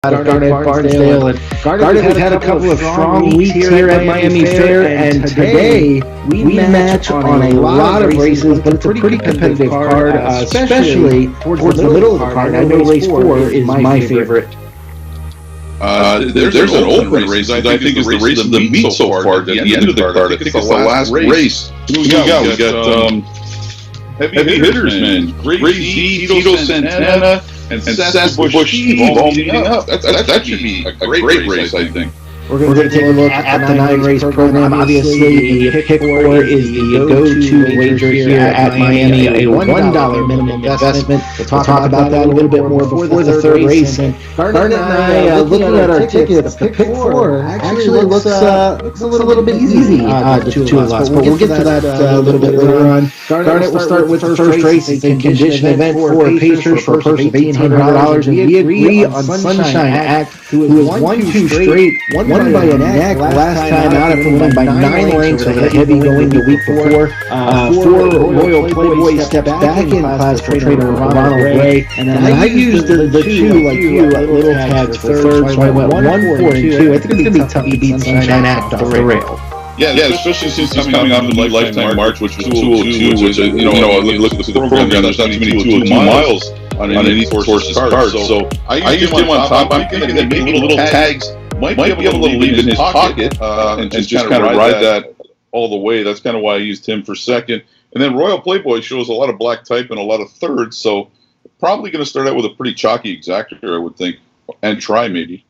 out of Garnet Barnesdale. And Garnet has had a couple of strong weeks here at Miami Fair, and today we match on a lot of races, but it's a pretty competitive card, especially towards the middle of the card. I know race 4 is my favorite. There's an open race I think is the race of the meet so far at the end of the card. I think it's the last race. We got heavy hitters, man. Great D, Tito Santana, and Sass Bush Steve all meeting up. That should be a great race, I think. We're going to take a look at the 9-race program. Obviously, the pick 4 is the go-to wager here at Miami, a $1 minimum investment. We'll talk about that a little bit more before the third race. And Garnet and I, looking at our tickets, the pick 4 actually looks a little bit easy to us, but we'll get to that a little bit later on. Garnet will start with the first race. It's a condition event for Pacers for a purse of $1,800, and we agree on Sunshine Act, who has won 2 straight, won by a neck last time out after winning by 9 lengths with a heavy going the week before. 4 Royal Playboy steps back in class for trainer Ronald Ray, and then I used the 2 like you, little tags for third, so I went 1, 4, and 2. I think it's going to be tough to beat Sunshine Act off the rail. Yeah, especially since he's coming off in Lifetime March, which was 202, which, look at the program, there's not too many 202 miles on any horse's card. So I used him on top. I'm thinking that maybe little tags might be able to leave in his pocket and just kind of ride that all the way. That's kind of why I used him for second. And then Royal Playboy shows a lot of black type and a lot of thirds, so probably going to start out with a pretty chalky exactor, I would think, and try maybe.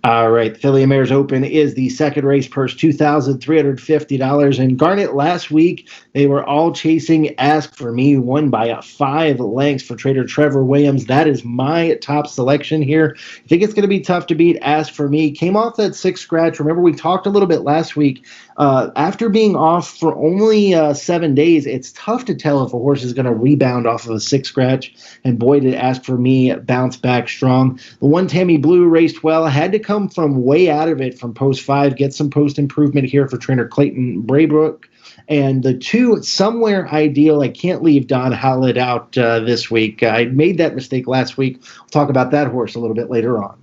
All right, Philly Mares Open is the second race, purse $2,350. And Garnet, last week, they were all chasing Ask For Me, won by 5 lengths for trader Trevor Williams. That is my top selection here. I think it's going to be tough to beat Ask For Me. Came off that 6 scratch. Remember, we talked a little bit last week. After being off for only 7 days, it's tough to tell if a horse is going to rebound off of a 6 scratch. And boy, did Ask For Me bounce back strong. The one Tammy Blue raced well. Had to come from way out of it from post 5, get some post improvement here for trainer Clayton Braybrook. And the 2 somewhere ideal. I can't leave Don Howlett out this week. I made that mistake last week. We'll talk about that horse a little bit later on.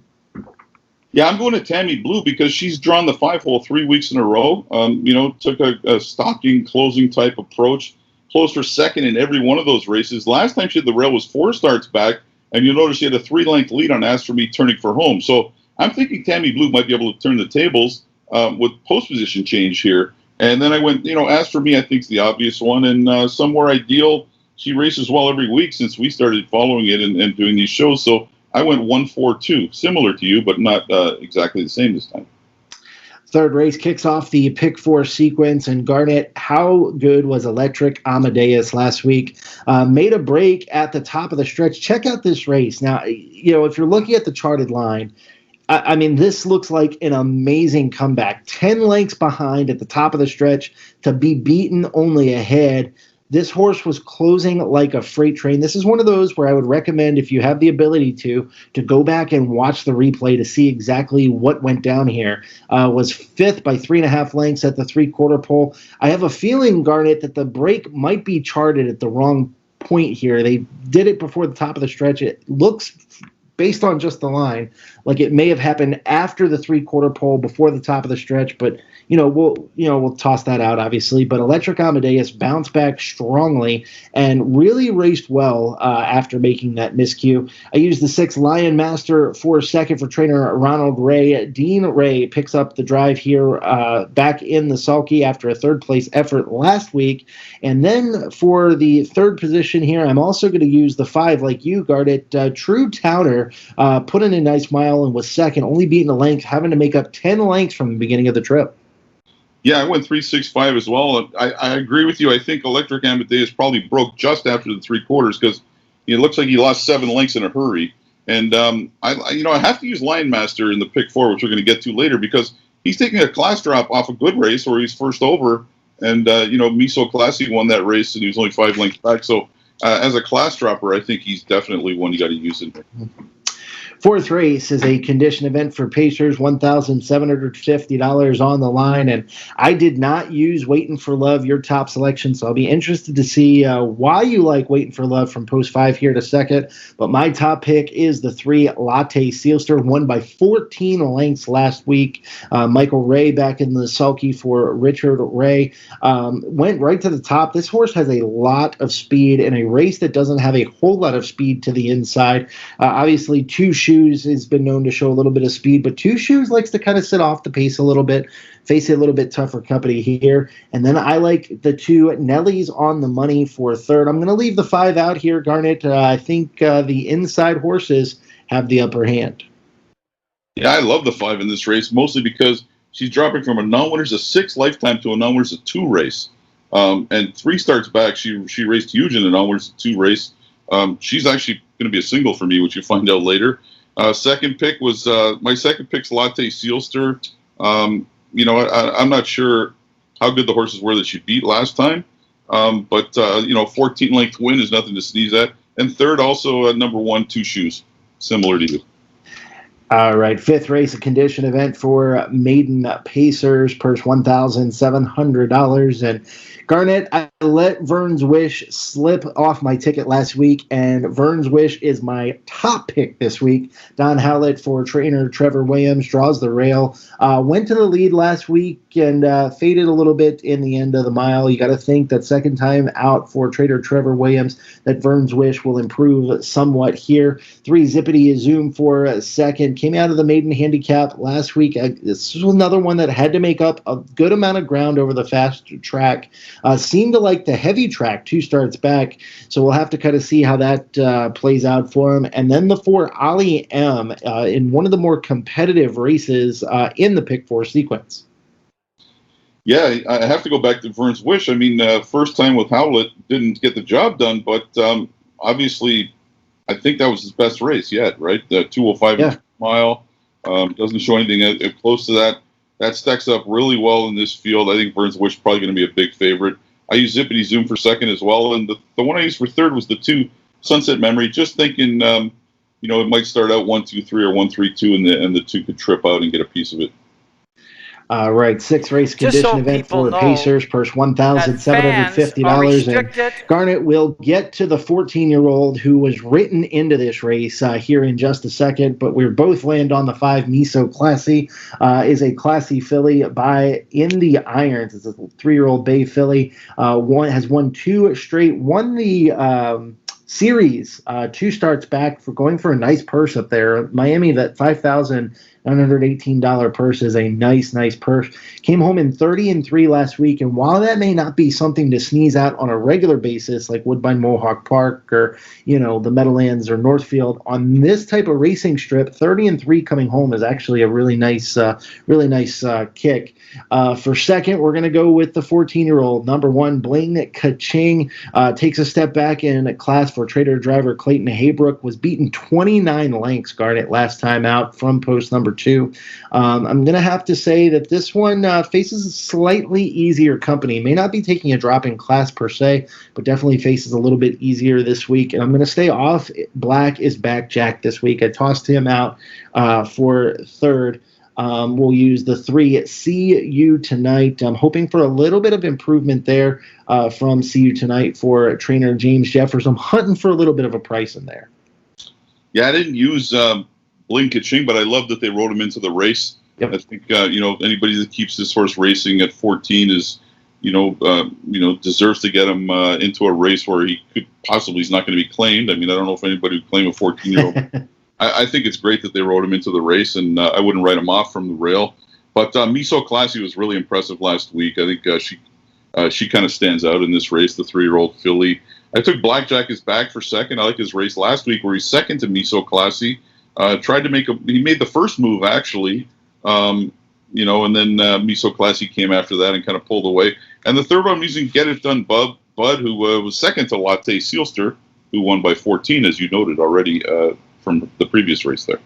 Yeah, I'm going to Tammy Blue because she's drawn the 5-hole 3 weeks in a row. Took a stalking closing type approach. Closed for second in every one of those races. Last time she had the rail was 4 starts back, and you'll notice she had a 3-length lead on Ask For Me turning for home. So I'm thinking Tammy Blue might be able to turn the tables with post position change here. And then I went, Ask For Me I think is the obvious one, and Somewhere Ideal. She races well every week since we started following it and doing these shows. So I went 1-4-2, similar to you, but not exactly the same this time. Third race kicks off the pick 4 sequence, and Garnet, how good was Electric Amadeus last week? Made a break at the top of the stretch. Check out this race. Now, if you're looking at the charted line, I mean, this looks like an amazing comeback. 10 lengths behind at the top of the stretch to be beaten only ahead. This horse was closing like a freight train. This is one of those where I would recommend, if you have the ability to go back and watch the replay to see exactly what went down here. Was 5th by 3.5 lengths at the 3/4 pole. I have a feeling, Garnet, that the break might be charted at the wrong point here. They did it before the top of the stretch. It looks, based on just the line, like it may have happened after the 3/4 pole, before the top of the stretch, but we'll toss that out, obviously. But Electric Amadeus bounced back strongly and really raced well after making that miscue. I used the 6 Lion Master for second for trainer Ronald Ray. Dean Ray picks up the drive here back in the sulky after a third-place effort last week. And then for the third position here, I'm also going to use the 5, like you, Garnet. True Touter put in a nice mile and was second, only beating a length, having to make up 10 lengths from the beginning of the trip. Yeah, I went 3.65 as well. I agree with you. I think Electric Amadeus probably broke just after the 3/4 because it looks like he lost 7 lengths in a hurry. And I have to use Lion Master in the pick 4, which we're going to get to later, because he's taking a class drop off a good race where he's first over. And Miso Classy won that race, and he was only 5 lengths back. So as a class dropper, I think he's definitely one you got to use in there. Fourth race is a condition event for Pacers, $1,750 on the line. And I did not use Waiting for Love, your top selection. So I'll be interested to see why you like Waiting for Love from post 5 here in a second. But my top pick is the 3 Latte Sealster, won by 14 lengths last week. Michael Ray back in the sulky for Richard Ray. Went right to the top. This horse has a lot of speed in a race that doesn't have a whole lot of speed to the inside. Obviously, Two Shoes has been known to show a little bit of speed, but Two Shoes likes to kind of sit off the pace a little bit, face a little bit tougher company here. And then I like the 2 Nellies on the money for third. I'm going to leave the 5 out here, Garnet. I think the inside horses have the upper hand. Yeah, I love the 5 in this race, mostly because she's dropping from a non-winner's a 6 lifetime to a non-winner's a 2 race. And 3 starts back, she raced huge in a non-winner's a 2 race. She's actually going to be a single for me, which you'll find out later. Second pick was my second pick's Latte Sealster. I'm not sure how good the horses were that she beat last time, but 14 length win is nothing to sneeze at. And third, also number 1, Two Shoes, similar to you. All right, fifth race, a condition event for maiden Pacers, purse $1,700. And Garnet, I let Vern's Wish slip off my ticket last week, and Vern's Wish is my top pick this week. Don Howlett for trainer Trevor Williams draws the rail. Went to the lead last week and faded a little bit in the end of the mile. You got to think that second time out for trainer Trevor Williams, that Vern's Wish will improve somewhat here. 3 Zippity Zoom for second. Came out of the maiden handicap last week. This was another one that had to make up a good amount of ground over the fast track. Seemed to like the heavy track 2 starts back, so we'll have to kind of see how that plays out for him. And then the 4 Ali M in one of the more competitive races in the pick 4 sequence. Yeah, I have to go back to Vern's Wish. I mean, first time with Howlett didn't get the job done, but obviously I think that was his best race yet, right? The 205 mile doesn't show anything close to that. That stacks up really well in this field. I think Vern's Wish is probably going to be a big favorite. I use Zippity Zoom for second as well, and the one I used for third was the 2 Sunset Memory. Just thinking, it might start out 1, 2, 3 or 1, 3, 2, and the 2 could trip out and get a piece of it. Right, 6th race condition event for Pacers, purse $1,750. And Garnet will get to the 14-year-old who was written into this race here in just a second, but we're both land on the 5 Miso Classy. Is a classy filly by In the Irons. It's a 3-year-old bay filly. Has won 2 straight, won the series 2 starts back for going for a nice purse up there. Miami, that $5,918 purse is a nice purse. Came home in 30-3 last week, and while that may not be something to sneeze at on a regular basis like Woodbine Mohawk Park or the Meadowlands or Northfield, on this type of racing strip, 30-3 coming home is actually a really nice kick. For second, we're going to go with the 14-year-old number 1 Bling Kaching. Takes a step back in a class for trader driver Clayton Haybrook. Was beaten 29 lengths, Garnet, last time out from post number 2. I'm going to have to say that this one faces a slightly easier company. May not be taking a drop in class per se, but definitely faces a little bit easier this week. And I'm going to stay off Black is Back Jack this week. I tossed him out for third. We'll use the 3 See You Tonight. I'm hoping for a little bit of improvement there from See You Tonight for trainer James Jeffers. I'm hunting for a little bit of a price in there. Yeah, I didn't use Bling Kaching, but I love that they wrote him into the race. Yep. I think anybody that keeps this horse racing at 14 is deserves to get him into a race where he's not going to be claimed. I mean, I don't know if anybody would claim a 14-year-old. I think it's great that they wrote him into the race, and I wouldn't write him off from the rail. But Miso Classy was really impressive last week. I think she kind of stands out in this race, the 3-year-old filly. I took Blackjack is Back for second. I like his race last week where he's second to Miso Classy. He made the first move actually, and then Miso Classy came after that and kind of pulled away. And the third one I'm using Get It Done Bud, who was second to Latte Sealster, who won by 14, as you noted already from the previous race there.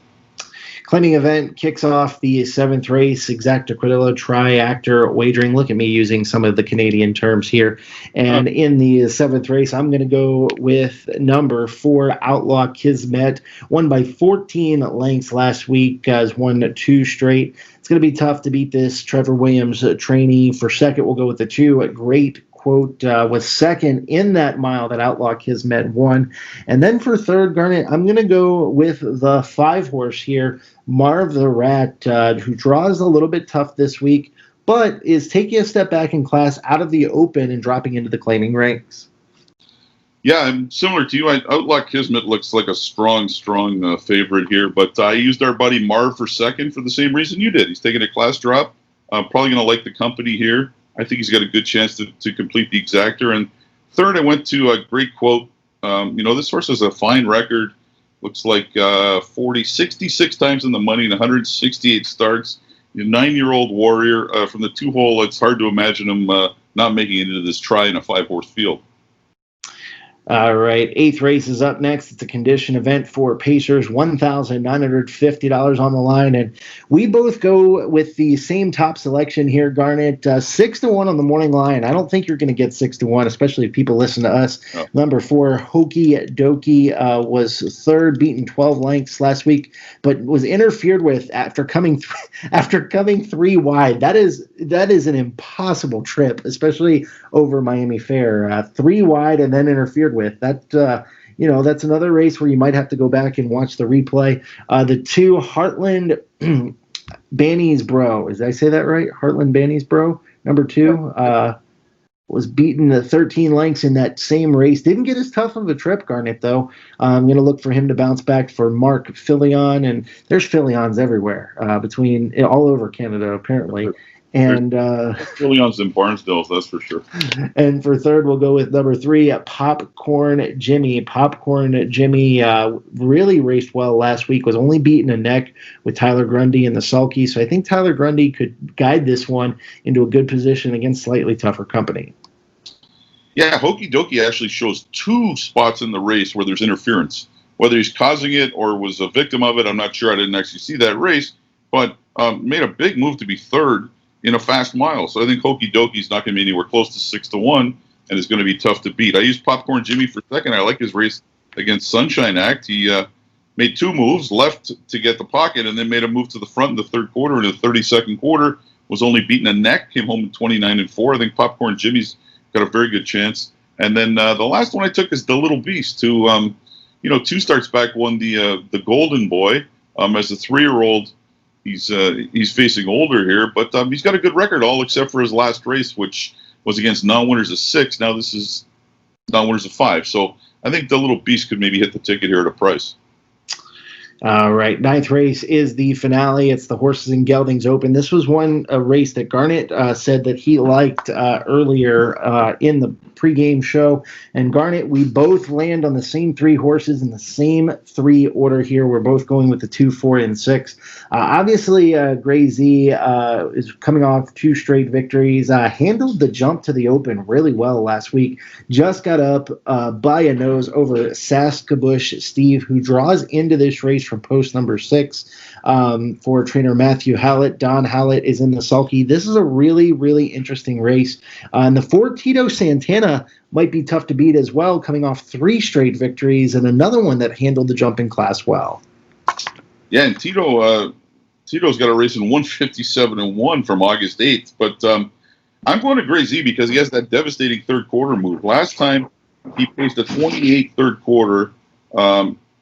Claiming event kicks off the 7th race, Exacta Tri-Actor Wagering. Look at me using some of the Canadian terms here. And in the 7th race, I'm going to go with number 4, Outlaw Kismet. Won by 14 lengths last week, has won 2 straight. It's going to be tough to beat this Trevor Williams trainee. For second, we'll go with the 2, a Great Quote was second in that mile that Outlaw Kismet won. And then for third, Garnet, I'm going to go with the 5 horse here, Marv the Rat, who draws a little bit tough this week, but is taking a step back in class out of the Open and dropping into the claiming ranks. Yeah, I'm similar to you. Outlaw Kismet looks like a strong favorite here, but I used our buddy Marv for second for the same reason you did. He's taking a class drop. Probably going to like the company here. I think he's got a good chance to complete the Exactor. And third, I went to a Great Quote. This horse has a fine record. Looks like 66 times in the money and 168 starts. A 9-year-old warrior from the 2-hole. It's hard to imagine him not making it into this try in a 5-horse field. All right, 8th race is up next. It's a condition event for Pacers, $1,950 on the line. And we both go with the same top selection here, Garnet. 6-1 on the morning line. I don't think you're going to get 6-1, especially if people listen to us. Oh. Number 4, Hokey Dokey, was third, beaten 12 lengths last week, but was interfered with after coming 3 wide. That is an impossible trip, especially over Miami Fair. 3 wide and then interfered with. That that's another race where you might have to go back and watch the replay. The 2, Heartland Bannies-Bro. Did I say that right? Heartland Bannies-Bro, number 2, was beaten 13 lengths in that same race. Didn't get as tough of a trip, Garnet, though. I'm going to look for him to bounce back for Mark Filion, and there's Filions everywhere, all over Canada, apparently. And Williams and Barnsdale, that's for sure. And for third, we'll go with number 3, Popcorn Jimmy. Popcorn Jimmy really raced well last week, was only beaten a neck with Tyler Grundy in the sulky. So I think Tyler Grundy could guide this one into a good position against slightly tougher company. Yeah, Hokey Dokey actually shows 2 spots in the race where there's interference. Whether he's causing it or was a victim of it, I'm not sure. I didn't actually see that race, but made a big move to be third in a fast mile. So I think Hokey Dokey's not going to be anywhere close to 6-1 and is going to be tough to beat. I used Popcorn Jimmy for second. I like his race against Sunshine Act. He made 2 moves, left to get the pocket, and then made a move to the front in the 3rd quarter. In the 32nd quarter, was only beaten a neck, came home at 29-4. I think Popcorn Jimmy's got a very good chance. And then the last one I took is the Little Beast, who 2 starts back won the Golden Boy as a 3-year-old. He's facing older here, but he's got a good record, all except for his last race, which was against non-winners of 6. Now this is non-winners of 5. So I think the Little Beast could maybe hit the ticket here at a price. All right, 9th race is the finale. It's the Horses and Geldings Open. This was a race that Garnet said that he liked earlier in the pregame show. And Garnet, we both land on the same 3 horses in the same 3 order here. We're both going with the 2, 4, and 6. Obviously, Gray Z is coming off 2 straight victories. Handled the jump to the Open really well last week. Just got up by a nose over Saskabush Steve, who draws into this race from post number 6 for trainer Matthew Hallett. Don Hallett is in the sulky. This is a really, really interesting race. And the 4, Tito Santana, might be tough to beat as well, coming off 3 straight victories and another one that handled the jumping class well. Yeah, and Tito's got a race in 157-1 from August 8th. But I'm going to Gray Z because he has that devastating 3rd quarter move. Last time he faced a 28 3rd quarter,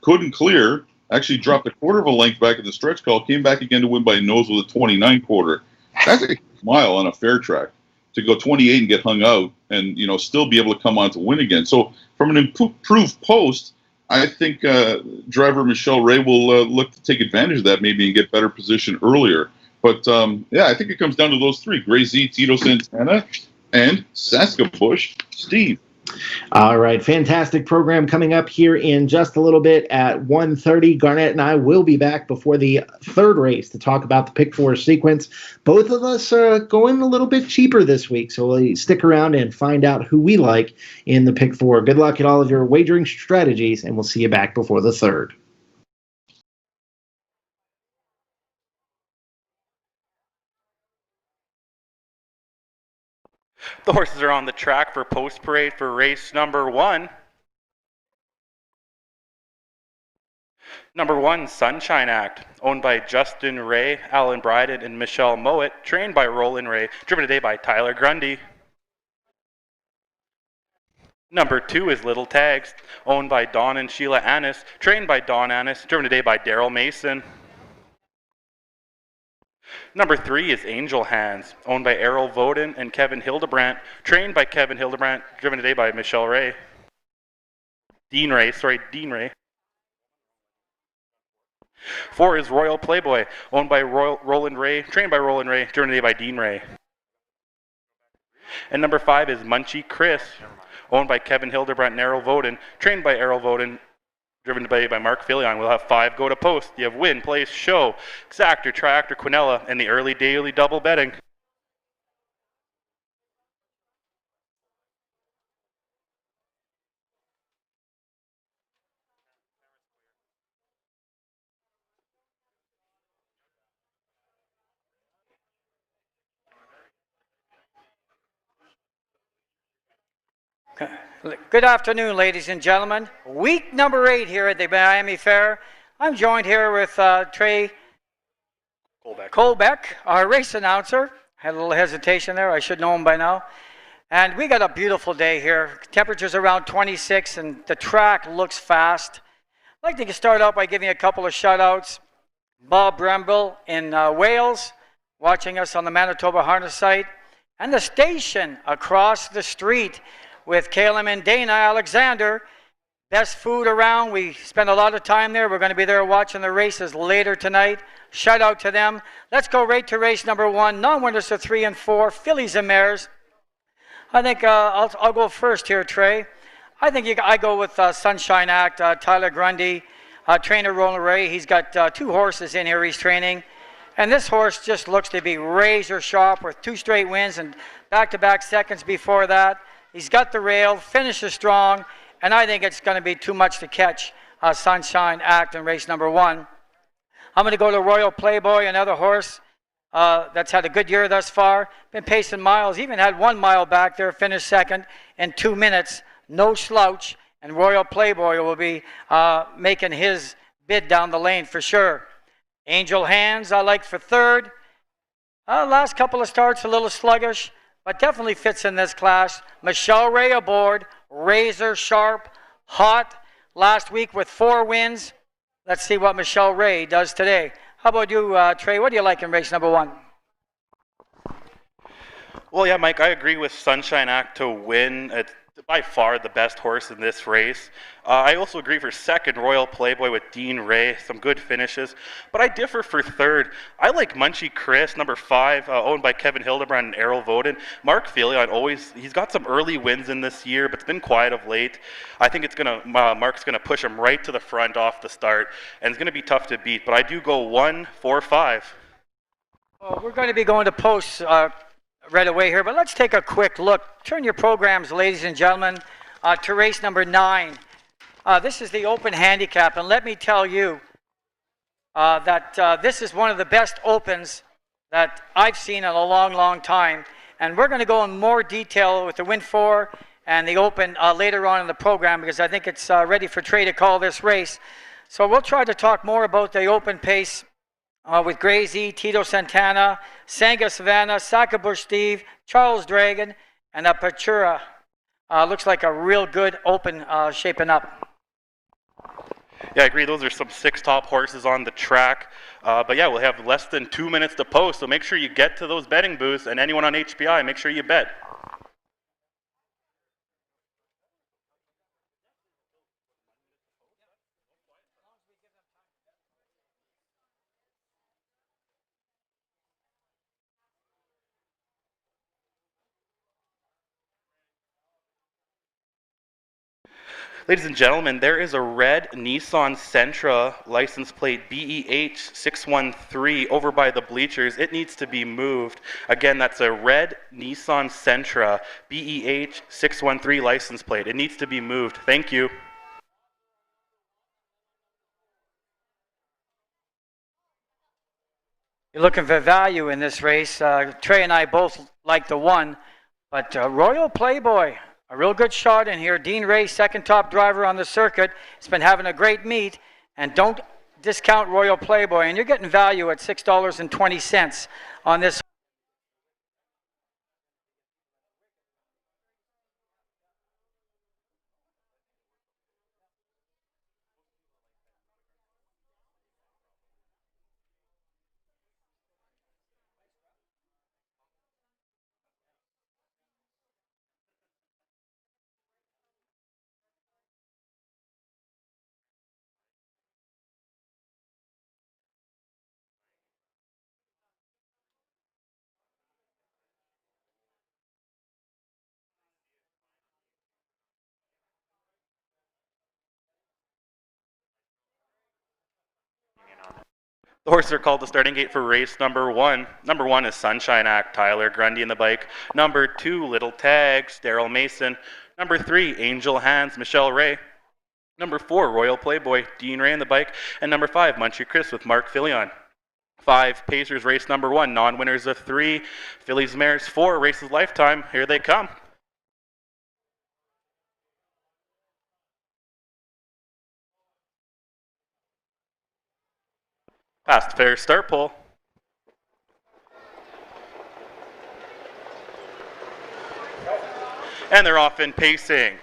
couldn't clear, actually dropped a quarter of a length back in the stretch call, came back again to win by a nose with a 29 quarter. That's a mile on a fair track to go 28 and get hung out and still be able to come on to win again. So from an improved post, I think driver Michelle Ray will look to take advantage of that maybe and get better position earlier. But I think it comes down to those 3: Gray Z, Tito Santana, and Saskabush Steve. All right, fantastic program coming up here in just a little bit at 1:30. Garnet and I will be back before the 3rd race to talk about the Pick 4 sequence. Both of us are going a little bit cheaper this week, so we'll stick around and find out who we like in the Pick 4. Good luck at all of your wagering strategies, and we'll see you back before the 3rd. The horses are on the track for post parade for race number 1. Number 1, Sunshine Act, owned by Justin Ray, Alan Bryden, and Michelle Mowat, trained by Roland Ray, driven today by Tyler Grundy. Number 2 is Little Tags, owned by Don and Sheila Annis, trained by Don Annis, driven today by Daryl Mason. Number 3 is Angel Hands, owned by Errol Voden and Kevin Hildebrandt, trained by Kevin Hildebrandt, driven today by Michelle Ray. Dean Ray. 4 is Royal Playboy, owned by Roland Ray, trained by Roland Ray, driven today by Dean Ray. And number 5 is Munchie Chris, owned by Kevin Hildebrandt and Errol Voden, trained by Errol Voden, driven today by Mark Filion. We'll have 5 go to post. You have Win, Place, Show, Exactor, Triactor, Quinella, and the early daily double betting. Good afternoon, ladies and gentlemen. Week number 8 here at the Miami Fair. I'm joined here with Trey Colbeck, our race announcer. Had a little hesitation there. I should know him by now. And we got a beautiful day here. Temperatures around 26, and the track looks fast. I'd like to start out by giving a couple of shout-outs. Bob Bremble in Wales, watching us on the Manitoba Harness site, and the station across the street with Caleb and Dana Alexander. Best food around. We spend a lot of time there. We're going to be there watching the races later tonight. Shout out to them. Let's go right to race number 1. Non-winners are 3 and 4, fillies and mares. I think I'll go first here, Trey. I think I go with Sunshine Act, Tyler Grundy, trainer Roland Ray. He's got 2 horses in here he's training. And this horse just looks to be razor sharp with 2 straight wins and back-to-back seconds before that. He's got the rail, finishes strong, and I think it's going to be too much to catch Sunshine Act in race number 1. I'm going to go to Royal Playboy, another horse that's had a good year thus far. Been pacing miles, even had 1 mile back there, finished second in 2 minutes. No slouch, and Royal Playboy will be making his bid down the lane for sure. Angel Hands I like for 3rd. Last couple of starts a little sluggish, but definitely fits in this class. Michelle Ray aboard, razor sharp, hot. Last week with 4 wins. Let's see what Michelle Ray does today. How about you, Trey? What do you like in race number 1? Well, yeah, Mike, I agree with Sunshine Act to win. It's by far the best horse in this race. I also agree for 2nd, Royal Playboy with Dean Ray, some good finishes. But I differ for 3rd. I like Munchie Chris, number 5, owned by Kevin Hildebrandt and Errol Voden. Mark Filion he's got some early wins in this year, but it's been quiet of late. I think Mark's gonna push him right to the front off the start, and it's gonna be tough to beat. But I do go 1, 4, 5. Well, we're going to be going to posts right away here, but let's take a quick look. Turn your programs, ladies and gentlemen, to race number 9. This is the Open Handicap, and let me tell you that this is one of the best opens that I've seen in a long, long time. And we're going to go in more detail with the Win 4 and the Open later on in the program, because I think it's ready for Trey to call this race. So we'll try to talk more about the Open pace with Grazy, Tito Santana, Sanga Savannah, Sakabush Steve, Charles Dragon, and Apertura. Looks like a real good Open shaping up. Yeah, I agree. Those are some 6 top horses on the track. But yeah, we'll have less than 2 minutes to post, so make sure you get to those betting booths, and anyone on HBI, make sure you bet. Ladies and gentlemen, there is a red Nissan Sentra license plate BEH613 over by the bleachers. It needs to be moved. Again, that's a red Nissan Sentra BEH613 license plate. It needs to be moved. Thank you. You're looking for value in this race. Trey and I both like the 1, But Royal Playboy, a real good shot in here. Dean Ray, second top driver on the circuit. He's been having a great meet. And don't discount Royal Playboy. And you're getting value at $6.20 on this. The horses are called to starting gate for race number 1. Number 1 is Sunshine Act, Tyler Grundy in the bike. Number 2, Little Tags, Daryl Mason. Number 3, Angel Hands, Michelle Ray. Number 4, Royal Playboy, Dean Ray in the bike. And number 5, Munchie Chris with Mark Filion. 5, Pacers race number 1, non-winners of 3, Phillies Mares 4, races lifetime. Here they come. Past fair start pole. And they're off in pacing.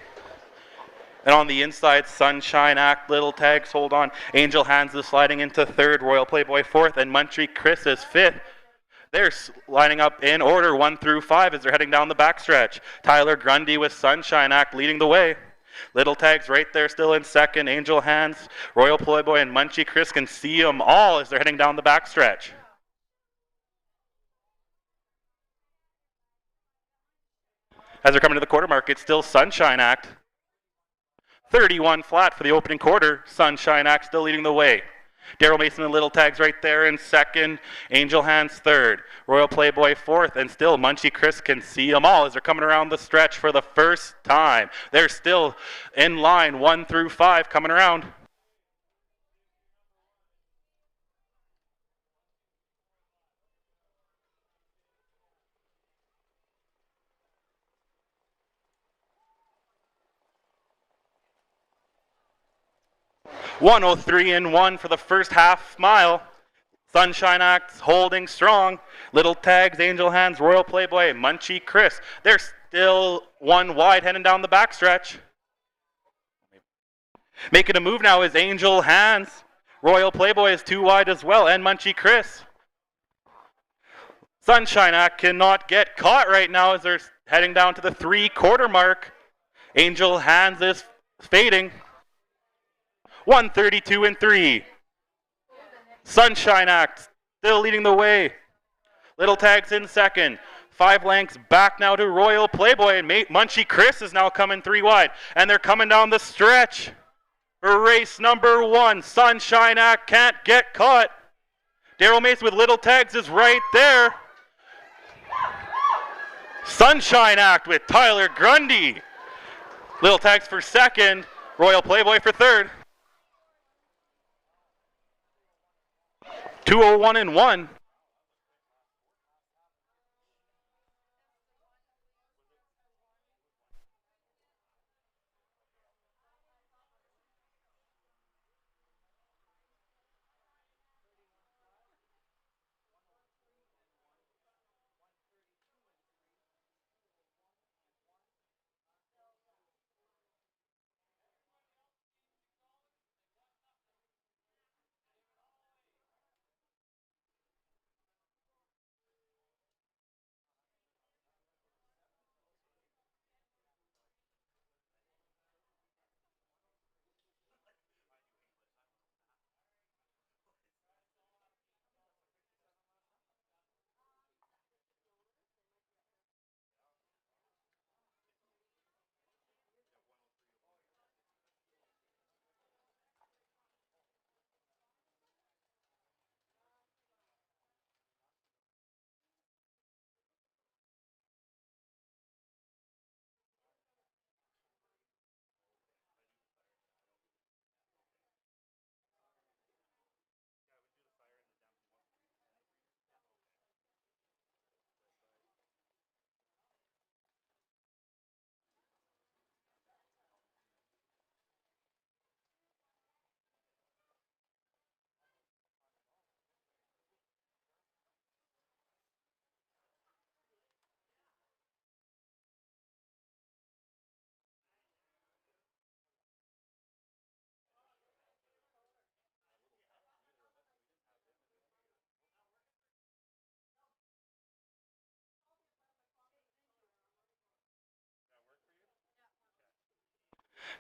And on the inside, Sunshine Act, Little Tags, hold on. Angel Hands is sliding into 3rd, Royal Playboy 4th, and Munchie Chris is 5th. They're lining up in order 1 through 5 as they're heading down the backstretch. Tyler Grundy with Sunshine Act leading the way. Little Tags right there still in 2nd. Angel Hands, Royal Playboy, and Munchie Chris can see them all as they're heading down the backstretch. As they're coming to the quarter mark, it's still Sunshine Act. 31 flat for the opening quarter. Sunshine Act still leading the way. Daryl Mason and Little Tags right there in 2nd. Angel Hands 3rd. Royal Playboy 4th. And still Munchie Chris can see them all as they're coming around the stretch for the first time. They're still in line 1 through 5 coming around. $103.1 for the first half mile. Sunshine Act holding strong. Little Tags, Angel Hands, Royal Playboy, Munchie Chris. They're still 1 wide heading down the backstretch. Making a move now is Angel Hands. Royal Playboy is 2 wide as well, and Munchie Chris. Sunshine Act cannot get caught right now as they're heading down to the 3-quarter mark. Angel Hands is fading. 132.3. Sunshine Act still leading the way. Little Tags in 2nd. 5 lengths back now to Royal Playboy, and Munchie Chris is now coming 3 wide. And they're coming down the stretch for race number 1. Sunshine Act can't get caught. Daryl Mason with Little Tags is right there. Sunshine Act with Tyler Grundy. Little Tags for 2nd. Royal Playboy for 3rd. 201.1.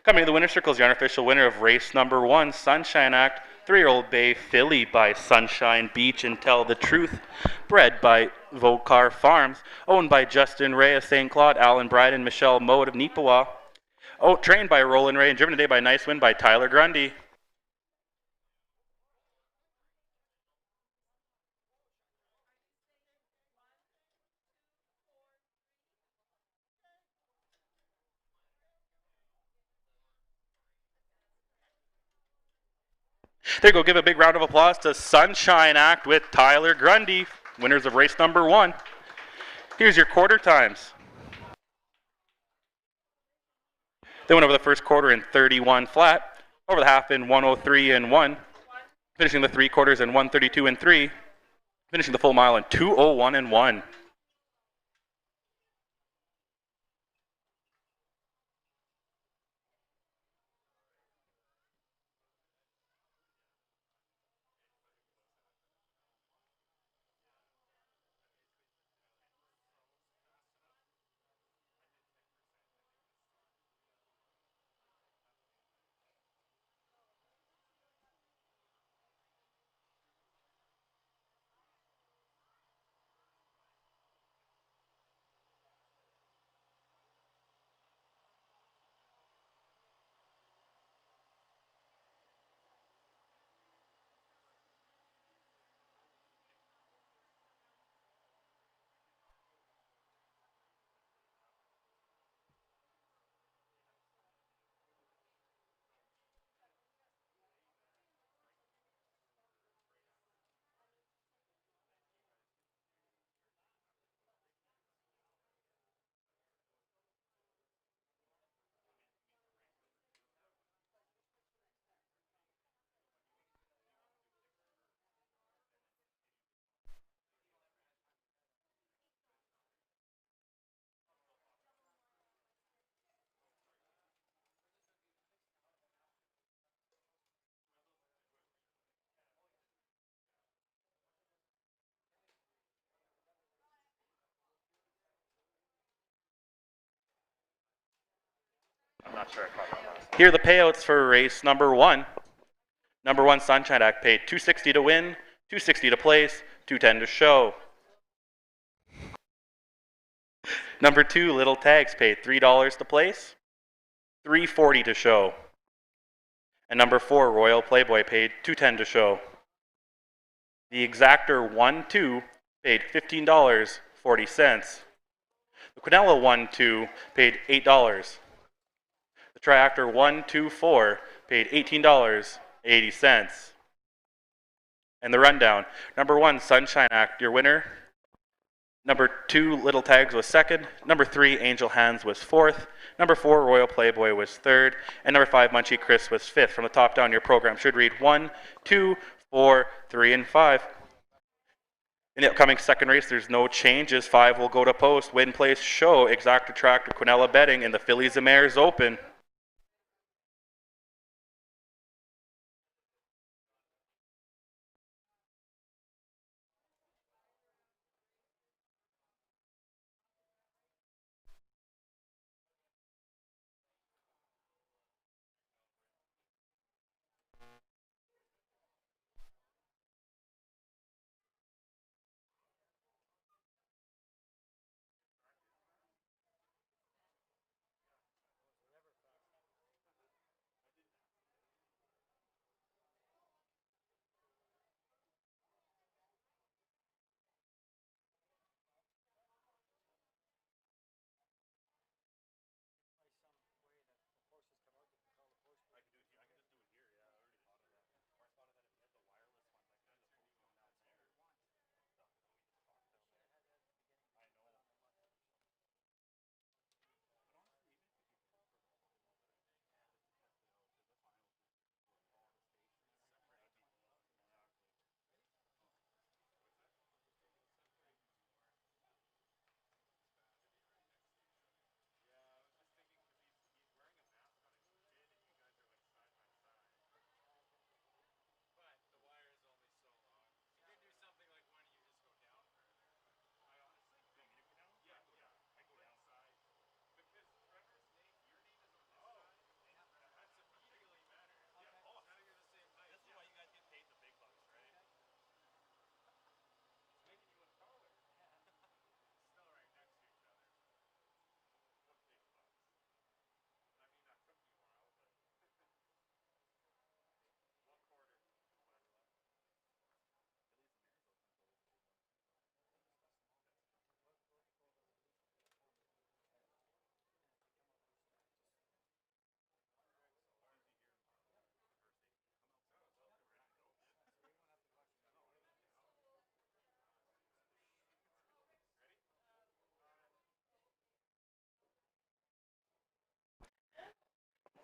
Coming to the winner's circle is the unofficial winner of race number 1, Sunshine Act, 3-year-old Bay filly by Sunshine Beach and Tell the Truth, bred by Vocar Farms, owned by Justin Ray of St. Claude, Alan Bride, and Michelle Mode of Neepawa. Trained by Roland Ray and driven today by Nice Wind by Tyler Grundy. There you go. Give a big round of applause to Sunshine Act with Tyler Grundy, winners of race number 1. Here's your quarter times. They went over the first quarter in 31 flat, over the half in 103 and 1, finishing the 3 quarters in 132 and 3, finishing the full mile in 201 and 1. Here are the payouts for race number 1. Number 1, Sunshine Act, paid $260 to win, $260 to place, $210 to show. Number 2, Little Tags, paid $3 to place, $340 to show. And number 4, Royal Playboy, paid $210 to show. The exactor 1-2 paid $15.40. The Quinella 1-2 paid $8. The Triactor 1-2-4 paid $18.80. And the rundown: number 1, Sunshine Act, your winner. Number 2, Little Tags was second. Number 3, Angel Hands was fourth. Number 4, Royal Playboy was third. And number 5, Munchie Chris was fifth. From the top down, your program should read 1, 2, 4, 3, and 5. In the upcoming second race, there's no changes. 5 will go to post. Win, place, show, exacta tractor, Quinella betting in the Fillies and Mares Open.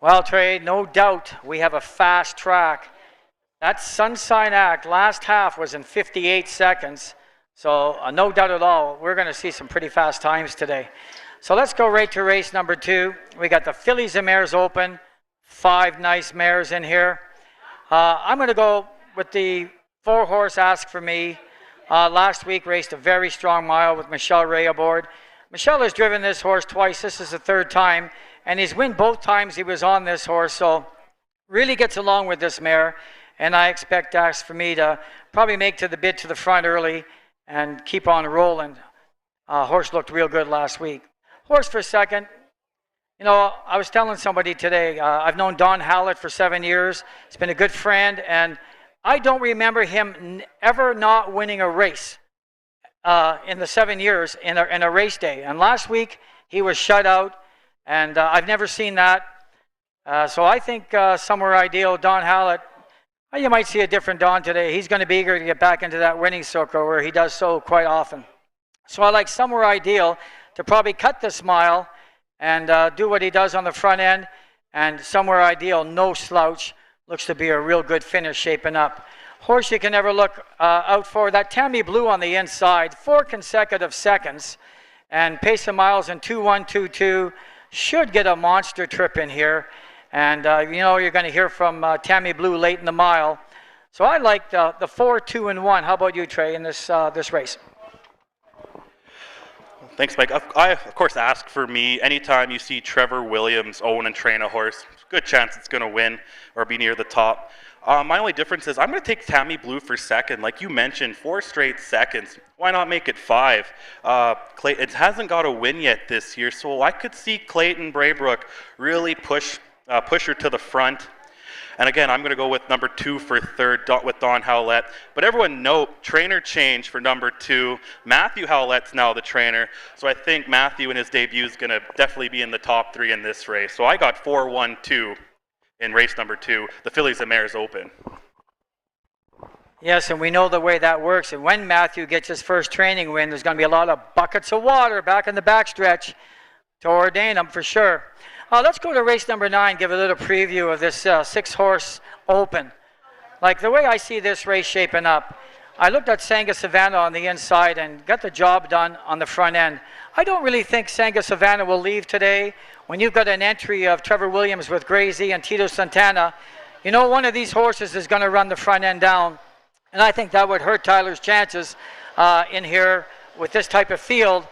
Well, Trey, no doubt we have a fast track. That Sunshine Act last half was in 58 seconds. So no doubt at all, we're going to see some pretty fast times today. So let's go right to race number 2. We got the Fillies and Mares Open. 5 nice mares in here. I'm going to go with the 4-horse Ask For Me. Last week raced a very strong mile with Michelle Ray aboard. Michelle has driven this horse twice. This is the 3rd time. And he's won both times he was on this horse. So really gets along with this mare. And I expect Ask For Me to probably make to the bid to the front early and keep on rolling. Horse looked real good last week. Horse for second. You know, I was telling somebody today, I've known Don Hallett for 7 years. He's been a good friend, and I don't remember him ever not winning a race in the 7 years in a race day. And last week, he was shut out, and I've never seen that. So I think Somewhere Ideal, Don Hallett, you might see a different Don today. He's going to be eager to get back into that winning circle where he does so quite often. So I like Somewhere Ideal to probably cut this mile and do what he does on the front end. And Somewhere Ideal, no slouch, looks to be a real good finish shaping up. Horse you can never look out for, that Tammy Blue on the inside, 4 consecutive seconds, and pace of miles in 2:1:22, should get a monster trip in here. And you know you're going to hear from Tammy Blue late in the mile. So I like the 4, 2, and 1. How about you, Trey, in this race? Thanks, Mike. I, of course, Ask For Me. Anytime you see Trevor Williams own and train a horse, good chance it's going to win or be near the top. My only difference is I'm going to take Tammy Blue for second. Like you mentioned, 4 straight seconds. Why not make it 5? It hasn't got a win yet this year, so I could see Clayton Braybrook really push her to the front. And again, I'm going to go with number 2 for third with Don Howlett. But everyone note, trainer change for number 2. Matthew Howlett's now the trainer. So I think Matthew in his debut is going to definitely be in the top 3 in this race. So I got 4-1-2 in race number 2, the Fillies and Mares Open. Yes, and we know the way that works. And when Matthew gets his first training win, there's going to be a lot of buckets of water back in the backstretch to ordain him for sure. Let's go to race number 9, give a little preview of this 6-horse Open. Like the way I see this race shaping up, I looked at Sanga Savannah on the inside and got the job done on the front end. I don't really think Sanga Savannah will leave today. When you've got an entry of Trevor Williams with Gracie and Tito Santana, you know one of these horses is going to run the front end down. And I think that would hurt Tyler's chances in here with this type of field.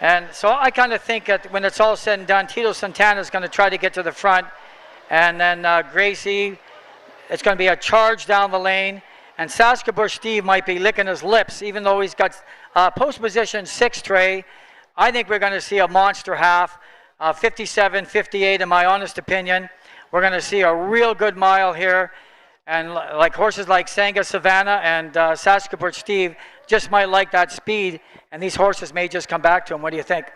And so I kind of think that when it's all said and done, Tito Santana is going to try to get to the front. And then Gracie, it's going to be a charge down the lane. And Saskabush Steve might be licking his lips, even though he's got post position 6 Trey. I think we're going to see a monster half, 57, 58 in my honest opinion. We're going to see a real good mile here. And like horses like Sanga Savannah and Saskabush Steve just might like that speed. And these horses may just come back to him. What do you think?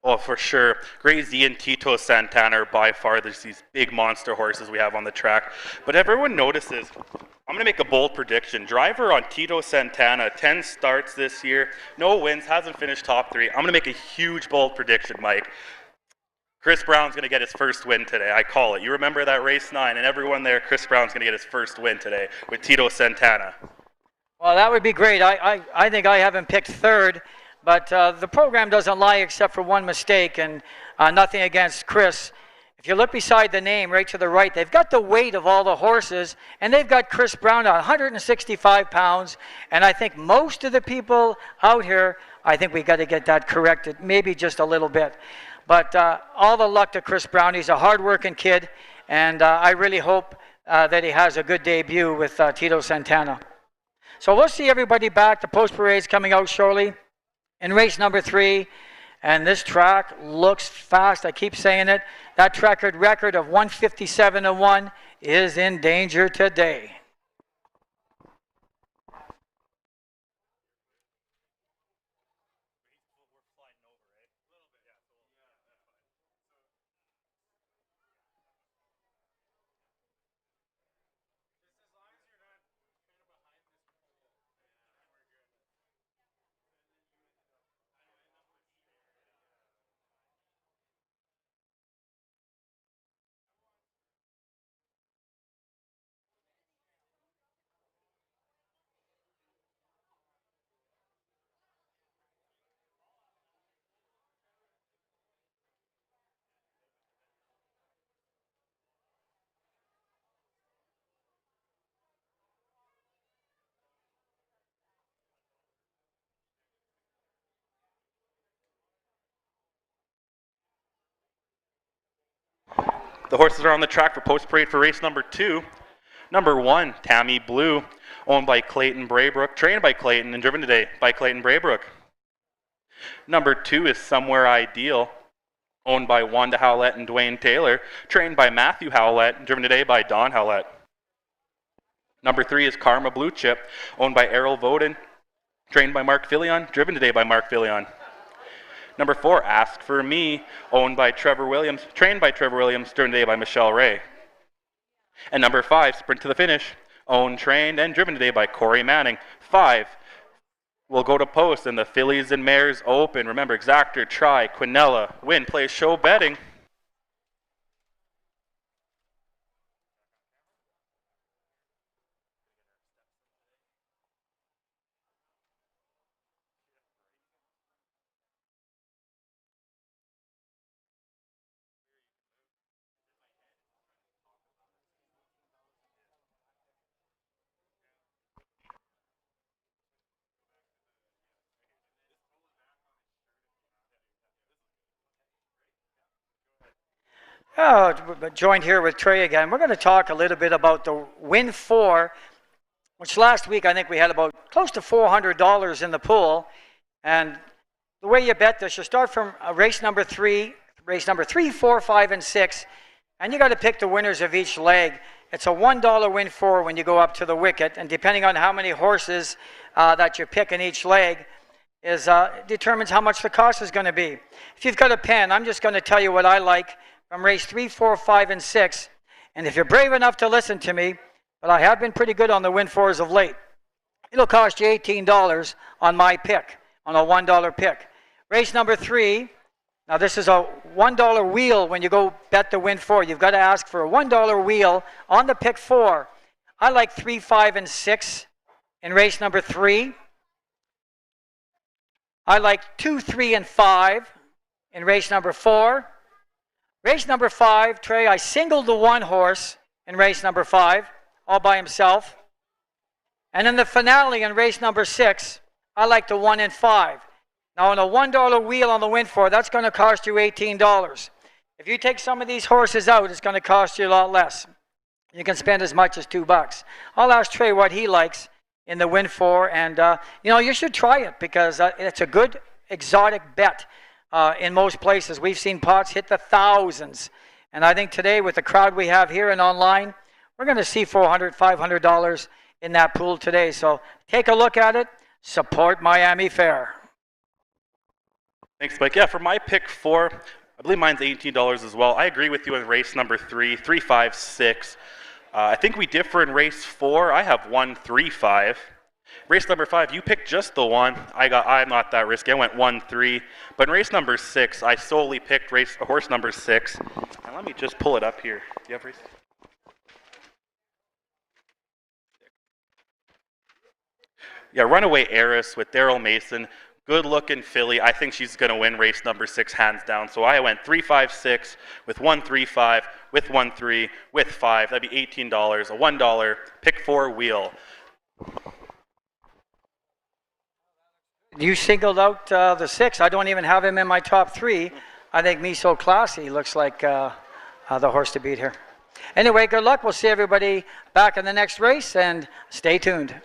Oh, for sure. Gracie and Tito Santana are by far these big monster horses we have on the track. But everyone notices, I'm going to make a bold prediction. Driver on Tito Santana, 10 starts this year, no wins, hasn't finished top 3. I'm going to make a huge bold prediction, Mike. Chris Brown's going to get his first win today. I call it. You remember that race 9, and everyone there, Chris Brown's going to get his first win today with Tito Santana. Well, that would be great. I think I have him picked 3rd, but the program doesn't lie except for one mistake, and nothing against Chris. If you look beside the name, right to the right, they've got the weight of all the horses, and they've got Chris Brown at 165 pounds, and I think most of the people out here, I think we got to get that corrected, maybe just a little bit. But all the luck to Chris Brown. He's a hard-working kid, and I really hope that he has a good debut with Tito Santana. So we'll see everybody back. The post parade's coming out shortly in race number 3. And this track looks fast. I keep saying it. That track record of 157-1 is in danger today. The horses are on the track for post parade for race number 2. Number 1, Tammy Blue, owned by Clayton Braybrook, trained by Clayton and driven today by Clayton Braybrook. Number 2 is Somewhere Ideal, owned by Wanda Howlett and Dwayne Taylor, trained by Matthew Howlett and driven today by Don Howlett. Number 3 is Karma Blue Chip, owned by Errol Voden, trained by Mark Fillion, driven today by Mark Fillion. Number 4, Ask For Me, owned by Trevor Williams, trained by Trevor Williams, driven today by Michelle Ray. And number 5, Sprint to the Finish, owned, trained, and driven today by Corey Manning. 5 will go to post in the Fillies and Mares Open. Remember, Exactor, Try, Quinella, Win, Play, Show Betting. Joined here with Trey again. We're going to talk a little bit about the Win 4, which last week I think we had about close to $400 in the pool. And the way you bet this, you start from race number 3, 4, 5, and 6, and you got to pick the winners of each leg. It's a $1 Win 4 when you go up to the wicket, and depending on how many horses that you pick in each leg determines how much the cost is going to be. If you've got a pen, I'm just going to tell you what I like from race 3, 4, 5, and 6. And if you're brave enough to listen to me, but I have been pretty good on the Win 4s of late, it'll cost you $18 on my pick, on a $1 pick. Race number 3, now this is a $1 wheel when you go bet the Win 4. You've got to ask for a $1 wheel on the pick 4. I like 3, 5, and 6 in race number 3. I like 2, 3, and 5 in race number 4. Race number 5, Trey, I singled the 1 horse in race number 5, all by himself. And in the finale in race number 6, I like the 1 and 5. Now on a $1 wheel on the Win 4, that's going to cost you $18. If you take some of these horses out, it's going to cost you a lot less. You can spend as much as $2. I'll ask Trey what he likes in the Win 4, and you should try it because it's a good exotic bet. In most places, we've seen pots hit the thousands. And I think today, with the crowd we have here and online, we're going to see $400, $500 in that pool today. So take a look at it. Support Miami Fair. Thanks, Mike. Yeah, for my pick 4, I believe mine's $18 as well. I agree with you in race number 3, 3, 5, 6. I think we differ in race 4. I have 1, 3, 5. Race number 5, you picked just the 1. I'm not that risky. I went 1, 3. But in race number 6, I solely picked horse number 6. And let me just pull it up here. Do you have race? Yeah, Runaway Heiress with Daryl Mason. Good looking filly. I think she's going to win race number 6 hands down. So I went 3, 5, 6 with 1, 3, 5 with 1, 3 with 5. That'd be $18. A $1 pick 4 wheel. You singled out the 6. I don't even have him in my top 3. I think Me So Classy looks like the horse to beat here. Anyway, good luck. We'll see everybody back in the next race, and stay tuned.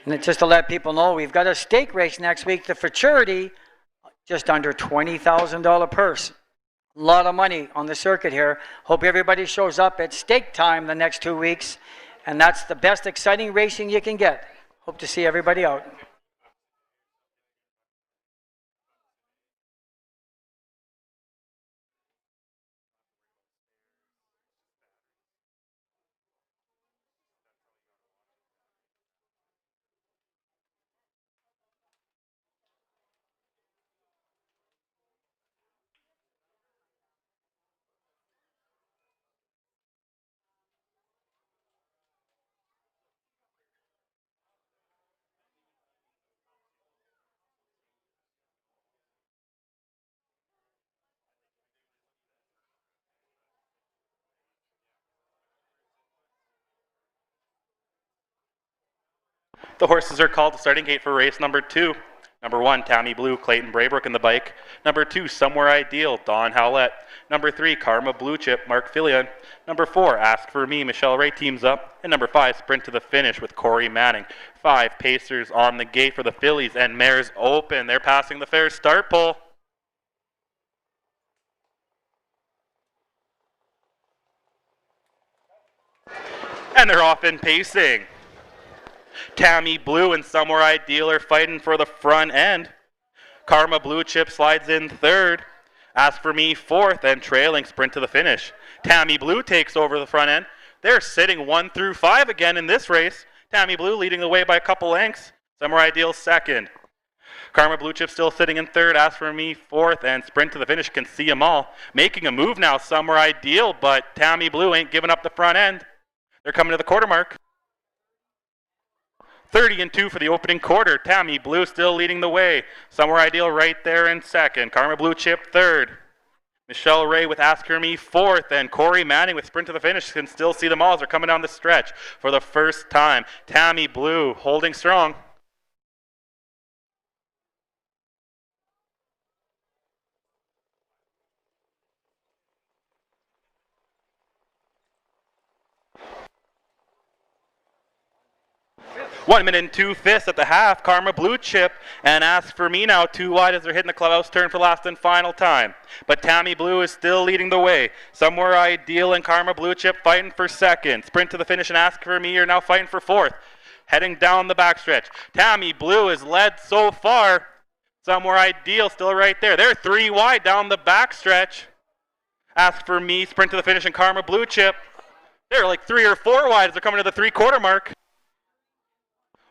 And just to let people know, we've got a stake race next week, the Futurity, just under $20,000 purse. A lot of money on the circuit here. Hope everybody shows up at stake time the next 2 weeks. And that's the best exciting racing you can get. Hope to see everybody out. The horses are called to starting gate for race number 2. Number 1, Tammy Blue, Clayton Braybrook in the bike. Number 2, Somewhere Ideal, Don Howlett. Number 3, Karma Blue Chip, Mark Fillion. Number 4, Ask For Me, Michelle Ray teams up. And number 5, Sprint to the Finish with Corey Manning. 5 Pacers on the gate for the fillies, and mares open. They're passing the fair start pole. And they're off in pacing. Tammy Blue and Somewhere Ideal are fighting for the front end. Karma Blue Chip slides in third. Ask For Me fourth, and trailing Sprint to the Finish. Tammy Blue takes over the front end. They're sitting 1 through 5 again in this race. Tammy Blue leading the way by a couple lengths. Somewhere Ideal second. Karma Blue Chip still sitting in third. Ask For Me fourth, and Sprint to the Finish can see them all. Making a move now, Somewhere Ideal, but Tammy Blue ain't giving up the front end. They're coming to the quarter mark. 30-2 for the opening quarter. Tammy Blue still leading the way. Somewhere Ideal right there in second. Karma Blue Chip third. Michelle Ray with Ask For Me fourth. And Corey Manning with Sprint to the Finish can still see them all as they're coming down the stretch for the first time. Tammy Blue holding strong. One minute and 2 fifths at the half. Karma Blue Chip and Ask For Me now 2 wide as they're hitting the clubhouse turn for last and final time. But Tammy Blue is still leading the way. Somewhere Ideal and Karma Blue Chip fighting for second. Sprint to the Finish and Ask For Me are now fighting for fourth. Heading down the backstretch. Tammy Blue is led so far. Somewhere Ideal still right there. They're 3 wide down the backstretch. Ask For Me, Sprint to the Finish, and Karma Blue Chip. They're like 3 or 4 wide as they're coming to the 3-quarter mark.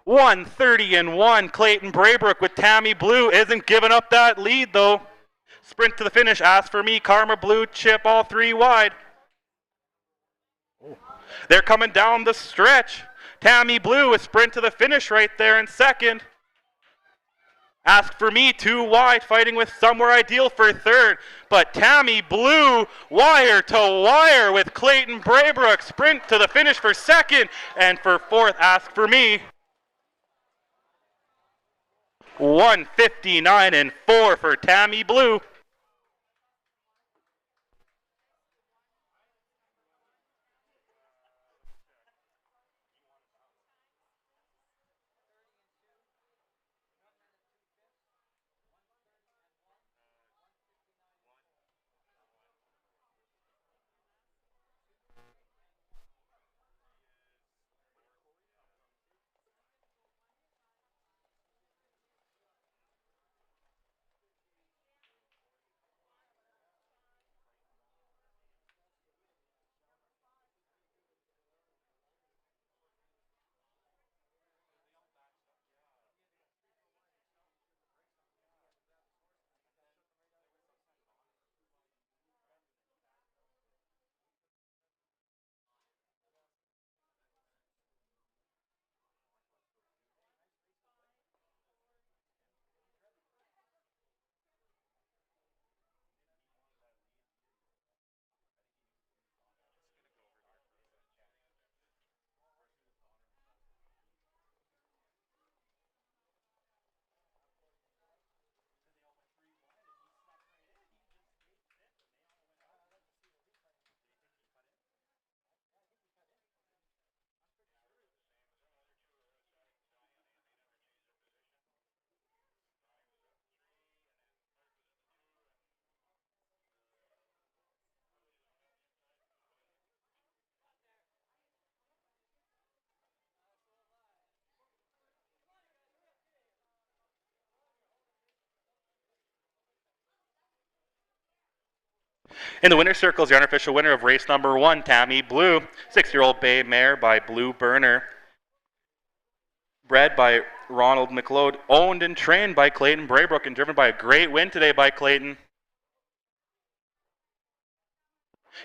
1:30-1. Clayton Braybrook with Tammy Blue isn't giving up that lead though. Sprint to the Finish. Ask For Me, Karma Blue Chip, all 3 wide. They're coming down the stretch. Tammy Blue is Sprint to the Finish right there in second. Ask For Me 2 wide, fighting with Somewhere Ideal for third. But Tammy Blue wire to wire with Clayton Braybrook. Sprint to the Finish for second, and for fourth, Ask For Me. 1:59-4 for Tammy Blue. In the winner's circle is the unofficial winner of race number 1, Tammy Blue, 6-year-old bay mare by Blue Burner, bred by Ronald McLeod, owned and trained by Clayton Braybrook, and driven by a great win today by Clayton.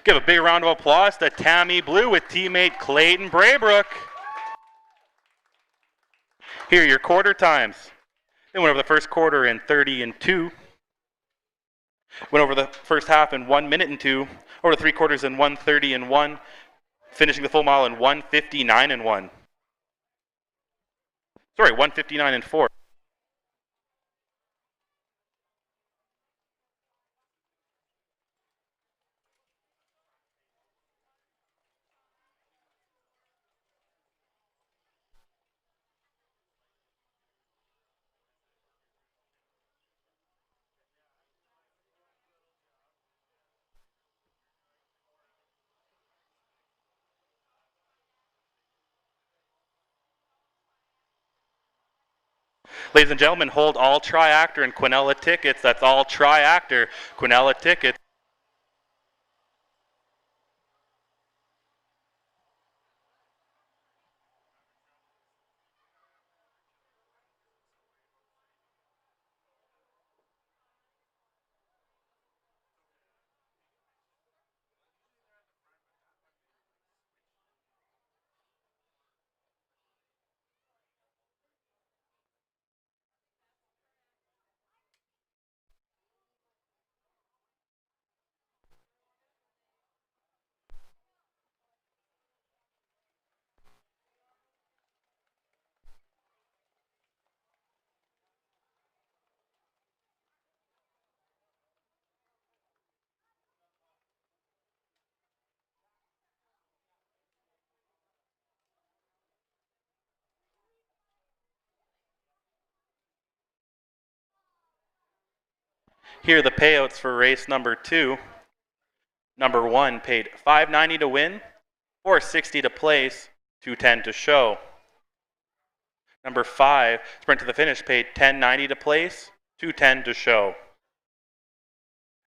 Give a big round of applause to Tammy Blue with teammate Clayton Braybrook. Here are your quarter times. They went over the first quarter in 30 and 2. Went over the first half in 1 minute and 2. Over the 3 quarters in 1:30 and 1. Finishing the full mile in 1:59 and 1. Sorry, 1:59 and 4. Ladies and gentlemen, hold all Tri-Actor and Quinella tickets. That's all Tri-Actor, Quinella tickets. Here are the payouts for race number 2. Number 1 paid $5.90 to win, $4.60 to place, $2.10 to show. Number 5, sprint to the finish, paid $10.90 to place, $2.10 to show.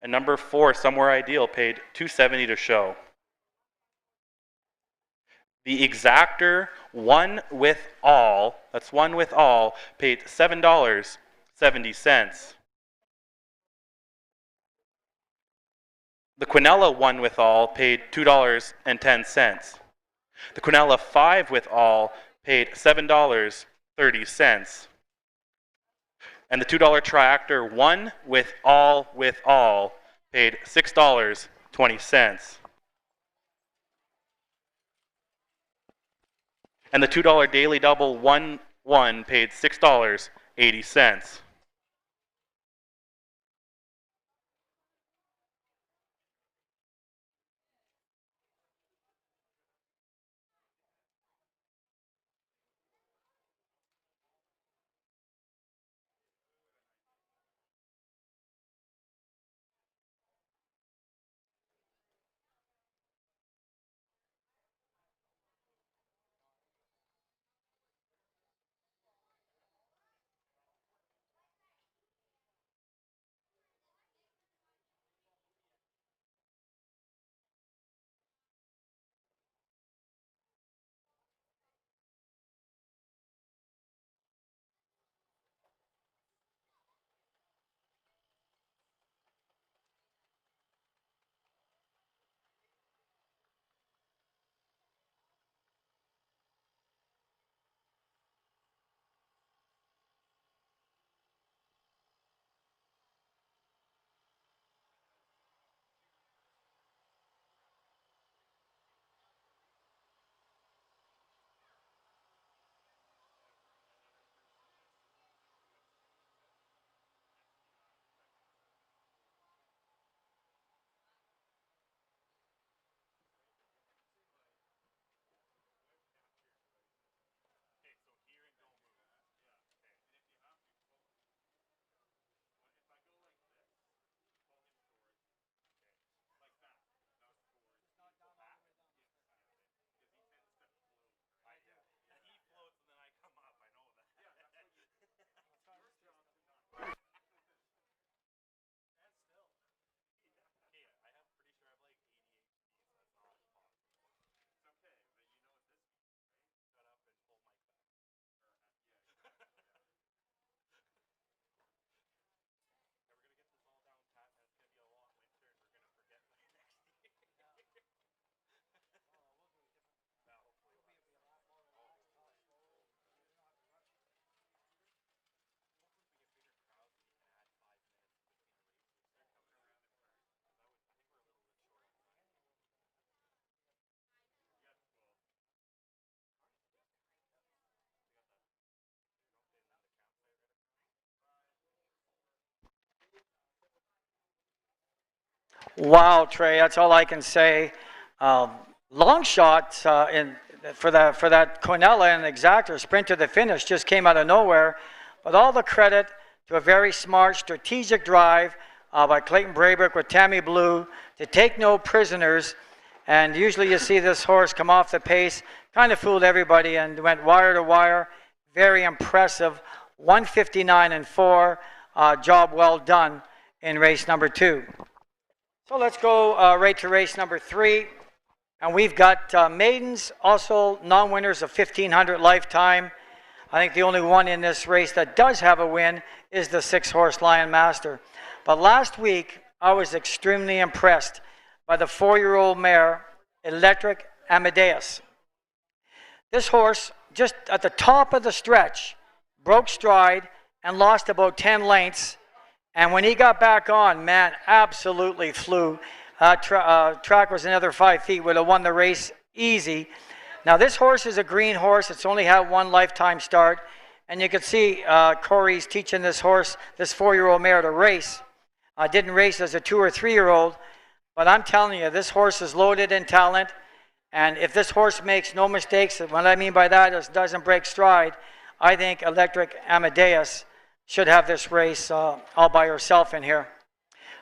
And number 4, Somewhere Ideal, paid $2.70 to show. The exactor, one with all, that's one with all, paid $7.70. The Quinella one with all paid $2.10. The Quinella 5 with all paid $7.30. And the $2 Tri-Actor 1 with all paid $6.20. And the $2 Daily Double 1 paid $6.80. Wow, Trey, that's all I can say. Long shot for that Cornella and Exactor sprint to the finish just came out of nowhere. But all the credit to a very smart, strategic drive by Clayton Braybrook with Tammy Blue to take no prisoners. And usually you see this horse come off the pace, kind of fooled everybody and went wire to wire. Very impressive. 159 and 4. Job well done in race number 2. So let's go right to race number 3. And we've got maidens, also non-winners of 1,500 lifetime. I think the only one in this race that does have a win is the 6-horse Lion Master. But last week, I was extremely impressed by the 4-year-old mare, Electric Amadeus. This horse, just at the top of the stretch, broke stride and lost about 10 lengths. And when he got back on, man, absolutely flew. Track was another 5 feet, would have won the race easy. Now this horse is a green horse. It's only had one lifetime start. And you can see Corey's teaching this horse, this 4-year-old mare to race. Didn't race as a 2 or 3-year-old. But I'm telling you, this horse is loaded in talent. And if this horse makes no mistakes, what I mean by that is doesn't break stride, I think Electric Amadeus should have this race all by herself in here.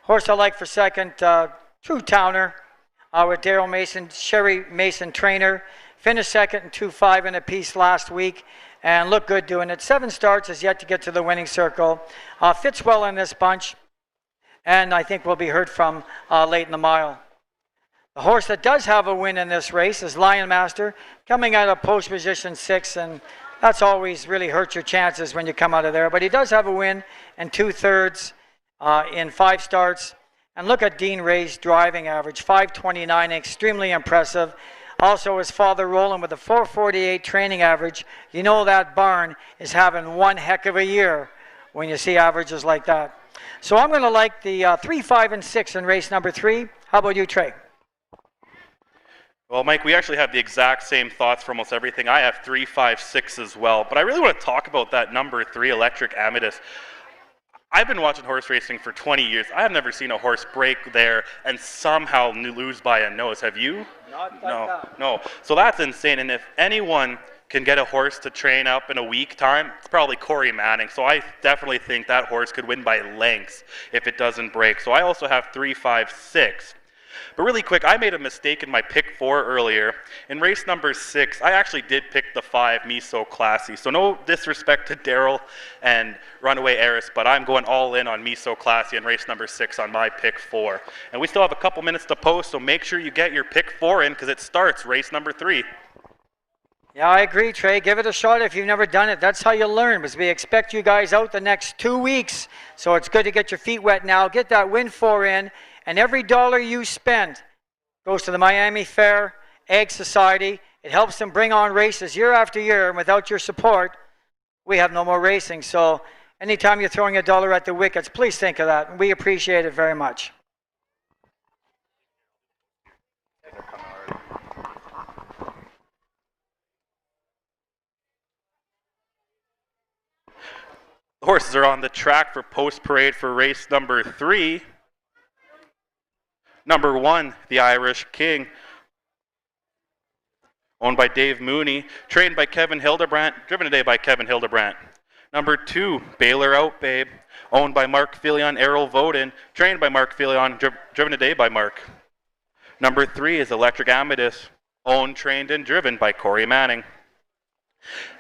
Horse I like for second, True Towner with Daryl Mason, Sherry Mason trainer. Finished second in 2.5 in a piece last week and looked good doing it. 7 starts, is yet to get to the winning circle. Fits well in this bunch and I think will be heard from late in the mile. The horse that does have a win in this race is Lion Master, coming out of post position 6, and that's always really hurt your chances when you come out of there. But he does have a win in 2/3 in 5 starts. And look at Dean Ray's driving average, 529, extremely impressive. Also his father Roland with a 448 training average. You know that barn is having one heck of a year when you see averages like that. So I'm going to like the 3, 5, and 6 in race number 3. How about you, Trey? Well, Mike, we actually have the exact same thoughts for almost everything. I have 3, 5, 6 as well. But I really want to talk about that number 3, Electric Amadeus. I've been watching horse racing for 20 years. I have never seen a horse break there and somehow lose by a nose. Have you? Not like that. No. So that's insane. And if anyone can get a horse to train up in a week time, it's probably Corey Manning. So I definitely think that horse could win by lengths if it doesn't break. So I also have 3, 5, 6. But really quick, I made a mistake in my pick 4 earlier. In race number 6, I actually did pick the 5, Me So Classy. So no disrespect to Daryl and Runaway Heiress, but I'm going all in on Me So Classy in race number 6 on my pick 4. And we still have a couple minutes to post, so make sure you get your pick 4 in because it starts race number 3. Yeah, I agree, Trey. Give it a shot if you've never done it. That's how you learn, because we expect you guys out the next 2 weeks. So it's good to get your feet wet now. Get that win 4 in. And every dollar you spend goes to the Miami Fair Egg Society. It helps them bring on races year after year. And without your support, we have no more racing. So anytime you're throwing a dollar at the wickets, please think of that. We appreciate it very much. The horses are on the track for post parade for race number 3. Number 1, the Irish King, owned by Dave Mooney, trained by Kevin Hildebrandt, driven today by Kevin Hildebrandt. Number 2, Baylor Out Babe, owned by Mark Filion, Errol Voden, trained by Mark Filion, driven today by Mark. Number 3 is Electric Amadeus, owned, trained, and driven by Corey Manning.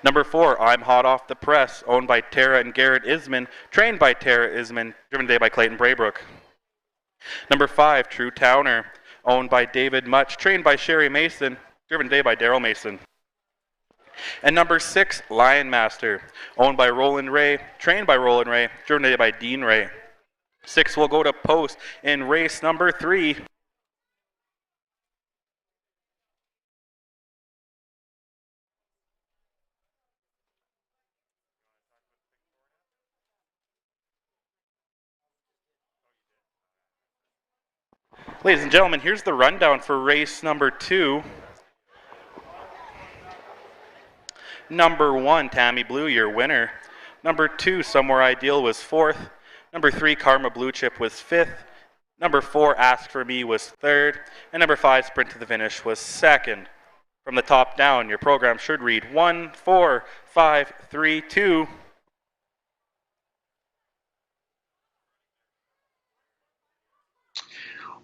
Number 4, I'm Hot Off the Press, owned by Tara and Garrett Isman, trained by Tara Isman, driven today by Clayton Braybrook. Number 5, True Towner, owned by David Much, trained by Sherry Mason, driven today by Daryl Mason. And number 6, Lion Master, owned by Roland Ray, trained by Roland Ray, driven today by Dean Ray. 6 will go to post in race number 3. Ladies and gentlemen, here's the rundown for race number 2. Number 1, Tammy Blue, your winner. Number 2, Somewhere Ideal, was 4th. Number 3, Karma Blue Chip, was 5th. Number 4, Ask for Me, was third. And number 5, Sprint to the Finish, was second. From the top down, your program should read 1, 4, 5, 3, 2.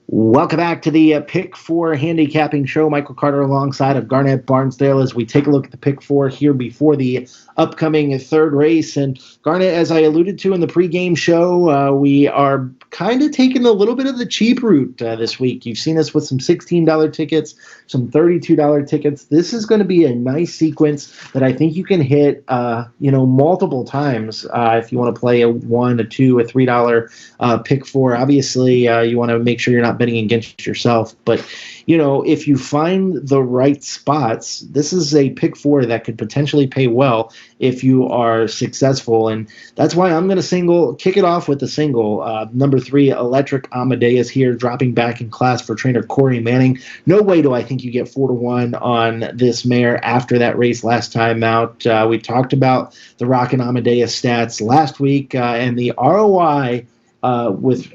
Welcome back to the Pick 4 handicapping show. Michael Carter alongside of Garnett Barnsdale as we take a look at the Pick 4 here before the upcoming third race. And Garnett, as I alluded to in the pregame show, we are kind of taking a little bit of the cheap route this week. You've seen us with some $16 tickets, some $32 tickets. This is going to be a nice sequence that I think you can hit, multiple times if you want to play a $1, a $2, a $3 Pick 4. Obviously, you want to make sure you're not betting against yourself. But, if you find the right spots, this is a Pick 4 that could potentially pay well if you are successful. And that's why I'm going to kick it off with the single. Number 3, Electric Amadeus here, dropping back in class for trainer Corey Manning. No way do I think you get 4-1 on this mare after that race last time out. We talked about the Rockin' Amadeus stats last week, and the ROI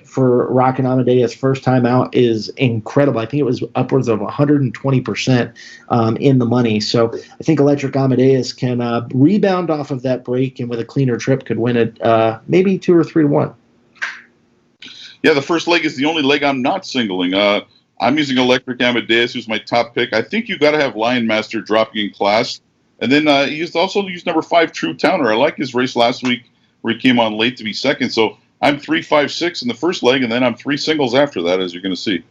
for Rockin' Amadeus first time out is incredible. I think it was upwards of 120% in the money. So I think Electric Amadeus can rebound off of that break, and with a cleaner trip could win it maybe 2 or 3-1. Yeah, the first leg is the only leg I'm not singling. I'm using Electric Amadeus, who's my top pick. I think you got to have Lion Master dropping in class. And then he also used number 5, True Towner. I like his race last week where he came on late to be second. So I'm 3, 5, 6 in the first leg, and then I'm 3 singles after that, as you're going to see.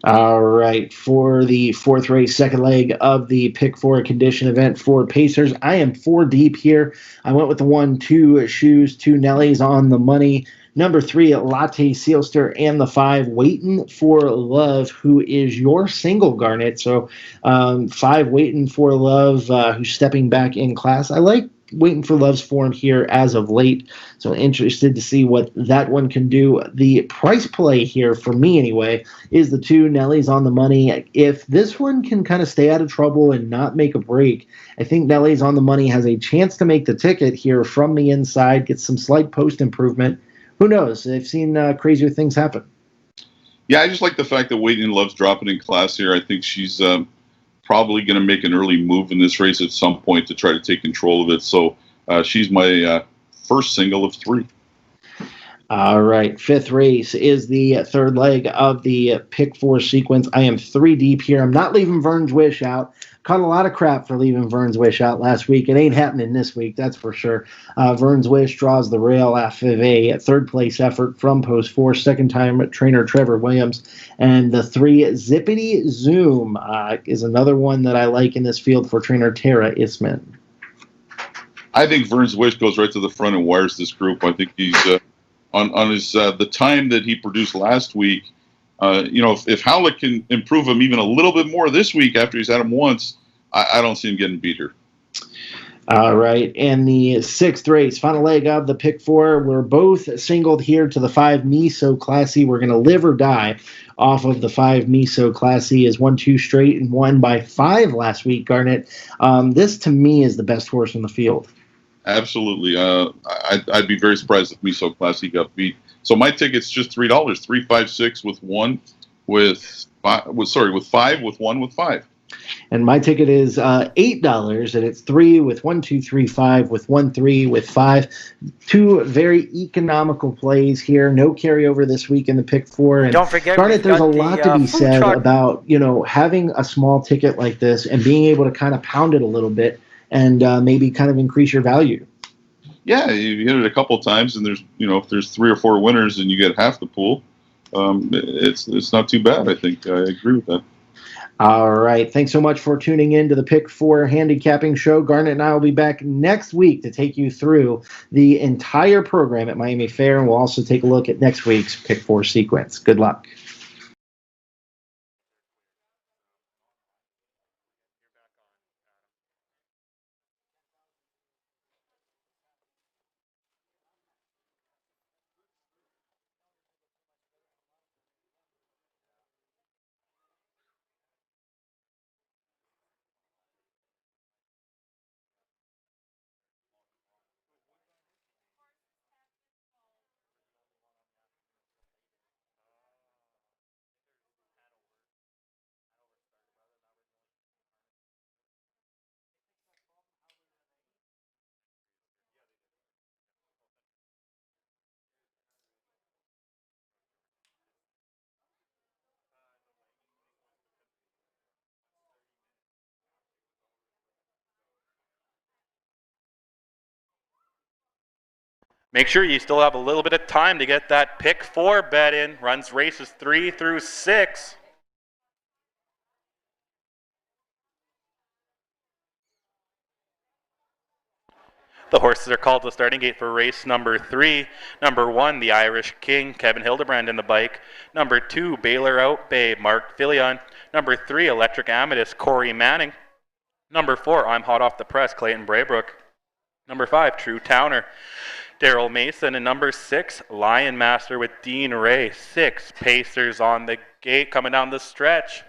All right, for the fourth race, second leg of the Pick 4 condition event for Pacers, I am 4 deep here. I went with the 1, 2 Shoes, 2 Nellies on the money. Number 3, Latte Sealster, and the 5, Waitin' for Love, who is your single, Garnet. So 5, Waitin' for Love, who's stepping back in class. I like Waiting for Love's form here as of late, so interested to see what that one can do. The price play here, for me anyway, is the 2 Nellies on the money. If this one can kind of stay out of trouble and not make a break, I think Nellies on the money has a chance to make the ticket here from the inside, get some slight post improvement. Who knows? I've seen crazier things happen. Yeah, I just like the fact that Waiting Love's dropping in class here. I think she's probably going to make an early move in this race at some point to try to take control of it. So she's my first single of 3. All right, fifth race is the third leg of the Pick 4 sequence. I am 3 deep here. I'm not leaving Vern's Wish out. Caught a lot of crap for leaving Vern's Wish out last week. It ain't happening this week, that's for sure. Vern's Wish draws the rail after a third-place effort from Post 4, second-time trainer Trevor Williams. And the 3, Zippity Zoom, is another one that I like in this field for trainer Tara Isman. I think Vern's Wish goes right to the front and wires this group. I think he's on his the time that he produced last week. If Howlett can improve him even a little bit more this week after he's had him once, I don't see him getting beat here. All right, and the sixth race, final leg of the Pick 4. We're both singled here to the 5 Me So Classy. We're going to live or die off of the 5 Me So Classy. Is 1, 2 straight and won by 5 last week, Garnet. This, to me, is the best horse in the field. Absolutely. I'd be very surprised if Me So Classy got beat. So my ticket's just $3, 3, 5, 6 with 1, with 5, with 1, with 5. And my ticket is $8, and it's 3 with 1, 2, 3, 5 with 1, 3 with 5. 2 very economical plays here. No carryover this week in the Pick 4. And don't forget, Garnet, there's a lot to be said truck about having a small ticket like this and being able to kind of pound it a little bit and maybe kind of increase your value. Yeah, you hit it a couple times, and there's if there's 3 or 4 winners and you get half the pool, it's not too bad. I think I agree with that. All right. Thanks so much for tuning in to the Pick 4 handicapping show. Garnet and I will be back next week to take you through the entire program at Miami Fair, and we'll also take a look at next week's Pick 4 sequence. Good luck. Make sure you still have a little bit of time to get that pick 4 bet in. Runs races 3 through 6. The horses are called to the starting gate for race number 3. Number 1, the Irish King, Kevin Hildebrand in the bike. Number 2, Baylor Out Babe, Mark Fillion. Number 3, Electric Amethyst, Corey Manning. Number 4, I'm Hot Off the Press, Clayton Braybrook. Number 5, True Towner, Daryl Mason. And number 6, Lion Master with Dean Ray. 6 Pacers on the gate coming down the stretch.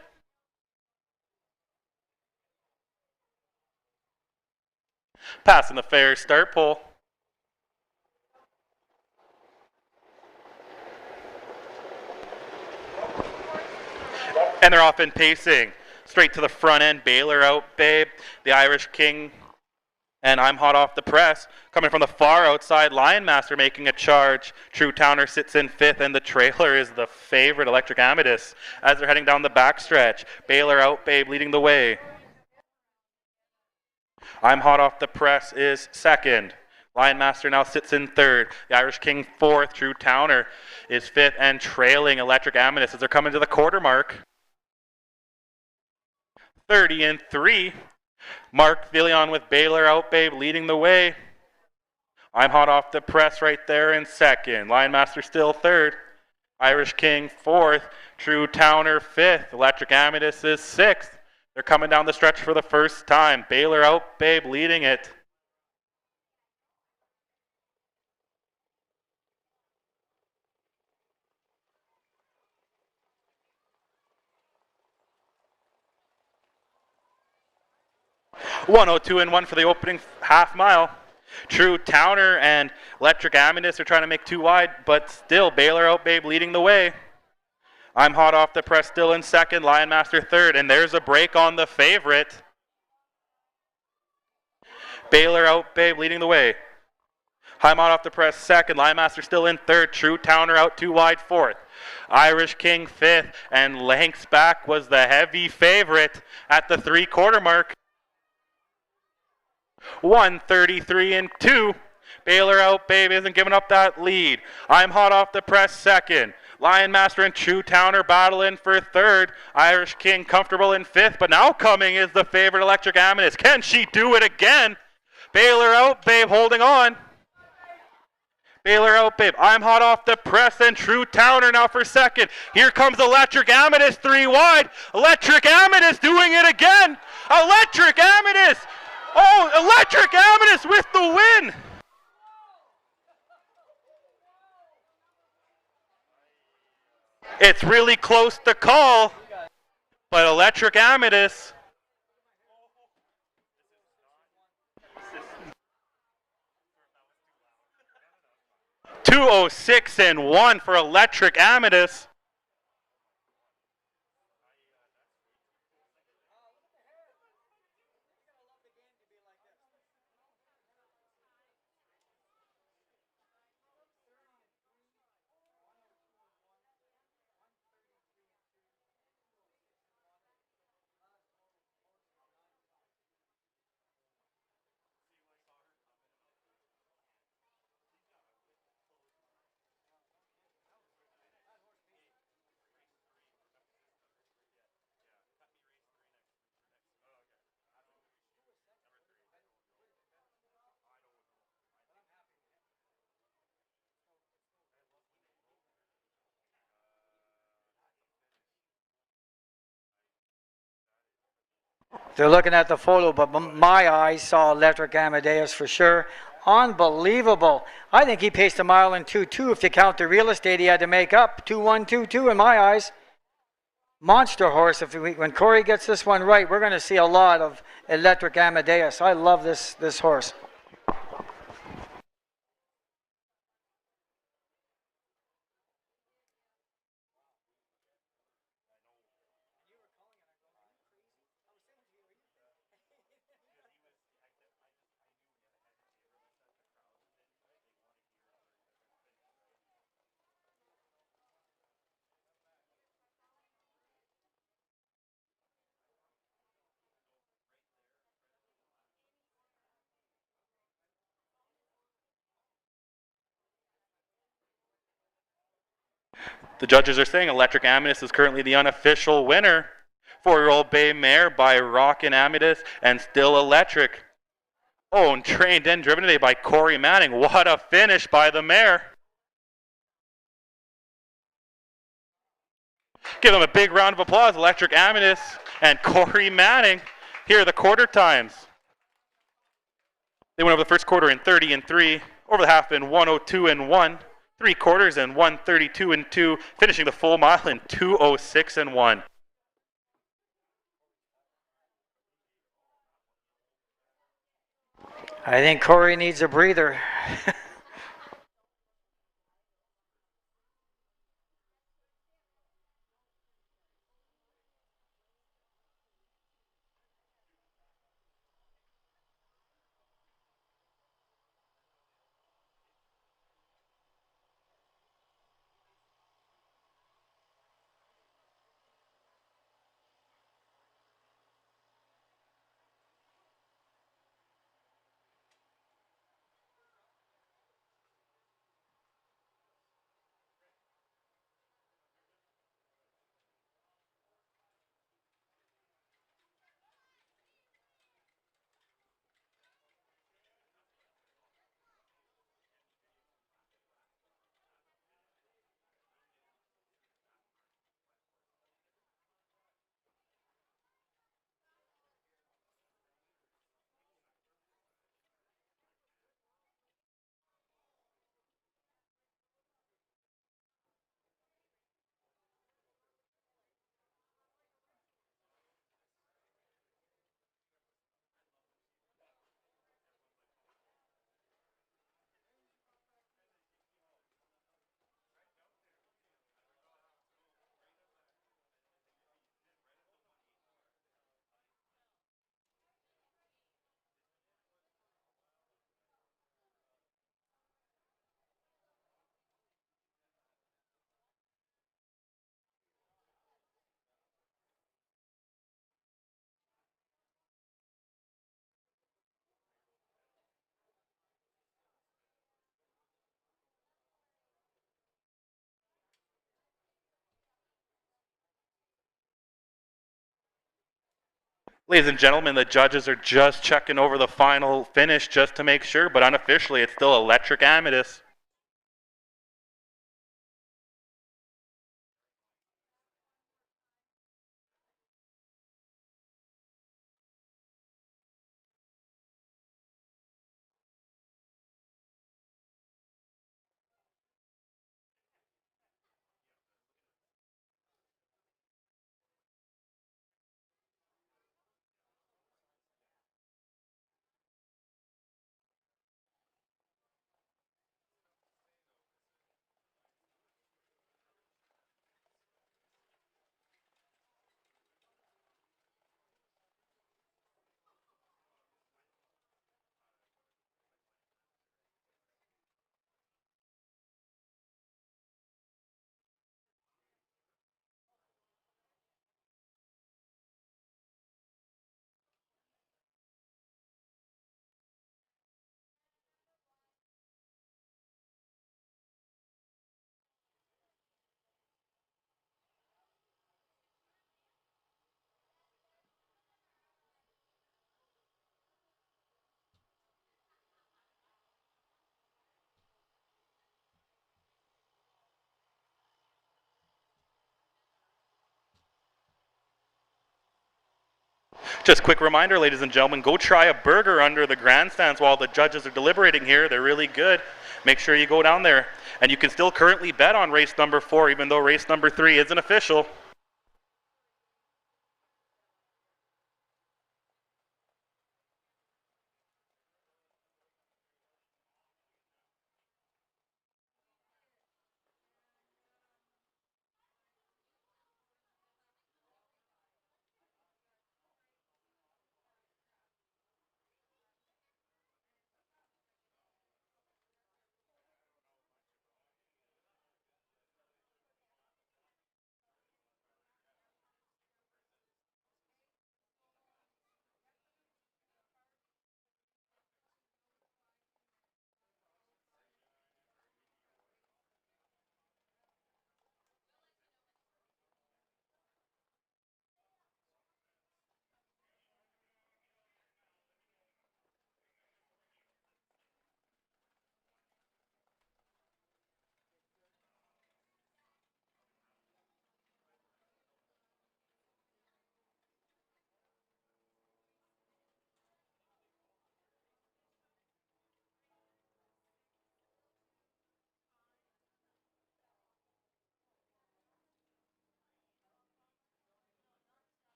Passing the fair start pole. And they're off in pacing. Straight to the front end, Baylor Out Babe, the Irish King, and I'm Hot Off the Press. Coming from the far outside, Lion Master making a charge. True Towner sits in 5th, and the trailer is the favorite, Electric Amethyst, as they're heading down the backstretch. Baylor Out Babe leading the way. I'm Hot Off the Press is 2nd. Lion Master now sits in 3rd. The Irish King 4th. True Towner is 5th and trailing Electric Amethyst as they're coming to the quarter mark. 30 and 3. Mark Villion with Baylor Out Babe leading the way. I'm Hot Off the Press right there in 2nd. Lion Master still 3rd. Irish King 4th. True Towner 5th. Electric Amethyst is 6th. They're coming down the stretch for the first time. Baylor Out Babe leading it. $102.1 for the opening half mile. True Towner and Electric Amethyst are trying to make 2 wide, but still Baylor Out Babe leading the way. I'm Hot Off the Press still in 2nd, Lion Master 3rd, and there's a break on the favorite. Baylor Out Babe leading the way. I'm Hot Off the Press 2nd, Lion Master still in 3rd, True Towner out 2 wide 4th. Irish King 5th, and lengths back was the heavy favorite at the 3-quarter mark. 133 and 2. Baylor Out Babe isn't giving up that lead. I'm Hot Off the Press 2nd. Lion Master and True Towner battling for 3rd. Irish King comfortable in 5th, but now coming is the favorite Electric Amethyst. Can she do it again? Baylor Out Babe holding on. Baylor Out Babe, I'm Hot Off the Press, and True Towner now for 2nd. Here comes Electric Amethyst 3 wide. Electric Amethyst doing it again. Electric Amethyst. Oh, Electric Amethyst with the win. It's really close to call, but Electric Amethyst. $206 and 1 for Electric Amethyst. They're looking at the photo, but my eyes saw Electric Amadeus for sure. Unbelievable. I think he paced a mile in 2-2 if you count the real estate he had to make up. 2-1-2-2 in my eyes. Monster horse. When Corey gets this one right, we're going to see a lot of Electric Amadeus. I love this horse. The judges are saying Electric Amethyst is currently the unofficial winner. 4-year-old Bay Mare by Rockin' Amethyst and Still Electric. Oh, and trained and driven today by Corey Manning. What a finish by the mare. Give them a big round of applause, Electric Amethyst and Corey Manning. Here are the quarter times. They went over the first quarter in 30 and 3, over the half in 102 and 1, 3 quarters in 132 and 2, finishing the full mile in 206 and 1. I think Corey needs a breather. Ladies and gentlemen, the judges are just checking over the final finish just to make sure, but unofficially it's still Electric Amethyst. Just a quick reminder, ladies and gentlemen, go try a burger under the grandstands while the judges are deliberating here. They're really good. Make sure you go down there. And you can still currently bet on race number 4, even though race number 3 isn't official.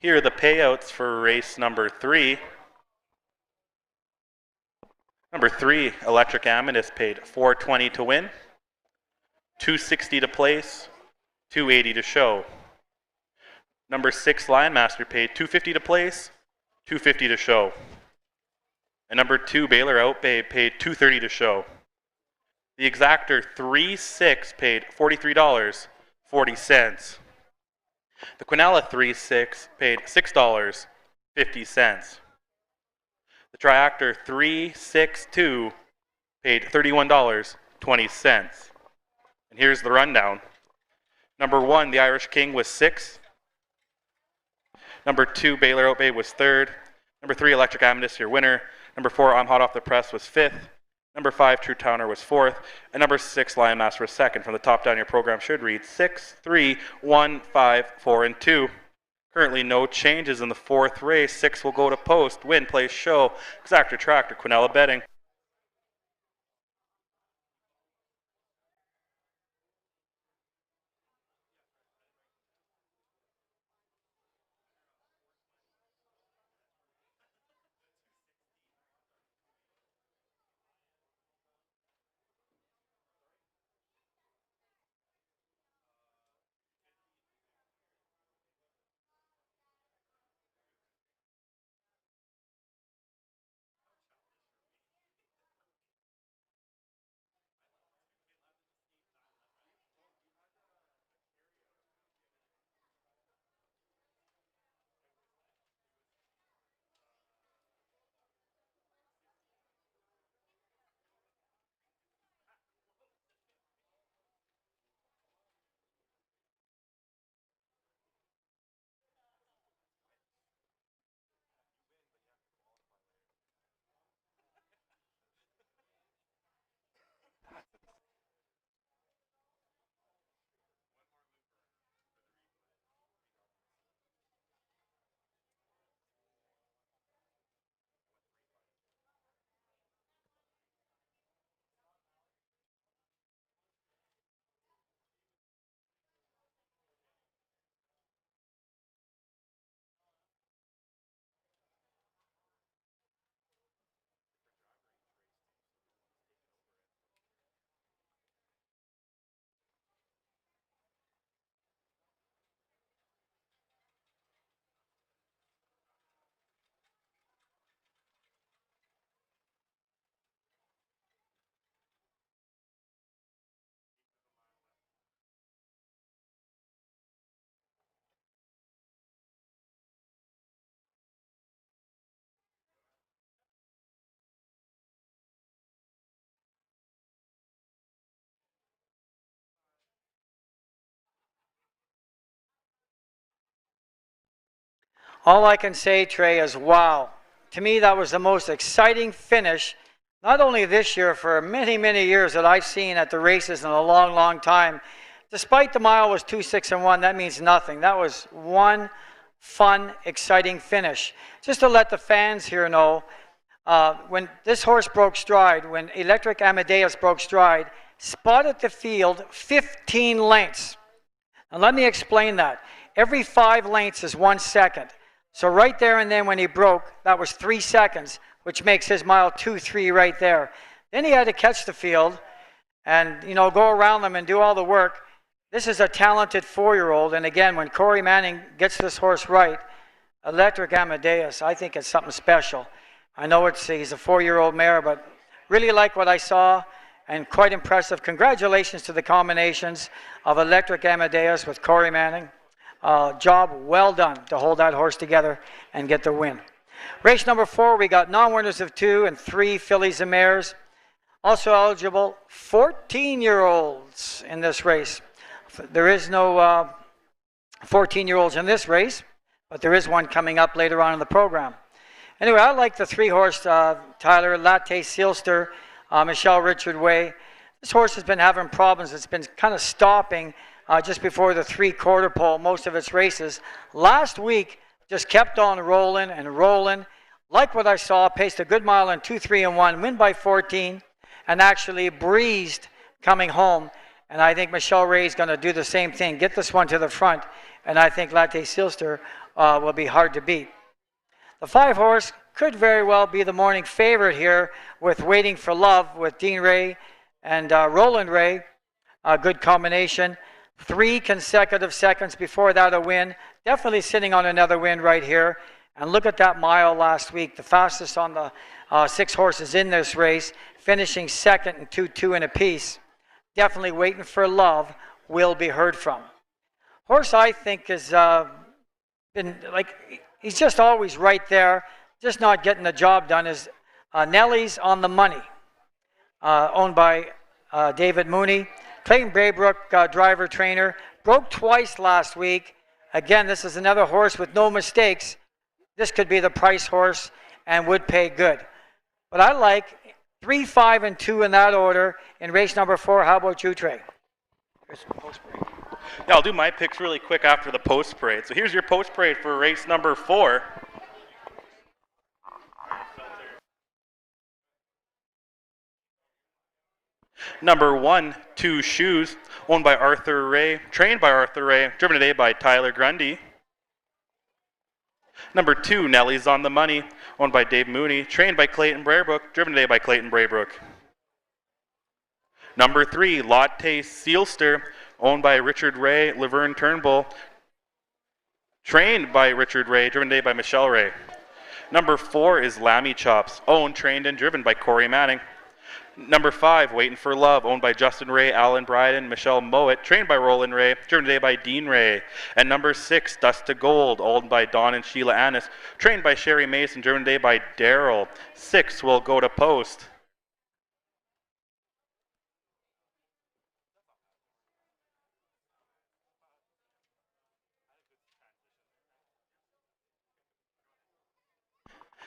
Here are the payouts for race number 3. Number 3, Electric Amethyst paid $4.20 to win, $2.60 to place, $2.80 to show. Number 6, Lion Master paid $2.50 to place, $2.50 to show. And number 2, Baylor Outbay paid $2.30 to show. The exactor 3-6 paid $43.40. The Quinella 3-6 paid $6.50. The Triactor 3-6-2 paid $31.20. And here's the rundown. Number 1, the Irish King was 6th. Number 2, Baylor Outbay was 3rd. Number 3, Electric Amethyst, your winner. Number 4, I'm Hot Off the Press was 5th. Number 5, True Towner was 4th. And number 6, Lion Master was 2nd. From the top down, your program should read 6, 3, 1, 5, 4, and 2. Currently no changes in the 4th race. 6 will go to post, win, place, show, exactor, tractor, Quinella betting. All I can say, Trey, is wow. To me, that was the most exciting finish, not only this year, for many, many years that I've seen at the races in a long, long time. Despite the mile was 2-6-1, that means nothing. That was one fun, exciting finish. Just to let the fans here know, when this horse broke stride, when Electric Amadeus broke stride, spotted the field 15 lengths. And let me explain that. Every 5 lengths is 1 second. So right there and then when he broke, that was 3 seconds, which makes his mile 2-3 right there. Then he had to catch the field and, go around them and do all the work. This is a talented 4-year-old. And again, when Corey Manning gets this horse right, Electric Amadeus, I think it's something special. I know he's a 4-year-old mare, but really like what I saw and quite impressive. Congratulations to the combinations of Electric Amadeus with Corey Manning. Job well done to hold that horse together and get the win. Race number 4, we got non-winners of 2 and 3 fillies and mares. Also eligible 14-year-olds in this race. There is no 14-year-olds in this race, but there is one coming up later on in the program. Anyway, I like the 3-horse Tyler, Latte Sealster, Michelle Richard Way. This horse has been having problems. It's been kind of stopping just before the 3/4 pole most of its races. Last week, just kept on rolling and rolling. Like what I saw, paced a good mile in 2-3-1, win by 14, and actually breezed coming home. And I think Michelle Ray is going to do the same thing, get this one to the front. And I think Latte Sealster will be hard to beat. The 5 horse could very well be the morning favorite here with Waiting for Love with Dean Ray and Roland Ray. A good combination. 3 consecutive seconds before that a win. Definitely sitting on another win right here. And look at that mile last week, the fastest on the 6 horses in this race, finishing second and 2-2 in a piece. Definitely Waiting for Love will be heard from. Horse I think has been like, he's just always right there, just not getting the job done, is Nelly's on the Money, owned by David Mooney. Clayton Braybrook, driver trainer, broke twice last week. Again, this is another horse with no mistakes. This could be the price horse and would pay good. But I like 3, 5, and 2 in that order in race number 4. How about you, Trey? Yeah, I'll do my picks really quick after the post parade. So here's your post parade for race number 4. Number 1, Two Shoes, owned by Arthur Ray, trained by Arthur Ray, driven today by Tyler Grundy. Number 2, Nelly's on the Money, owned by Dave Mooney, trained by Clayton Braybrook, driven today by Clayton Braybrook. Number 3, Latte Sealster, owned by Richard Ray, Laverne Turnbull, trained by Richard Ray, driven today by Michelle Ray. Number 4 is Lammy Chops, owned, trained, and driven by Corey Manning. Number 5, Waiting for Love, owned by Justin Ray, Alan Bryden, Michelle Mowat, trained by Roland Ray, driven today by Dean Ray. And number 6, Dust to Gold, owned by Don and Sheila Annis, trained by Sherry Mason, driven today by Daryl. 6 will go to post.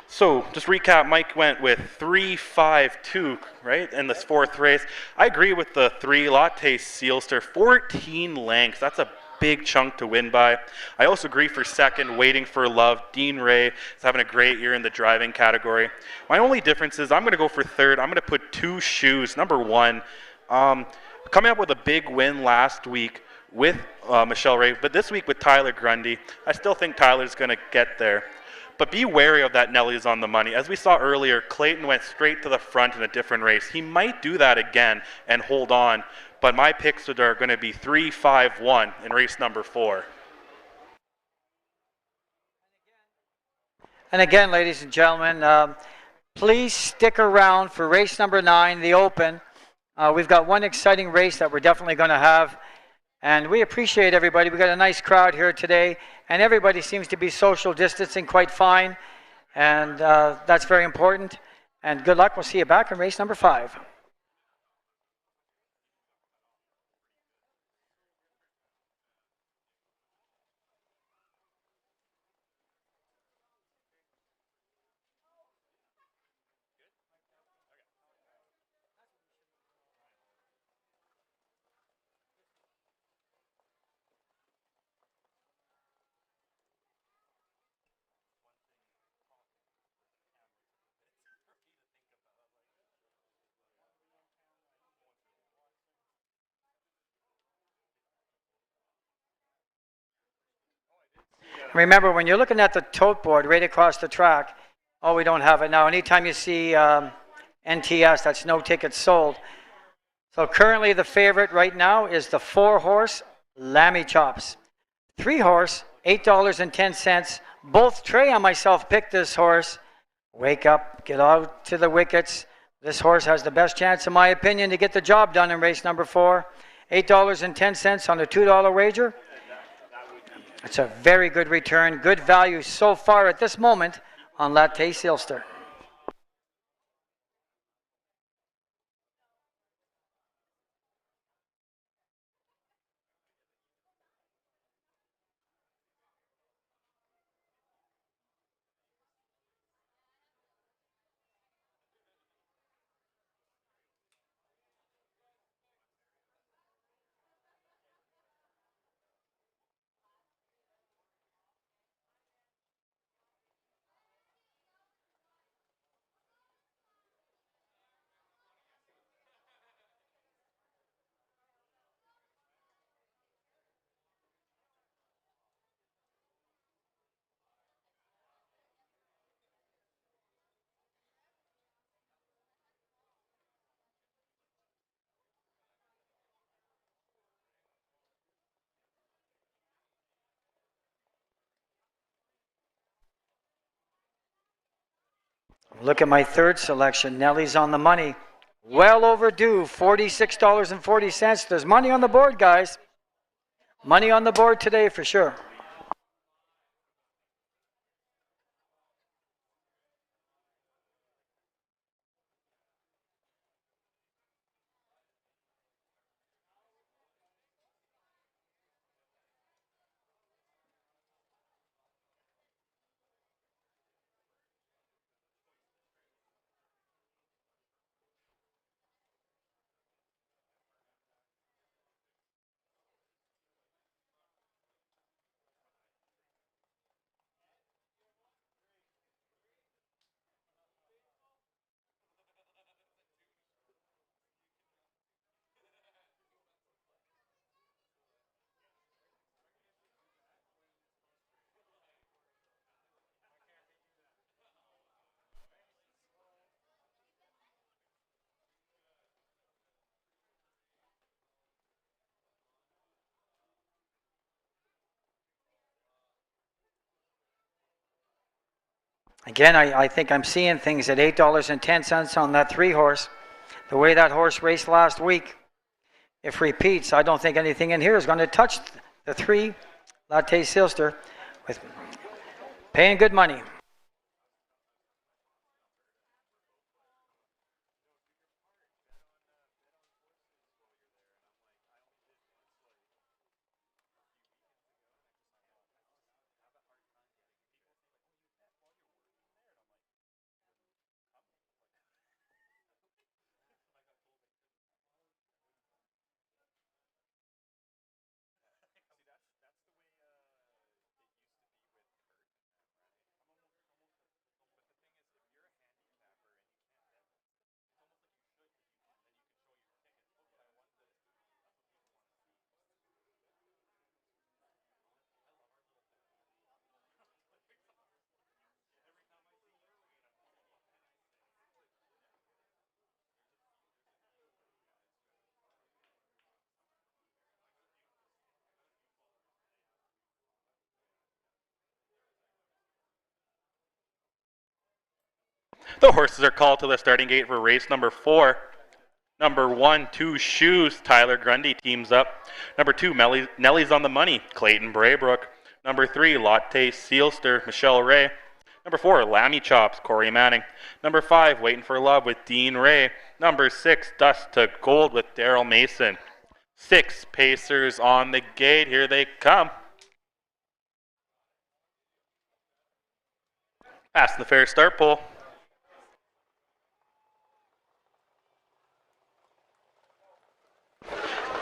So just recap, Mike went with 3-5-2, right, in this 4th race. I agree with the 3, Latte Sealster, 14 lengths. That's a big chunk to win by. I also agree for 2nd, Waiting for Love. Dean Ray is having a great year in the driving category. My only difference is I'm going to go for 3rd. I'm going to put Two Shoes, number 1. Coming up with a big win last week with Michelle Ray, but this week with Tyler Grundy. I still think Tyler's going to get there. But be wary of that Nelly's on the Money. As we saw earlier, Clayton went straight to the front in a different race. He might do that again and hold on, but my picks are going to be 3-5-1 in race number 4. And again, ladies and gentlemen, please stick around for race number 9, the Open. We've got one exciting race that we're definitely going to have. And we appreciate everybody. We got a nice crowd here today, and everybody seems to be social distancing quite fine, and that's very important. And good luck. We'll see you back in race number 5. Remember, when you're looking at the tote board right across the track, oh, we don't have it now. Anytime you see NTS, that's no tickets sold. So currently the favorite right now is the 4-horse Lammy Chops. 3-horse, $8.10. Both Trey and myself picked this horse. Wake up, get out to the wickets. This horse has the best chance, in my opinion, to get the job done in race number 4. $8.10 on a $2 wager. It's a very good return, good value so far at this moment on Latte Sealster. Look at my third selection. Nelly's on the money. Well overdue, $46.40. There's money on the board, guys. Money on the board today for sure. Again, I think I'm seeing things at $8.10 on that 3-horse. The way that horse raced last week, if repeats, I don't think anything in here is going to touch the 3 Latte Silster with paying good money. The horses are called to the starting gate for race number 4. Number 1, 2 Shoes, Tyler Grundy teams up. Number 2, Nelly's on the money, Clayton Braybrook. Number 3, Latte Sealster, Michelle Ray. Number 4, Lammy Chops, Corey Manning. Number 5, Waiting for Love with Dean Ray. Number 6, Dust to Gold with Daryl Mason. 6 Pacers on the gate. Here they come. Past the fair start pole.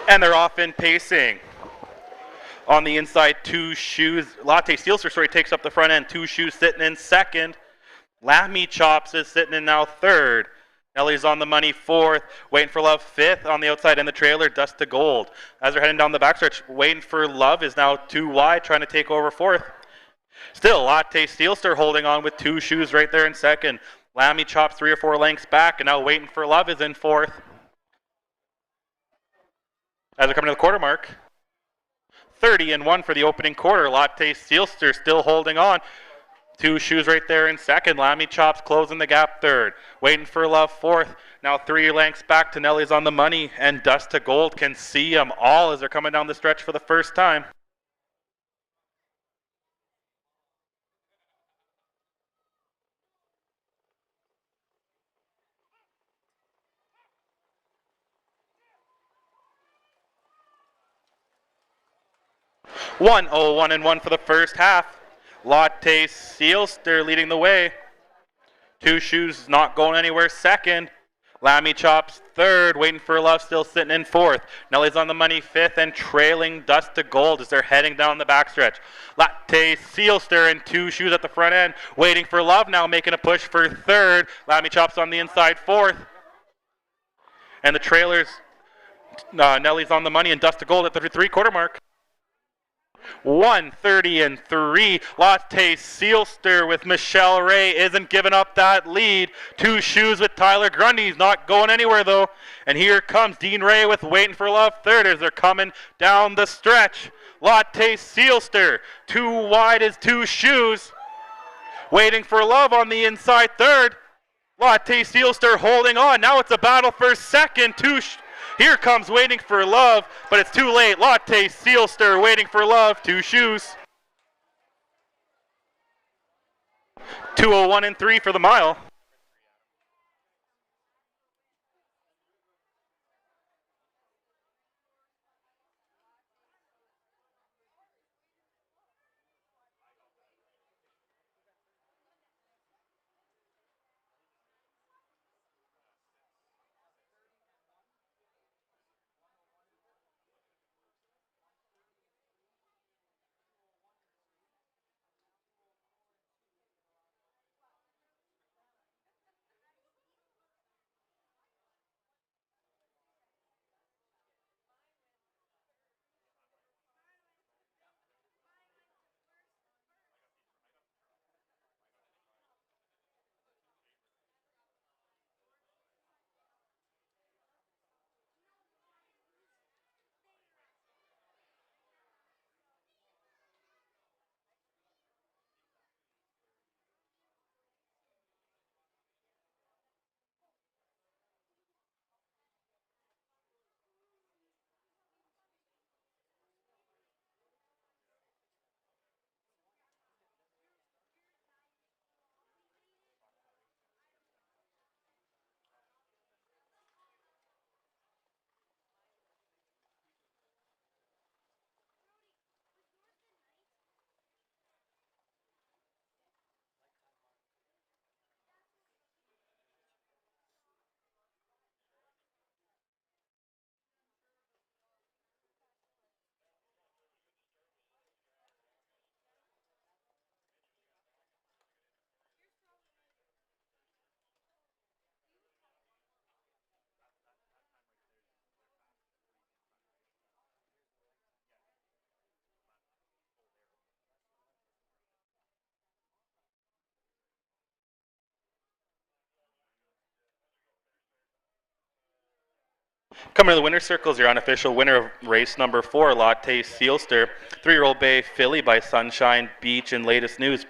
And they're off in pacing. On the inside, 2 Shoes. Latte Sealster, takes up the front end. 2 Shoes sitting in second. Lammy Chops is sitting in now third. Nelly's on the money 4th. Waiting for Love 5th on the outside in the trailer. Dust to Gold. As they're heading down the backstretch, Waiting for Love is now 2 wide, trying to take over 4th. Still, Latte Sealster holding on with 2 Shoes right there in second. Lammy Chops 3 or 4 lengths back, and now Waiting for Love is in 4th. As they're coming to the quarter mark, 30-1 for the opening quarter. Latte Sealster still holding on. 2 Shoes right there in second. Lammy Chops closing the gap third. Waiting for Love 4th. Now 3 lengths back to Nelly's on the money, and Dust to Gold can see them all as they're coming down the stretch for the first time. One 1 for the first half. Latte Sealster leading the way. 2 Shoes not going anywhere second. Lammy Chops third. Waiting for Love still sitting in 4th. Nelly's on the money 5th and trailing Dust to Gold as they're heading down the backstretch. Latte Sealster and 2 Shoes at the front end. Waiting for Love now making a push for third. Lammy Chops on the inside 4th. And the trailers, Nelly's on the money and Dust to Gold at the 3-quarter mark. 1:30-3. Latte Sealster with Michelle Ray isn't giving up that lead. 2 Shoes with Tyler Grundy. He's not going anywhere though. And here comes Dean Ray with Waiting for Love third as they're coming down the stretch. Latte Sealster 2 wide is 2 Shoes. Waiting for Love on the inside third. Latte Sealster holding on. Now it's a battle for second. Here comes Waiting for Love, but it's too late. Latte Sealster Waiting for Love. 2 shoes. 2:01 and 3 for the mile. Coming to the winner's circle is your unofficial winner of race number 4, Latte Sealster. 3-year-old bay filly by Sunshine Beach and Latest News.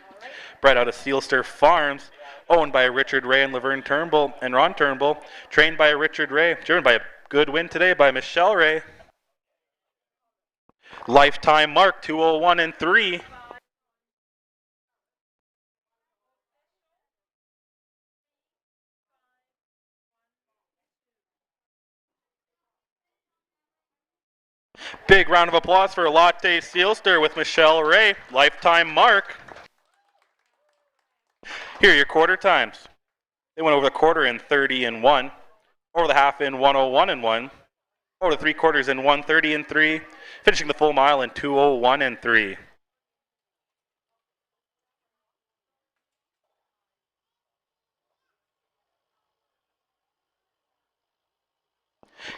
Bred out of Sealster Farms. Owned by Richard Ray and Laverne Turnbull and Ron Turnbull. Trained by Richard Ray. Driven by a good win today by Michelle Ray. Lifetime mark 2:01 and 3. Big round of applause for Latte Sealster with Michelle Ray. Lifetime mark. Here are your quarter times. They went over the quarter in 30 and 1, over the half in 1:01 and 1, over the 3/4 in 1:30 and 3, finishing the full mile in 2:01 and 3.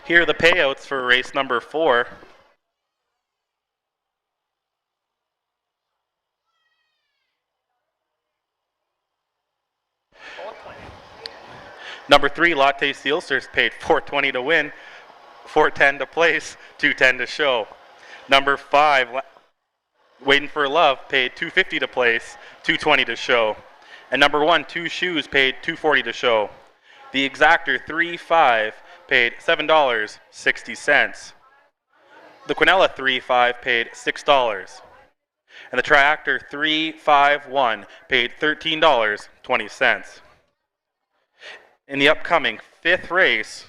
Here are the payouts for race number 4. Number 3, Latte Sealsters paid $4.20 to win, $4.10 to place, $2.10 to show. Number 5, Waiting for Love, paid $2.50 to place, $2.20 to show. And number 1, 2 Shoes, paid $2.40 to show. The exactor 3-5 paid $7.60. The Quinella 3-5 paid $6. And the Triactor 3-5-1 paid $13.20. In the upcoming 5th race,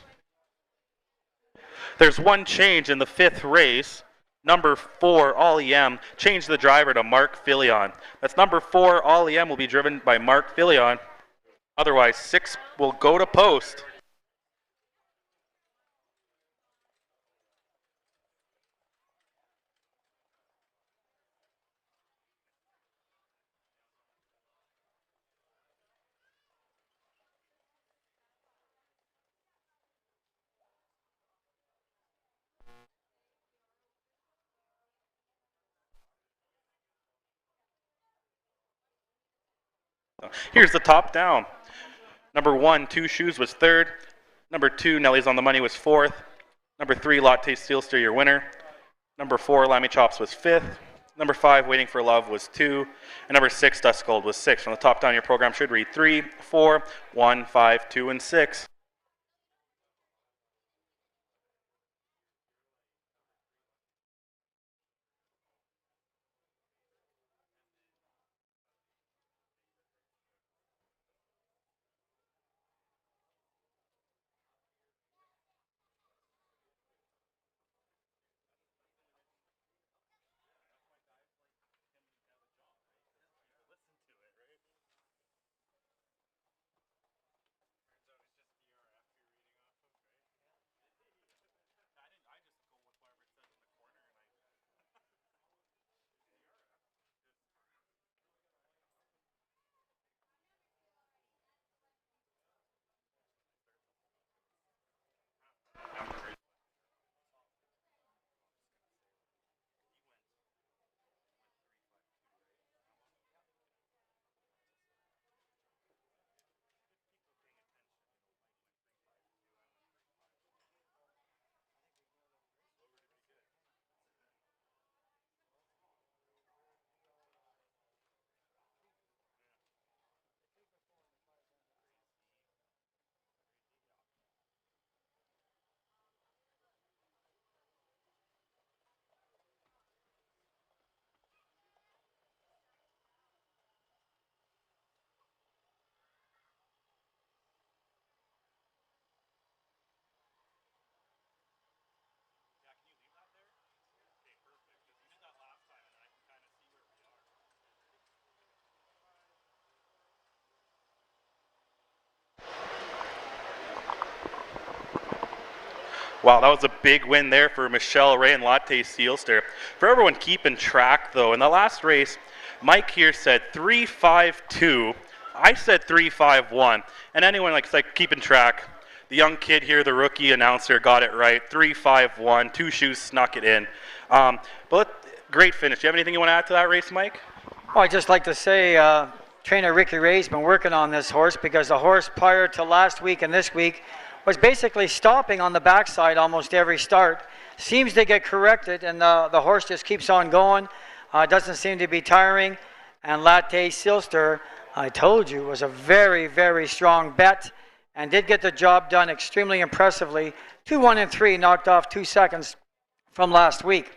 there's one change in the 5th race. Number 4, All EM, changed the driver to Mark Filion. That's number 4, All EM will be driven by Mark Filion. Otherwise, 6 will go to post. Here's the top down. Number 1, 2 Shoes was 3rd. Number 2, Nelly's on the Money was 4th. Number 3, Latte Sealster, your winner. Number 4, Lammy Chops was 5th. Number 5, Waiting for Love, was 2. And number 6, Dust Gold, was 6. From the top down, your program should read 3, 4, 1, 5, 2, and 6. Wow, that was a big win there for Michelle Ray and Latte Sealster. For everyone keeping track, though, in the last race, Mike here said 3-5-2. I said 3-5-1. And anyone like keeping track, the young kid here, the rookie announcer, got it right. 3-5-1. 2 shoes snuck it in. Great finish. Do you have anything you want to add to that race, Mike? Oh, I'd just like to say trainer Ricky Ray's been working on this horse because the horse prior to last week and this week was basically stopping on the backside almost every start. Seems to get corrected, and the horse just keeps on going. Doesn't seem to be tiring. And Latte Sealster, I told you, was a very, very strong bet and did get the job done extremely impressively. 2-1 and 3, knocked off 2 seconds from last week.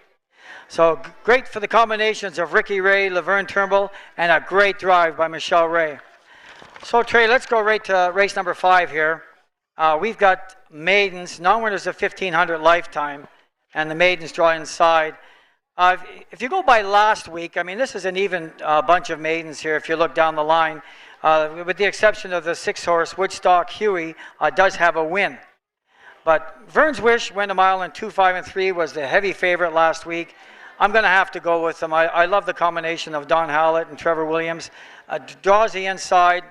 So great for the combinations of Ricky Ray, Laverne Turnbull, and a great drive by Michelle Ray. So Trey, let's go right to race number 5 here. We've got maidens, non-winners of 1,500 lifetime, and the maidens draw inside. If you go by last week, I mean, this is an even bunch of maidens here if you look down the line. With the exception of the 6-horse Woodstock Huey does have a win. But Vern's Wish went 1 mile in 2-5 and 3, was the heavy favorite last week. I'm going to have to go with them. I love the combination of Don Howlett and Trevor Williams. Draws the inside.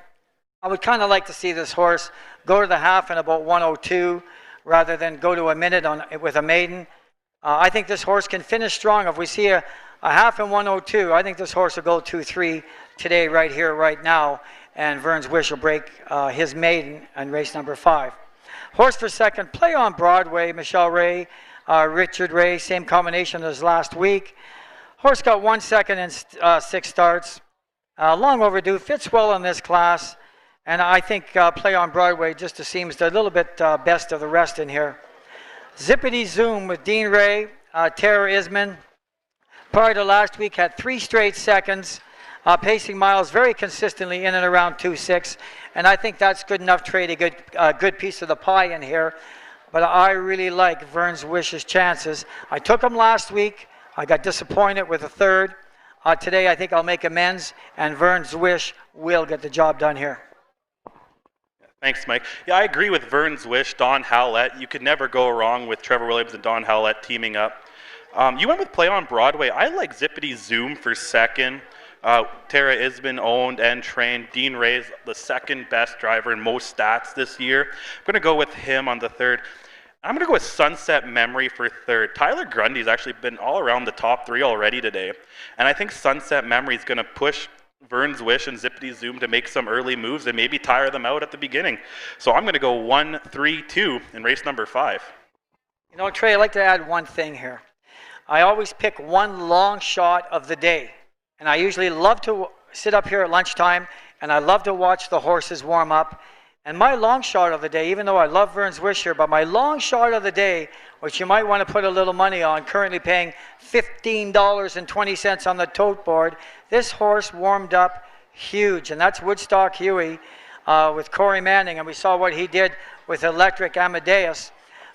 I would kind of like to see this horse go to the half in about 1:02 rather than go to a minute with a maiden. I think this horse can finish strong. If we see a half in 1:02, I think this horse will go 2-3 today, right here, right now. And Vern's Wish will break his maiden in race number 5. Horse for second, Play on Broadway, Michelle Ray, Richard Ray, same combination as last week. Horse got 1 second in 6 starts. Long overdue, fits well in this class. And I think Play on Broadway just seems a little bit best of the rest in here. Zippity Zoom with Dean Ray, Tara Isman. Prior to last week, had 3 straight seconds. Pacing miles very consistently in and around 2.6. And I think that's good enough, Trey, to get a good piece of the pie in here. But I really like Vern's Wish's chances. I took him last week. I got disappointed with a 3rd. Today, I think I'll make amends, and Vern's Wish will get the job done here. Thanks, Mike. Yeah, I agree with Vern's Wish, Don Howlett. You could never go wrong with Trevor Williams and Don Howlett teaming up. You went with Play on Broadway. I like Zippity Zoom for second. Tara Isman owned and trained. Dean Ray's the second best driver in most stats this year. I'm going to go with him on the 3rd. I'm going to go with Sunset Memory for 3rd. Tyler Grundy's actually been all around the top 3 already today. And I think Sunset Memory is going to push Vern's Wish and Zippity Zoom to make some early moves and maybe tire them out at the beginning. So I'm going to go 1-3-2 in race number 5. You know, Trey, I'd like to add one thing here. I always pick one long shot of the day. And I usually love to sit up here at lunchtime, and I love to watch the horses warm up. And my long shot of the day, even though I love Vern's Wish here, but my long shot of the day, which you might want to put a little money on, currently paying $15.20 on the tote board, this horse warmed up huge, and that's Woodstock Huey with Corey Manning, and we saw what he did with Electric Amadeus.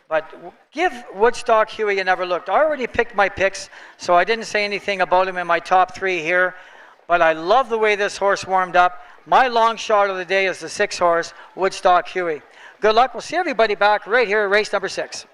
But give Woodstock Huey another look. I already picked my picks, so I didn't say anything about him in my top 3 here, but I love the way this horse warmed up. My long shot of the day is the 6 horse, Woodstock Huey. Good luck. We'll see everybody back right here at race number 6.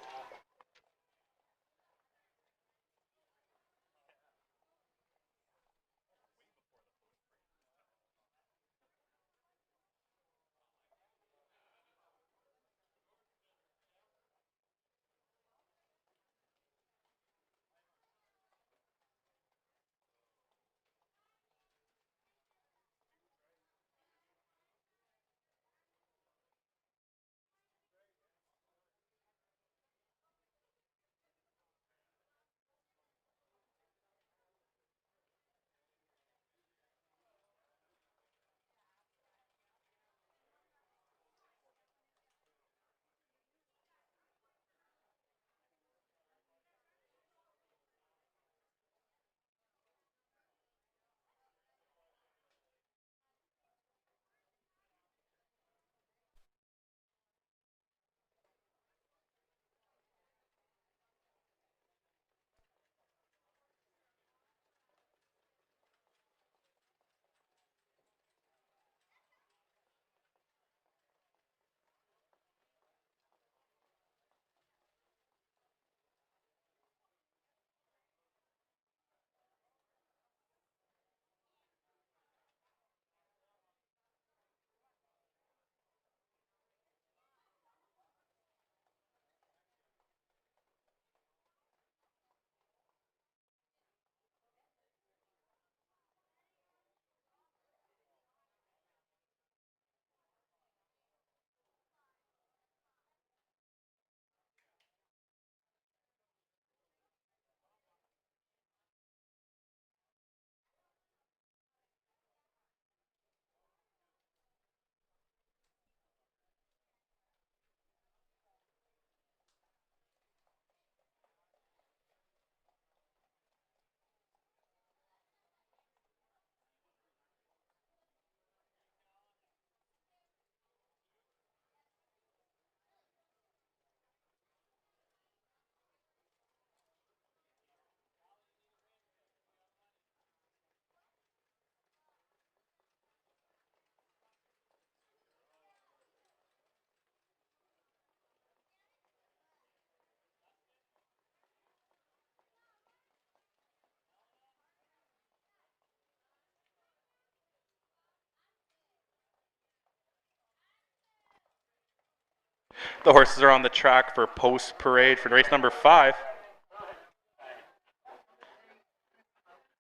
The horses are on the track for post parade for race number 5.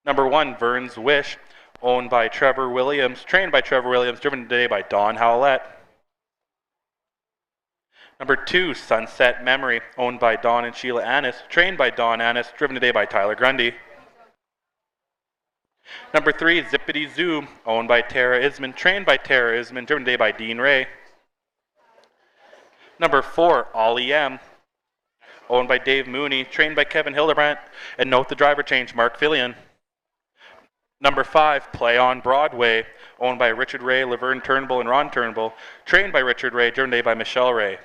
Number 1, Vern's Wish, owned by Trevor Williams, trained by Trevor Williams, driven today by Don Howlett. Number 2, Sunset Memory, owned by Don and Sheila Annis, trained by Don Annis, driven today by Tyler Grundy. Number 3, Zippity Zoo, owned by Tara Isman, trained by Tara Isman, driven today by Dean Ray. Number 4, Ollie M, owned by Dave Mooney, trained by Kevin Hildebrandt, and note the driver change, Mark Fillion. Number 5, Play on Broadway, owned by Richard Ray, Laverne Turnbull, and Ron Turnbull, trained by Richard Ray, driven today by Michelle Ray.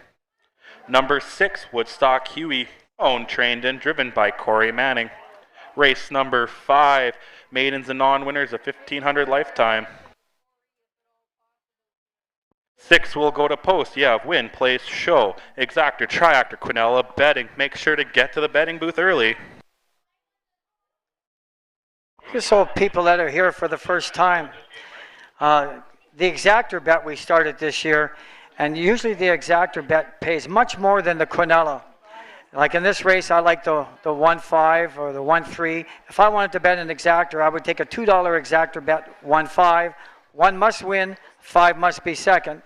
Number 6, Woodstock Huey, owned, trained, and driven by Corey Manning. Race number 5, maidens and non-winners of 1,500 lifetime. 6 will go to post. You have win, place, show, exactor, triactor, quinella, betting. Make sure to get to the betting booth early. Just so people that are here for the first time, the exactor bet we started this year, and usually the exactor bet pays much more than the quinella. Like in this race, I like the 1-5 or the 1-3. If I wanted to bet an exactor, I would take a $2 exactor bet, 1-5. 1 must win, 5 must be second.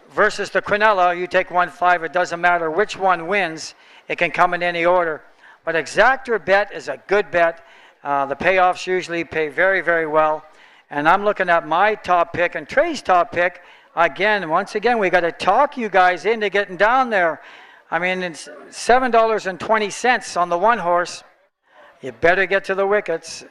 Versus the quinella, you take 1-5, it doesn't matter which one wins, it can come in any order. But exactor bet is a good bet. The payoffs usually pay very, very well. And I'm looking at my top pick and Trey's top pick. Again, once again, we got to talk you guys into getting down there. I mean, it's $7.20 on the one horse. You better get to the wickets.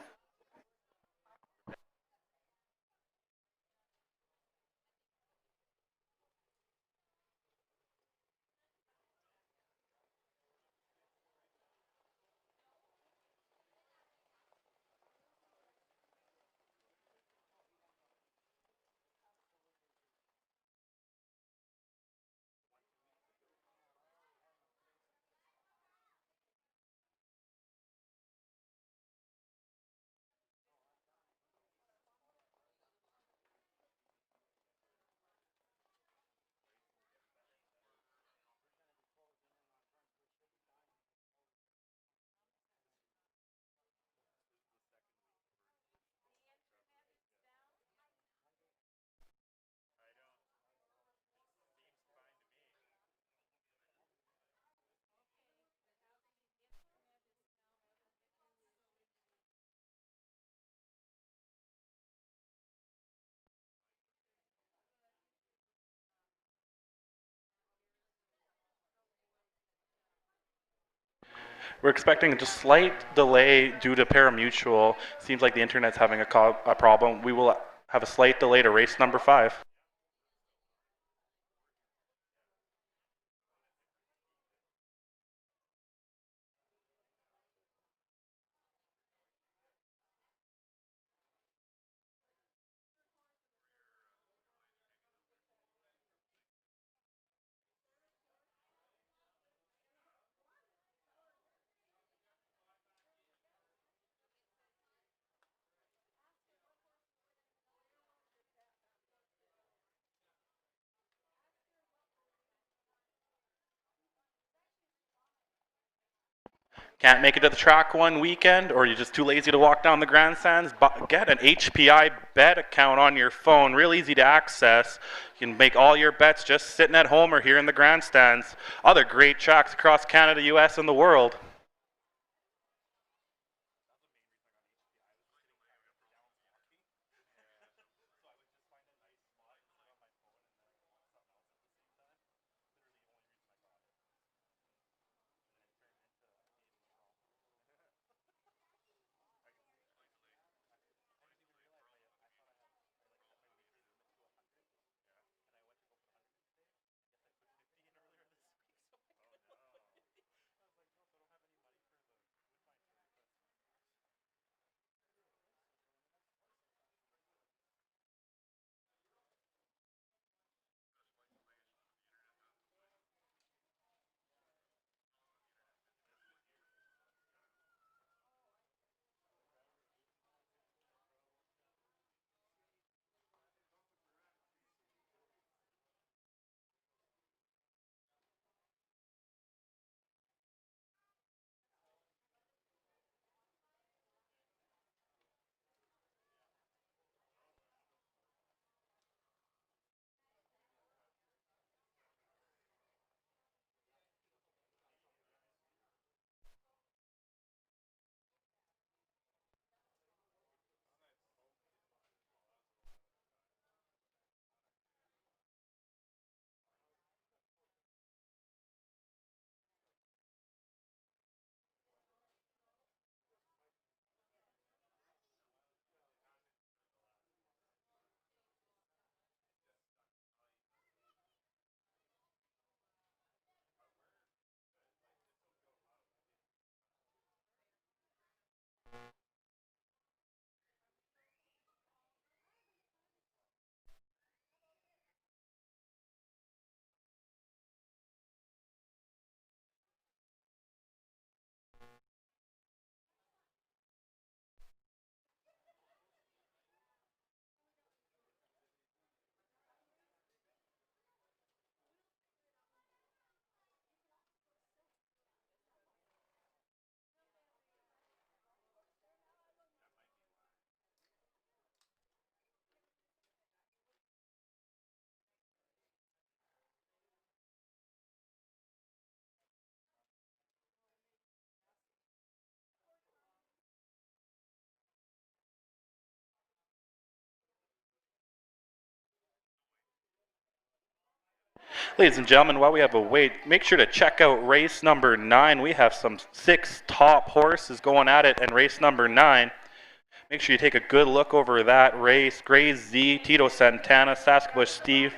We're expecting a slight delay due to parimutuel. Seems like the internet's having a problem. We will have a slight delay to race number 5. Can't make it to the track one weekend, or you're just too lazy to walk down the grandstands? Get an HPI bet account on your phone, real easy to access. You can make all your bets just sitting at home or here in the grandstands. Other great tracks across Canada, US, and the world. Ladies and gentlemen, while we have a wait, make sure to check out race number 9. We have some 6 top horses going at it in race number 9. Make sure you take a good look over that race. Gray Z, Tito Santana, Saskabush Steve.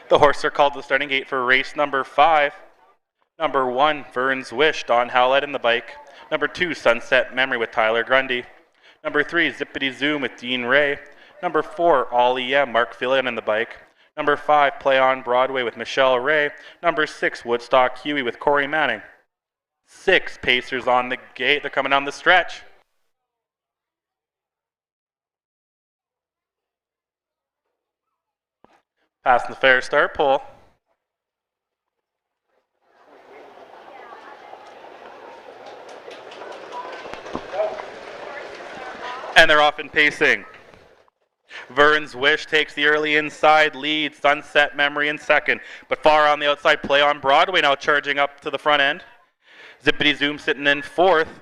The horses are called to the starting gate for race number 5. Number 1, Vern's Wish, Don Howlett in the bike. Number 2, Sunset Memory with Tyler Grundy. Number 3, Zippity Zoom with Dean Ray. Number 4, All EM, Mark Fillion in the bike. Number 5, Play on Broadway with Michelle Ray. Number 6, Woodstock Huey with Corey Manning. 6 Pacers on the gate. They're coming down the stretch. Passing the fair start pole. And they're off in pacing. Vern's Wish takes the early inside lead. Sunset Memory in second. But far on the outside, Play on Broadway now charging up to the front end. Zippity Zoom sitting in fourth.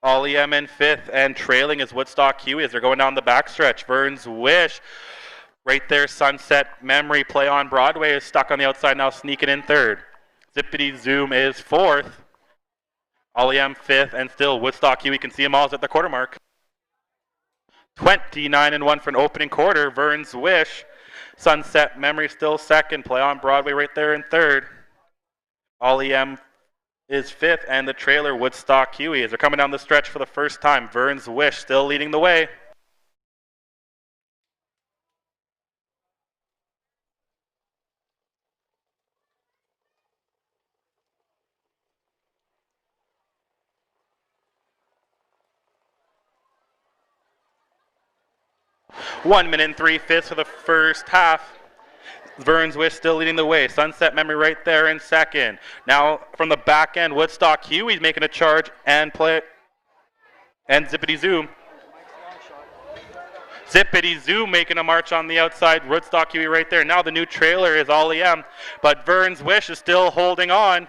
All EM in fifth. And trailing is Woodstock Huey as they're going down the backstretch. Vern's Wish right there. Sunset Memory, Play on Broadway is stuck on the outside now, sneaking in third. Zippity Zoom is fourth. All EM fifth. And still Woodstock Huey. Can see them all at the quarter mark. 29-1 for an opening quarter. Vern's Wish. Sunset Memory still second. Play on Broadway right there in third. All EM is fifth. And the trailer, Woodstock Huey, as they're coming down the stretch for the first time. Vern's Wish still leading the way. One minute and 3/5 for the first half. Vern's Wish still leading the way. Sunset Memory right there in second. Now from the back end, Woodstock Huey's making a charge and play. And Zippity Zoom. Zippity Zoom making a march on the outside. Woodstock Huey right there. Now the new trailer is All EM. But Vern's Wish is still holding on.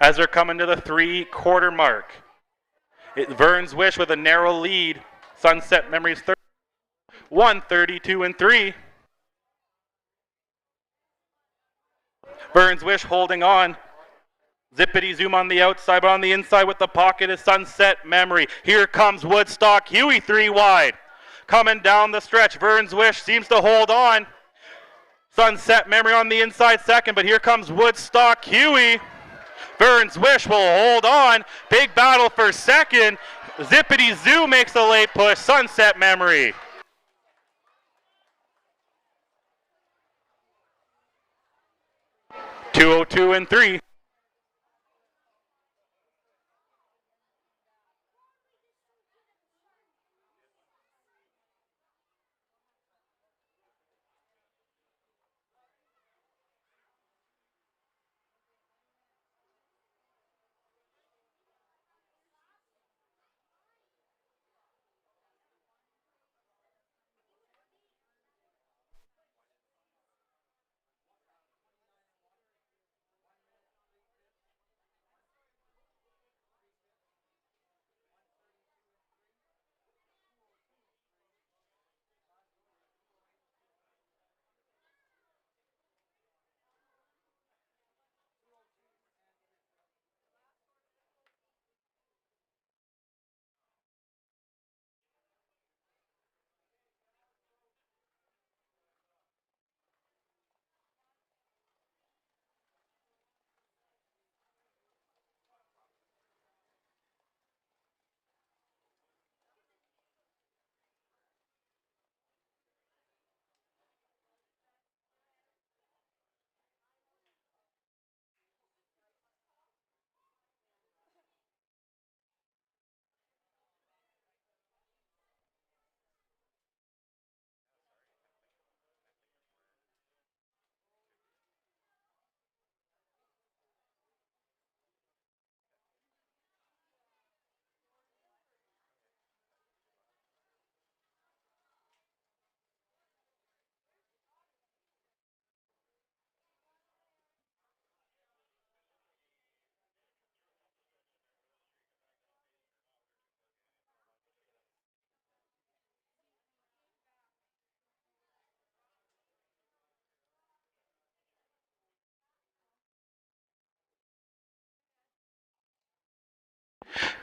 As they're coming to the 3/4 mark. Vern's Wish with a narrow lead. Sunset Memory's third. 1:32-3. Burns Wish holding on. Zippity Zoom on the outside, but on the inside with the pocket is Sunset Memory. Here comes Woodstock Huey 3 wide. Coming down the stretch, Burns Wish seems to hold on. Sunset Memory on the inside second, but here comes Woodstock Huey. Burns Wish will hold on. Big battle for second. Zippity Zoo makes a late push. Sunset Memory. .202 and 3.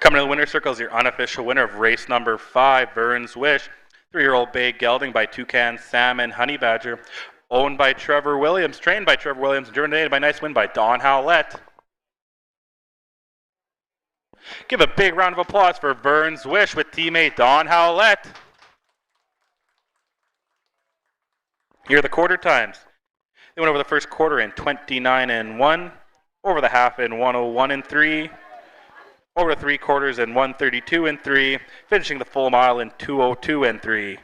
Coming to the winner's circle is your unofficial winner of race number 5, Burns Wish. 3-year-old bay gelding by Toucan Sam and Honey Badger. Owned by Trevor Williams, trained by Trevor Williams, and driven by Nice Win by Don Howlett. Give a big round of applause for Burns Wish with teammate Don Howlett. Here are the quarter times. They went over the first quarter in 29 and 1, over the half in 101 and 3, over the 3 quarters in 132 and 3, finishing the full mile in 202 and 3.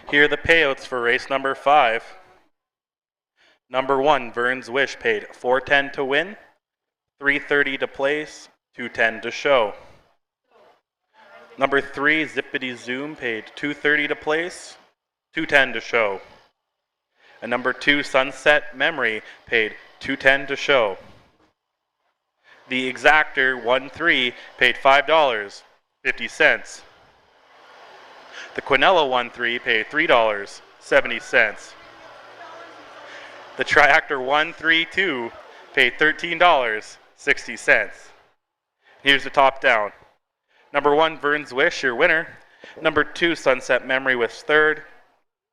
Here are the payouts for race number 5. Number 1, Vern's Wish, paid $4.10 to win, $3.30 to place, $2.10 to show. Number 3, Zippity Zoom, paid $2.30 to place, $2.10 to show. And number 2, Sunset Memory, paid $2.10 to show. The Exactor 1-3 paid $5.50. The Quinella 1-3 paid $3.70. The Triactor 1-3-2 paid $13.60. Here's the top down. Number 1, Vern's Wish, your winner. Number 2, Sunset Memory was 3rd.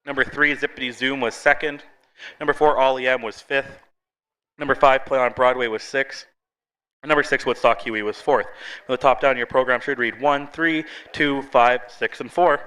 Number 3, Zippity Zoom was 2nd. Number 4, Ollie M was 5th. Number 5, Play on Broadway was 6th. And number 6, Woodstock Huey was 4th. From the top down, your program should read 1, 3, 2, 5, 6, and 4.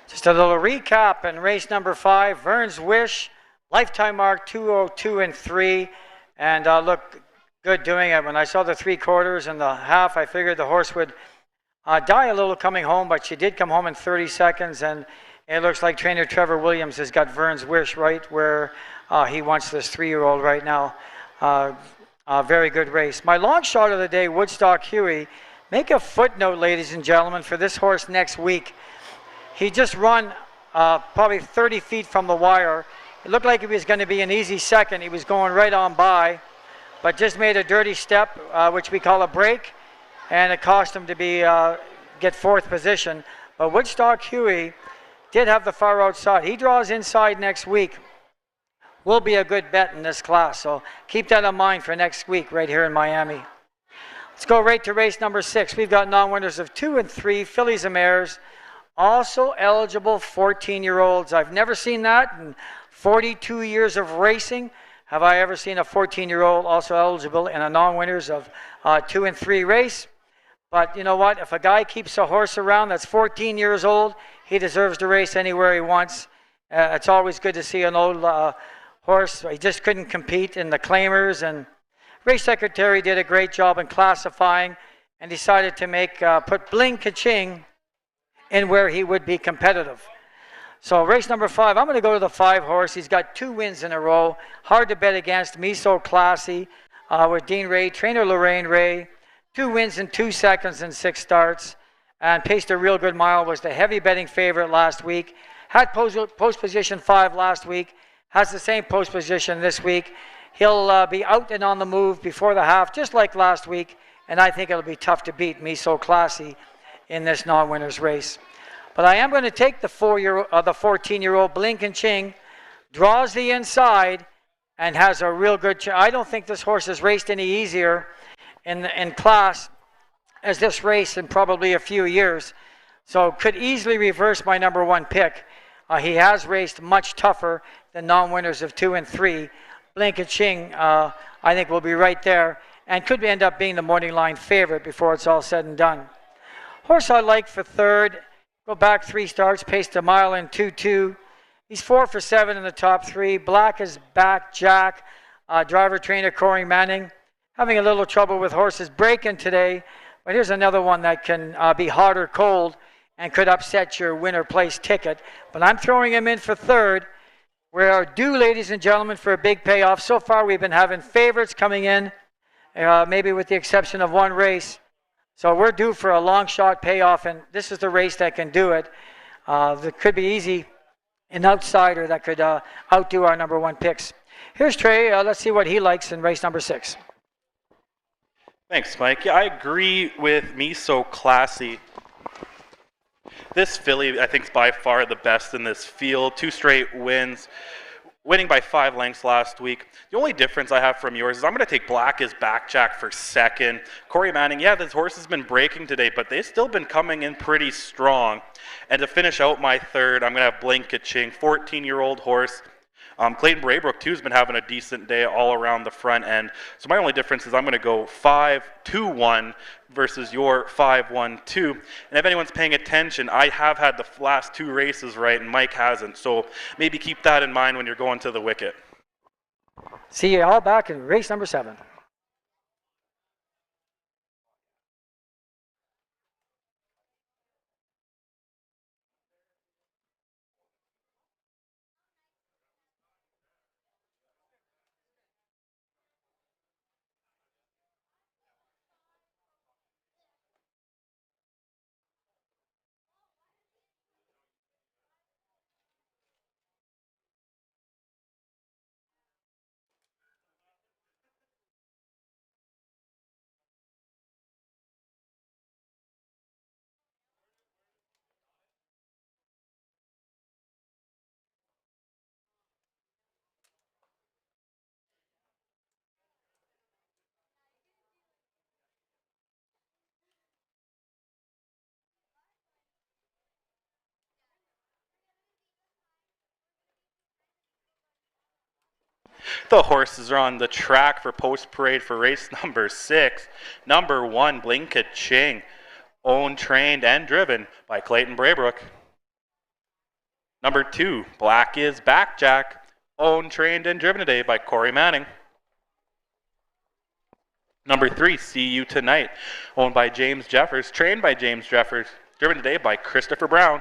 Just a little recap in race number 5, Vern's Wish, lifetime mark 2:02 and 3, and looked good doing it. When I saw the 3/4 and the half, I figured the horse would die a little coming home, but she did come home in 30 seconds, and it looks like trainer Trevor Williams has got Vern's Wish right where he wants this 3-year-old right now. Very good race. My long shot of the day, Woodstock Huey. Make a footnote, ladies and gentlemen, for this horse next week. He just run probably 30 feet from the wire. It looked like it was going to be an easy second. He was going right on by, but just made a dirty step, which we call a break, and it cost him to get 4th position. But Woodstock Huey did have the far outside. He draws inside next week. Will be a good bet in this class, so keep that in mind for next week right here in Miami. Let's go right to race number 6. We've got non-winners of 2 and 3, fillies and mares. Also eligible 14-year-olds. I've never seen that in 42 years of racing. Have I ever seen a 14-year-old also eligible in a non-winners of 2 and 3 race? But you know what? If a guy keeps a horse around that's 14 years old, he deserves to race anywhere he wants. It's always good to see an old horse. He just couldn't compete in the claimers, and race secretary did a great job in classifying and decided to put Bling Kaching in where he would be competitive. So race number 5, I'm going to go to the 5 horse. He's got 2 wins in a row. Hard to bet against. Me So Classy with Dean Ray, trainer Lorraine Ray. 2 wins in 2 seconds and 6 starts. And paced a real good mile. Was the heavy betting favorite last week. Had post position 5 last week. Has the same post position this week. He'll be out and on the move before the half, just like last week, and I think it'll be tough to beat Me So Classy in this non-winners race. But I am going to take the 14-year-old Blink and Ching, draws the inside, and has a real good I don't think this horse has raced any easier in class as this race in probably a few years. So could easily reverse my number one pick. He has raced much tougher than non-winners of 2 and 3. Blink and Ching, I think, will be right there and could end up being the morning line favorite before it's all said and done. Horse I like for third, go back 3 starts, paced a mile in 2-2. He's 4 for 7 in the top 3. Black is back, Jack. Driver trainer Corey Manning. Having a little trouble with horses breaking today, but here's another one that can be hot or cold and could upset your winner place ticket. But I'm throwing him in for third. We're due, ladies and gentlemen, for a big payoff. So far, we've been having favorites coming in, maybe with the exception of one race. So we're due for a long shot payoff, and this is the race that can do it. That could be easy. An outsider that could outdo our number one picks. Here's Trey. Let's see what he likes in race number 6. Thanks, Mike. Yeah, I agree with Me So Classy. This filly, I think, is by far the best in this field. 2 straight wins, winning by 5 lengths last week. The only difference I have from yours is I'm going to take Black as backjack for second. Corey Manning, yeah, this horse has been breaking today, but they've still been coming in pretty strong. And to finish out my third, I'm going to have Blink Ching, 14-year-old horse. Clayton Braybrook, too, has been having a decent day all around the front end. So my only difference is I'm going to go 5-2-1 versus your 5-1-2. And if anyone's paying attention, I have had the last 2 races right, and Mike hasn't. So maybe keep that in mind when you're going to the wicket. See you all back in race number 7. The horses are on the track for post parade for race number 6. Number 1, Blink Ching, owned, trained, and driven by Clayton Braybrook. Number 2, Black is Backjack, owned, trained, and driven today by Corey Manning. Number 3, See You Tonight, owned by James Jeffers, trained by James Jeffers, driven today by Christopher Brown.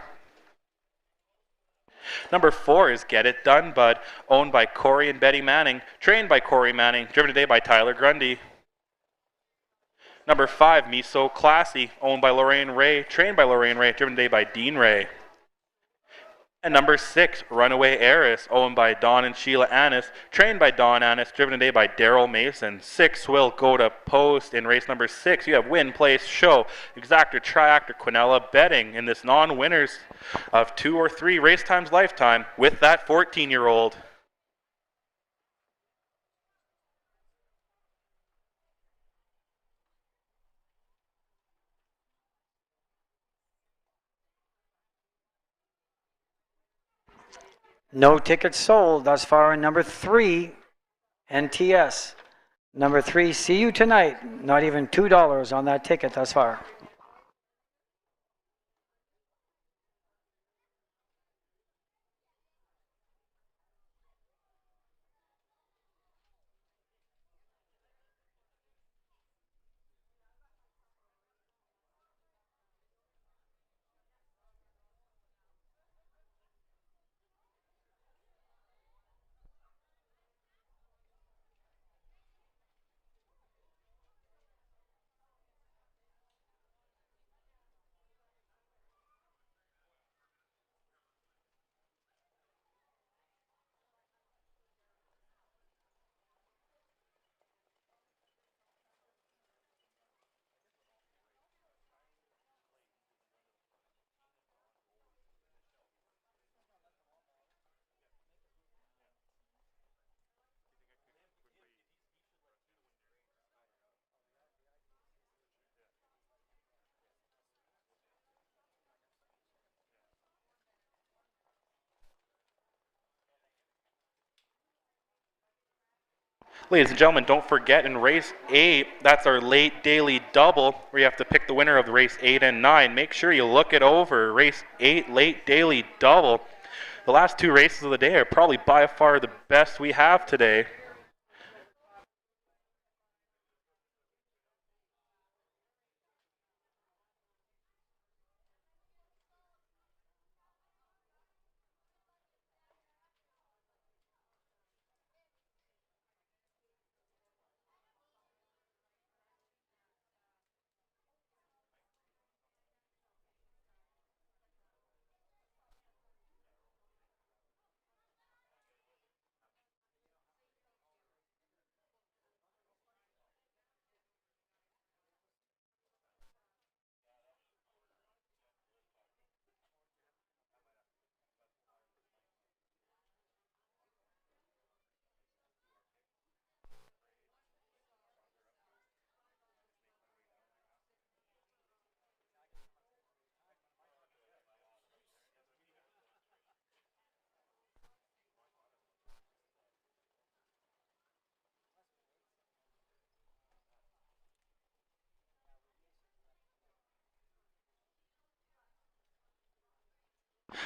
Number 4 is Get It Done, Bud, owned by Corey and Betty Manning, trained by Corey Manning, driven today by Tyler Grundy. Number 5, Me So Classy, owned by Lorraine Ray, trained by Lorraine Ray, driven today by Dean Ray. And number 6, Runaway Heiress, owned by Don and Sheila Annis, trained by Don Annis, driven today by Daryl Mason. 6 will go to post in race number 6. You have Win, Place, Show, Exactor, Triactor, Quinella betting in this non-winners of 2 or 3 race times lifetime with that 14-year-old. No tickets sold thus far in number 3, NTS. Number 3, See You Tonight. Not even $2 on that ticket thus far. Ladies and gentlemen, don't forget in race 8, that's our late daily double, where you have to pick the winner of race 8 and 9. Make sure you look it over. Race 8, late daily double. The last 2 races of the day are probably by far the best we have today.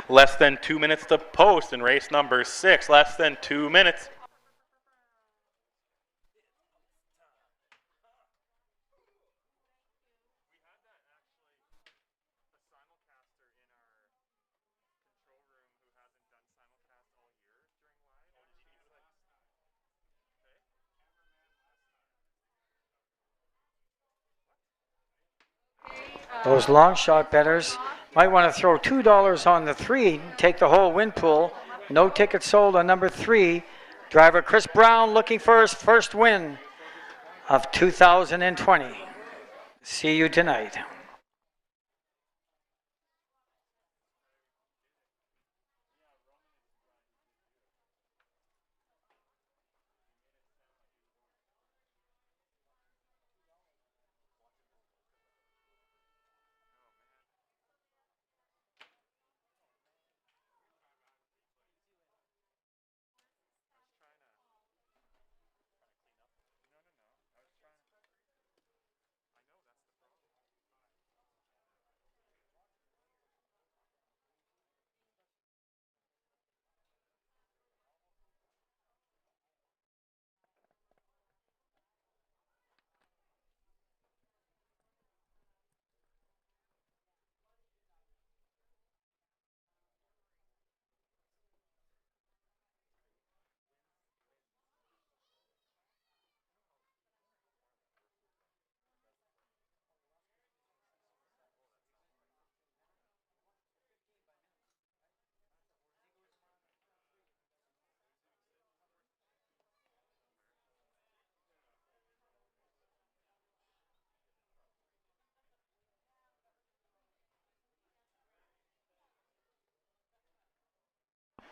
Less than 2 minutes to post in race number 6. Less than 2 minutes. Those long shot bettors might want to throw $2 on the 3, take the whole win pool. No ticket sold on number 3. Driver Chris Brown looking for his first win of 2020. See you tonight.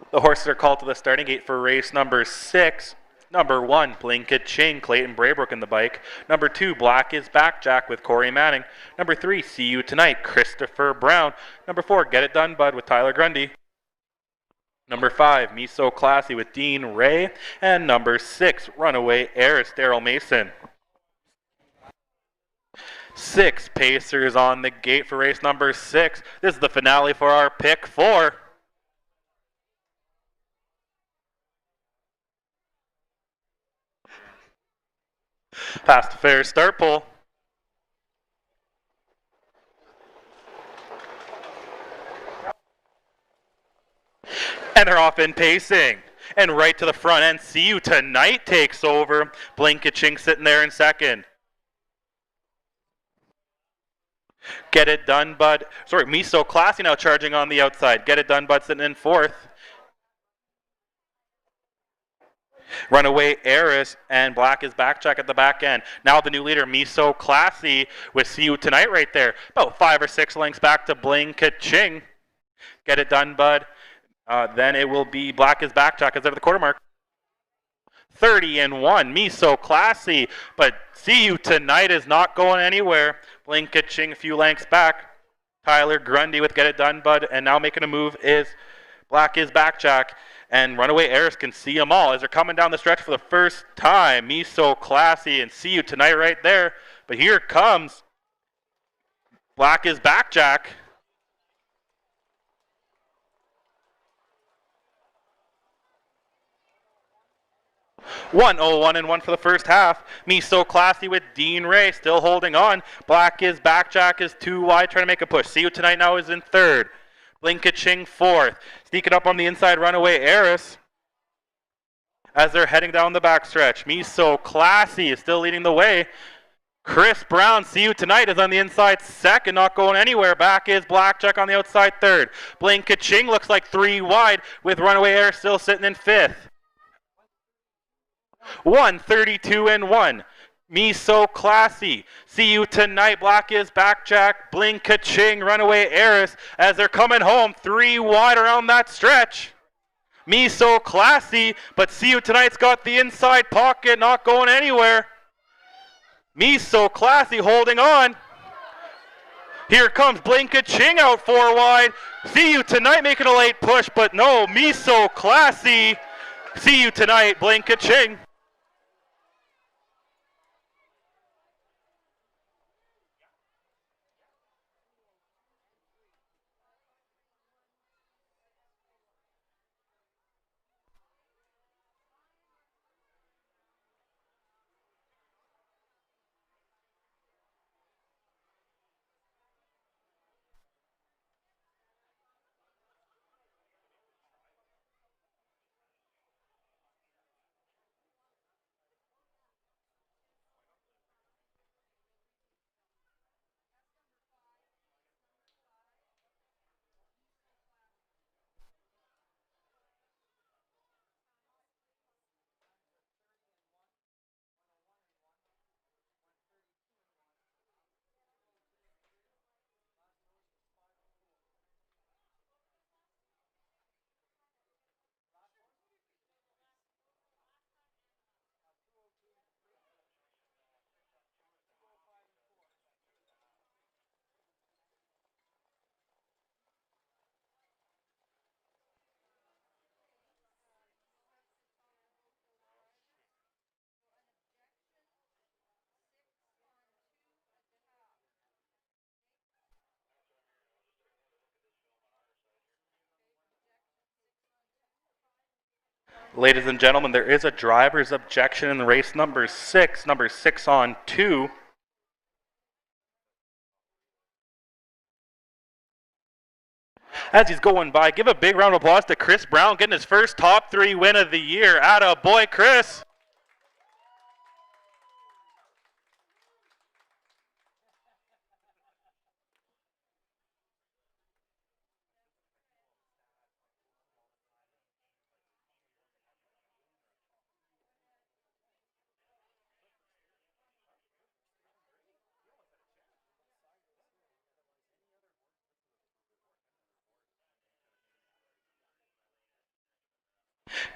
The horses are called to the starting gate for race number 6. Number 1, Blinket Ching, Clayton Braybrook in the bike. Number 2, Black is Back Jack with Corey Manning. Number 3, See You Tonight, Christopher Brown. Number 4, Get It Done Bud with Tyler Grundy. Number 5, Me So Classy with Dean Ray. And number 6, Runaway Heiress, Daryl Mason. 6 Pacers on the gate for race number 6. This is the finale for our pick 4. Past the fair start pole. And they're off in pacing. And right to the front end, See You Tonight takes over. Blinkaching sitting there in second. Get It Done Bud. Sorry, Me So Classy now charging on the outside. Get It Done Bud sitting in fourth. Runaway Heiress and Black is Back Jack at the back end. Now the new leader, Me So Classy, with See You Tonight right there. About 5 or 6 lengths back to Bling Ka-Ching. Get It Done Bud. Then it will be Black is Back Jack as over the quarter mark. 30-1, Me So Classy. But See You Tonight is not going anywhere. Bling Ka-Ching a few lengths back. Tyler Grundy with Get It Done Bud. And now making a move is Black is Back Jack. And Runaway Heiress can see them all as they're coming down the stretch for the first time. Me So Classy and See You Tonight right there. But here comes Black is Back Jack. One, 1 for the first half. Me So Classy with Dean Ray still holding on. Black is Back Jack is too wide, trying to make a push. See You Tonight now is in third. Blinka-Ching fourth. Sneaking up on the inside, Runaway Heiress as they're heading down the backstretch. Me So Classy is still leading the way. Chris Brown, See You Tonight, is on the inside second, not going anywhere. Back is Blackjack on the outside third. Blinka-Ching looks like 3 wide with Runaway Heiress still sitting in fifth. 1:32 and 1. Me So Classy. See You Tonight. Black is Back Jack. Blinka-Ching. Runaway Heiress as they're coming home 3 wide around that stretch. Me So Classy, but See You Tonight's got the inside pocket, not going anywhere. Me So Classy holding on. Here comes Blinka-Ching out 4 wide. See You Tonight making a late push, but no, Me So Classy. See You Tonight, Blinka-Ching. Ladies and gentlemen, there is a driver's objection in race number 6 on 2. As he's going by, give a big round of applause to Chris Brown getting his first top 3 win of the year. Atta boy, Chris.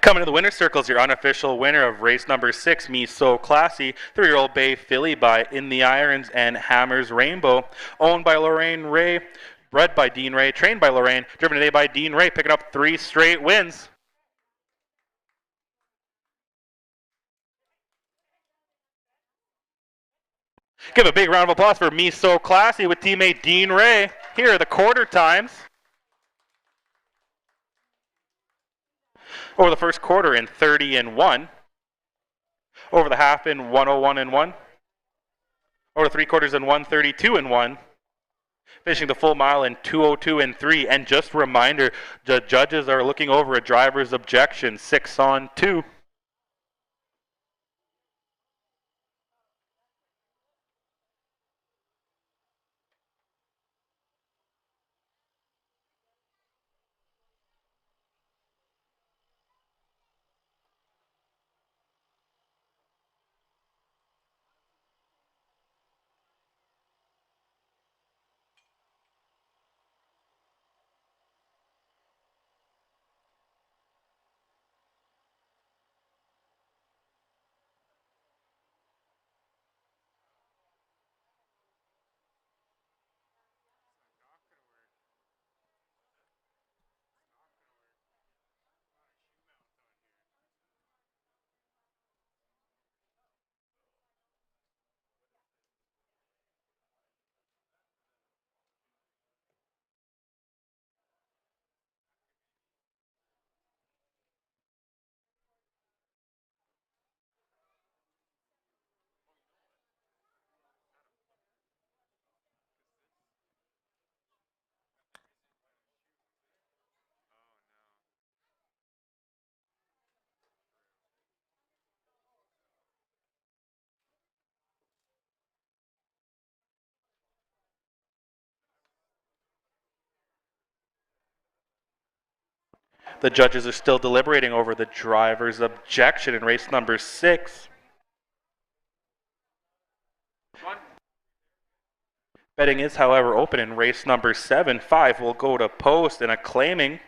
Coming to the winner's circles, your unofficial winner of race number 6, Me So Classy, 3-year-old Bay filly by In the Irons and Hammers Rainbow, owned by Lorraine Ray, bred by Dean Ray, trained by Lorraine, driven today by Dean Ray, picking up 3 straight wins. Give a big round of applause for Me So Classy with teammate Dean Ray. Here are the quarter times. Over the first quarter in 30 and 1. Over the half in 101 and 1. Over 3 quarters in 132 and 1. Finishing the full mile in 202 and 3. And just a reminder, the judges are looking over a driver's objection, 6 on 2. The judges are still deliberating over the driver's objection in race number 6. Betting is, however, open in race number 7. 5 will go to post in a claiming.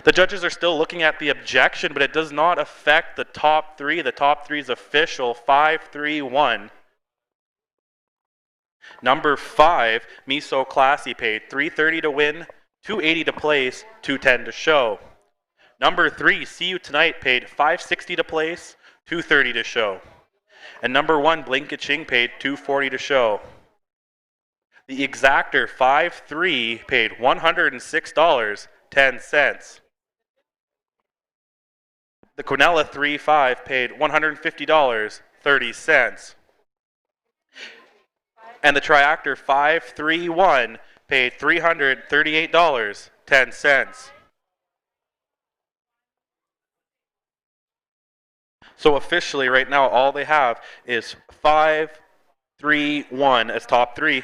The judges are still looking at the objection, but it does not affect the top three. The top three is official, 5-3-1. Number 5, Me So Classy, paid $330 to win, $280 to place, $210 to show. Number 3, See You Tonight, paid $560 to place, $230 to show. And number 1, Blink-a-Ching, paid $240 to show. The exactor 5-3 paid $106.10. The Quinella 3-5 paid $150.30. And the Triactor 5-3-1 paid $338.10. So officially right now all they have is 5-3-1 as top three.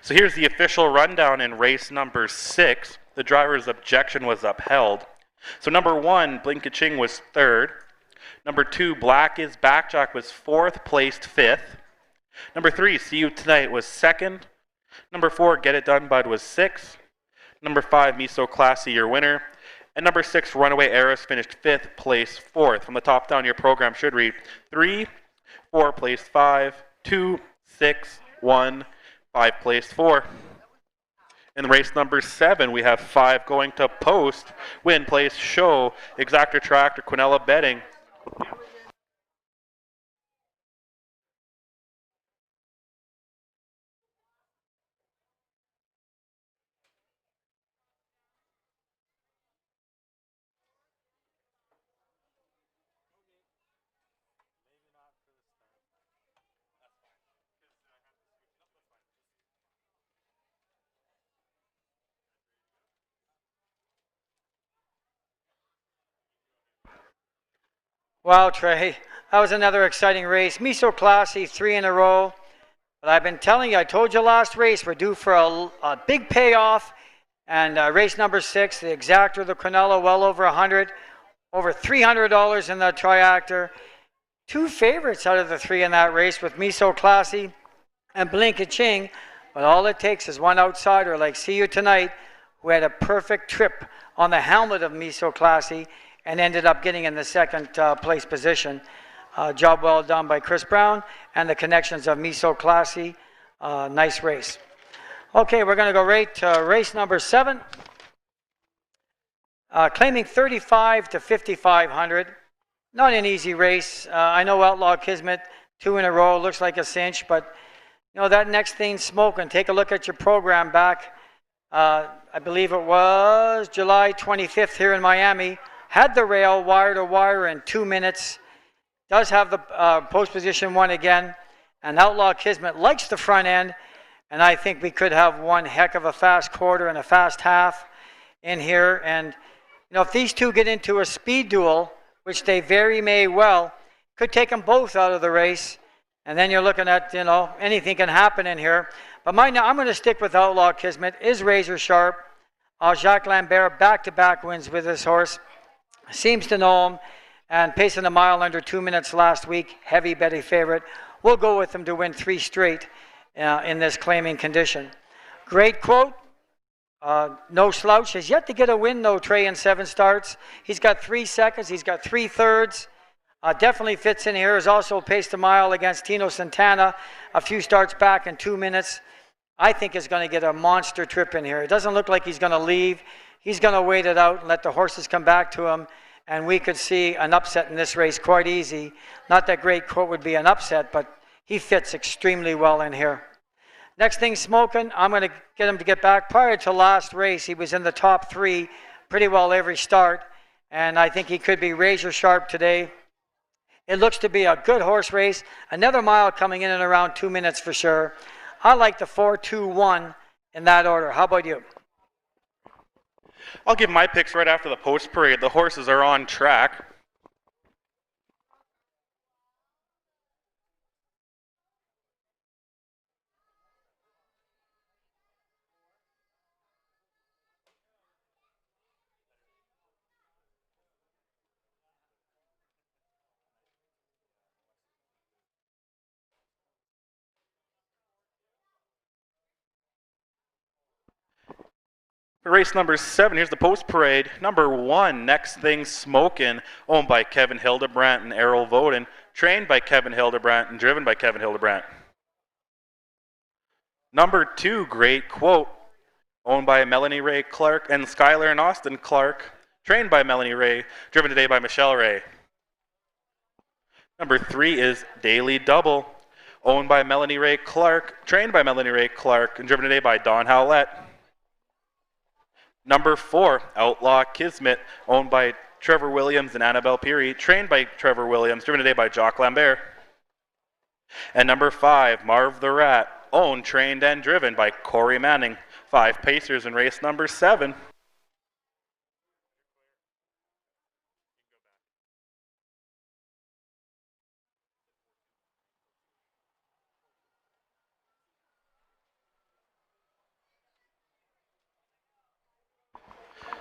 So here's the official rundown in race number 6. The driver's objection was upheld. So number 1, Blink-a-Ching was 3rd. Number 2, Black is Backjack was 4th, placed 5th. Number 3, See You Tonight was 2nd. Number 4, Get It Done Bud was 6th. Number 5, Me So Classy, your winner. And number 6, Runaway Heiress finished 5th, place 4th. From the top down, your program should read 3, 4, placed 5, 2, 6, 1, 5, placed 4. In race number 7, we have 5 going to post, win, place, show, exactor, tractor, Quinella betting. Wow, Trey, that was another exciting race. Me So Classy, 3 in a row. But I've been telling you, I told you last race, we're due for a big payoff. And race number 6, the exactor, the Quinella, well over 100, over $300 in the Triactor. 2 favorites out of the 3 in that race with Me So Classy and Blink-a-Ching. But all it takes is one outsider like See You Tonight, who had a perfect trip on the helmet of Me So Classy and ended up getting in the 2nd place position. Job well done by Chris Brown and the connections of Me So Classy. Nice race. Okay, we're going to go right to race number 7. Claiming 35 to 5,500. Not an easy race. I know Outlaw Kismet, 2 in a row, looks like a cinch, but you know that next thing smoking. Take a look at your program back. I believe it was July 25th here in Miami. Had the rail wire to wire in 2 minutes. Does have the post position 1 again. And Outlaw Kismet likes the front end. And I think we could have one heck of a fast quarter and a fast half in here. And you know, if these two get into a speed duel, which they very may well, could take them both out of the race. And then you're looking at, you know, anything can happen in here. But I'm going to stick with Outlaw Kismet. Is razor sharp. Jacques Lambert, back-to-back wins with this horse. Seems to know him, and pacing a mile under 2 minutes last week, heavy betting favorite. We'll go with him to win 3 straight in this claiming condition. Great quote. No slouch. Has yet to get a win, though, Trey, in 7 starts. He's got 3 seconds. He's got 3 thirds. Definitely fits in here. Has also paced a mile against Tino Santana a few starts back in 2 minutes. I think is going to get a monster trip in here. It doesn't look like he's going to leave. He's going to wait it out and let the horses come back to him, and we could see an upset in this race quite easy. Not that Great Quote would be an upset, but he fits extremely well in here. Next thing smoking, I'm going to get him to get back. Prior to last race, he was in the top 3 pretty well every start, and I think he could be razor sharp today. It looks to be a good horse race. Another mile coming in around 2 minutes for sure. I like the 4-2-1 in that order. How about you? I'll give my picks right after the post parade. The horses are on track. For race number 7, here's the post parade. Number 1, Next Thing Smokin', owned by Kevin Hildebrandt and Errol Voden, trained by Kevin Hildebrandt and driven by Kevin Hildebrandt. Number 2, Great Quote, owned by Melanie Ray Clark and Skylar and Austin Clark, trained by Melanie Ray, driven today by Michelle Ray. Number 3 is Daily Double, owned by Melanie Ray Clark, trained by Melanie Ray Clark, and driven today by Don Howlett. Number 4, Outlaw Kismet, owned by Trevor Williams and Annabelle Peary, trained by Trevor Williams, driven today by Jacques Lambert. And number 5, Marv the Rat, owned, trained, and driven by Corey Manning. 5 pacers in race number 7.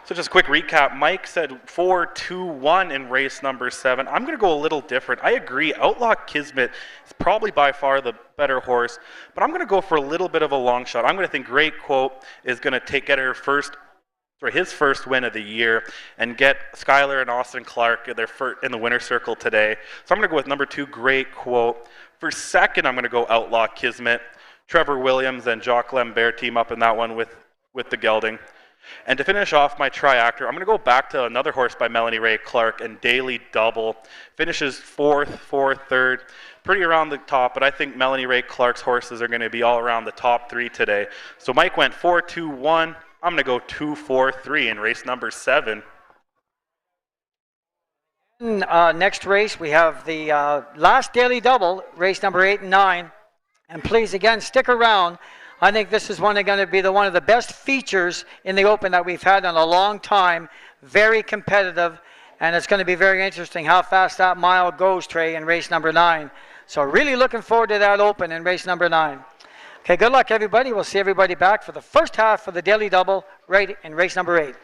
So just a quick recap. Mike said 4-2-1 in race number 7. I'm going to go a little different. I agree. Outlaw Kismet is probably by far the better horse, but I'm going to go for a little bit of a long shot. I'm going to think Great Quote is going to get his first win of the year and get Skylar and Austin Clark in the winner's circle today. So I'm going to go with number 2, Great Quote. For second, I'm going to go Outlaw Kismet. Trevor Williams and Jacques Lambert team up in that one with the gelding. And to finish off my triactor, I'm going to go back to another horse by Melanie Ray Clark and Daily Double. Finishes 4th, 3rd, pretty around the top, but I think Melanie Ray Clark's horses are going to be all around the top 3 today. So Mike went 4-2-1. I'm going to go 2-4-3 in race number 7. Next race, we have the last Daily Double, race number 8 and 9. And please, again, stick around. I think this is going to be one of the best features in the Open that we've had in a long time. Very competitive, and it's going to be very interesting how fast that mile goes, Trey, in race number 9. So really looking forward to that Open in race number 9. Okay, good luck, everybody. We'll see everybody back for the first half of the Daily Double right in race number 8.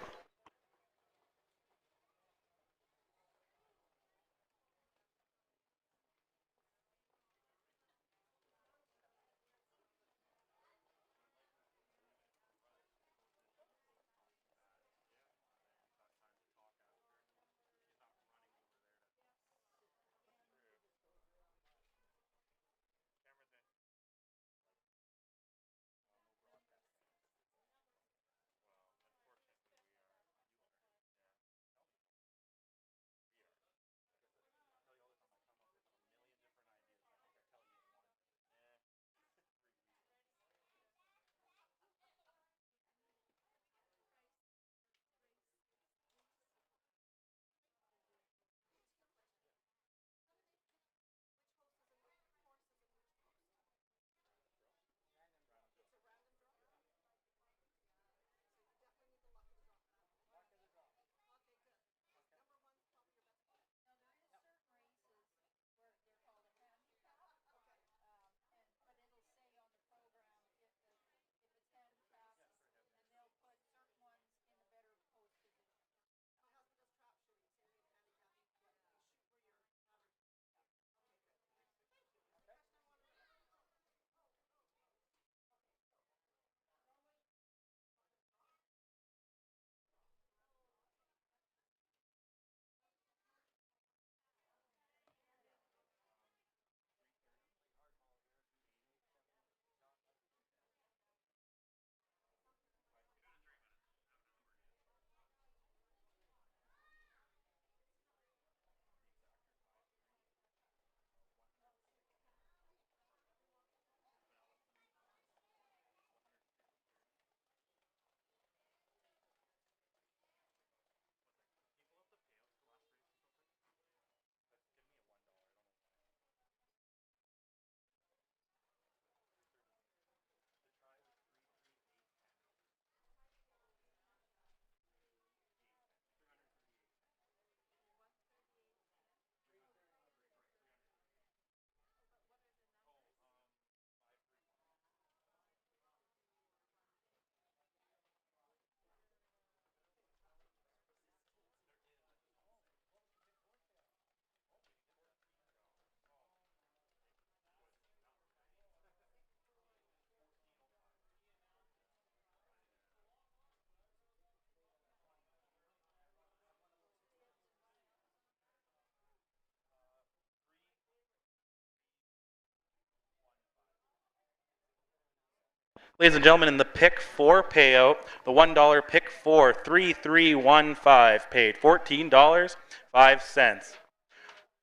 Ladies and gentlemen, in the pick 4 payout, the $1 pick 4, 3315 paid $14.05.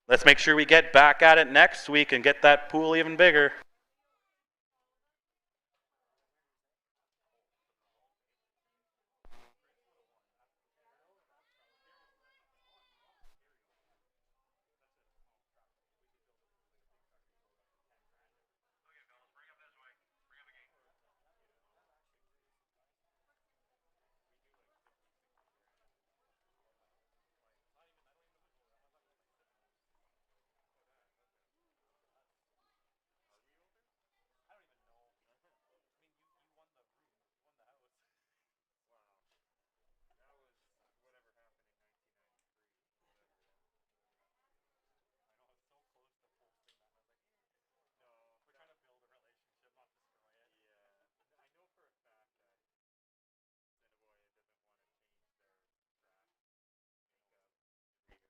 Let's make sure we get back at it next week and get that pool even bigger.